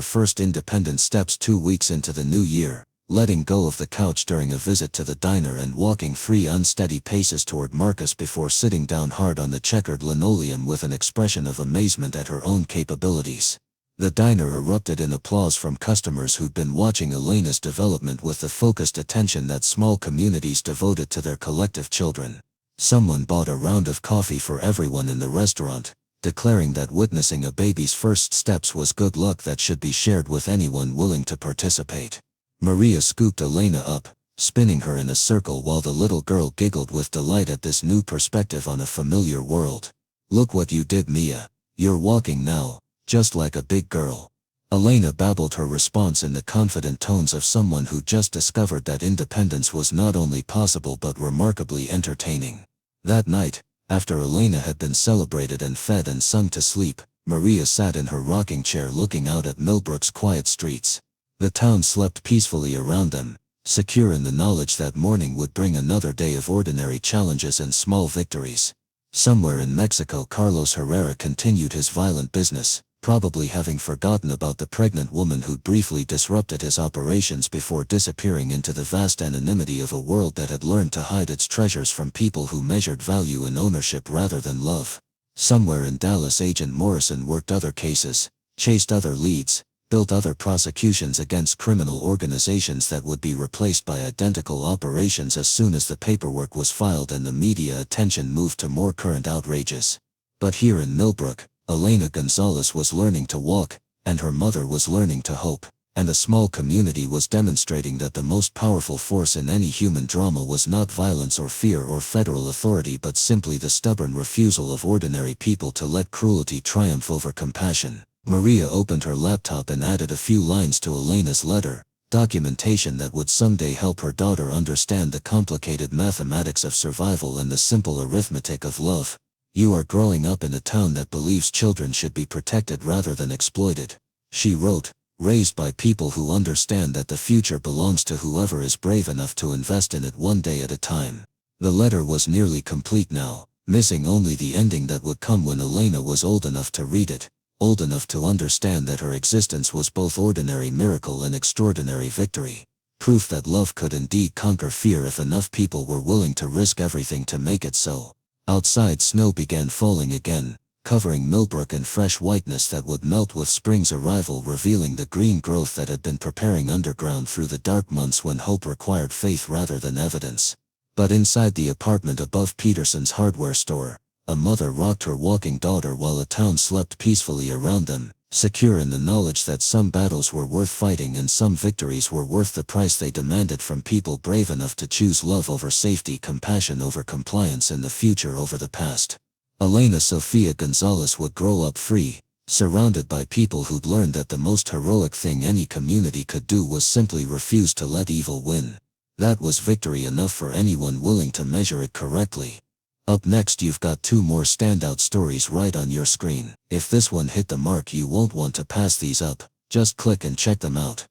first independent steps 2 weeks into the new year, letting go of the couch during a visit to the diner and walking 3 unsteady paces toward Marcus before sitting down hard on the checkered linoleum with an expression of amazement at her own capabilities. The diner erupted in applause from customers who'd been watching Elena's development with the focused attention that small communities devoted to their collective children. Someone bought a round of coffee for everyone in the restaurant, declaring that witnessing a baby's first steps was good luck that should be shared with anyone willing to participate. Maria scooped Elena up, spinning her in a circle while the little girl giggled with delight at this new perspective on a familiar world. "Look what you did, Mia. You're walking now, just like a big girl." Elena babbled her response in the confident tones of someone who just discovered that independence was not only possible but remarkably entertaining. That night, after Elena had been celebrated and fed and sung to sleep, Maria sat in her rocking chair looking out at Millbrook's quiet streets. The town slept peacefully around them, secure in the knowledge that morning would bring another day of ordinary challenges and small victories. Somewhere in Mexico, Carlos Herrera continued his violent business, probably having forgotten about the pregnant woman who'd briefly disrupted his operations before disappearing into the vast anonymity of a world that had learned to hide its treasures from people who measured value in ownership rather than love. Somewhere in Dallas, Agent Morrison worked other cases, chased other leads, built other prosecutions against criminal organizations that would be replaced by identical operations as soon as the paperwork was filed and the media attention moved to more current outrages. But here in Millbrook, Elena Gonzalez was learning to walk, and her mother was learning to hope, and a small community was demonstrating that the most powerful force in any human drama was not violence or fear or federal authority but simply the stubborn refusal of ordinary people to let cruelty triumph over compassion. Maria opened her laptop and added a few lines to Elena's letter, documentation that would someday help her daughter understand the complicated mathematics of survival and the simple arithmetic of love. "You are growing up in a town that believes children should be protected rather than exploited," she wrote, "raised by people who understand that the future belongs to whoever is brave enough to invest in it one day at a time." The letter was nearly complete now, missing only the ending that would come when Elena was old enough to read it, old enough to understand that her existence was both ordinary miracle and extraordinary victory. Proof that love could indeed conquer fear if enough people were willing to risk everything to make it so. Outside, snow began falling again, covering Millbrook in fresh whiteness that would melt with spring's arrival, revealing the green growth that had been preparing underground through the dark months when hope required faith rather than evidence. But inside the apartment above Peterson's hardware store, a mother rocked her walking daughter while a town slept peacefully around them, secure in the knowledge that some battles were worth fighting and some victories were worth the price they demanded from people brave enough to choose love over safety, compassion over compliance, and the future over the past. Elena Sofia Gonzalez would grow up free, surrounded by people who'd learned that the most heroic thing any community could do was simply refuse to let evil win. That was victory enough for anyone willing to measure it correctly. Up next, you've got 2 more standout stories right on your screen. If this one hit the mark, you won't want to pass these up. Just click and check them out.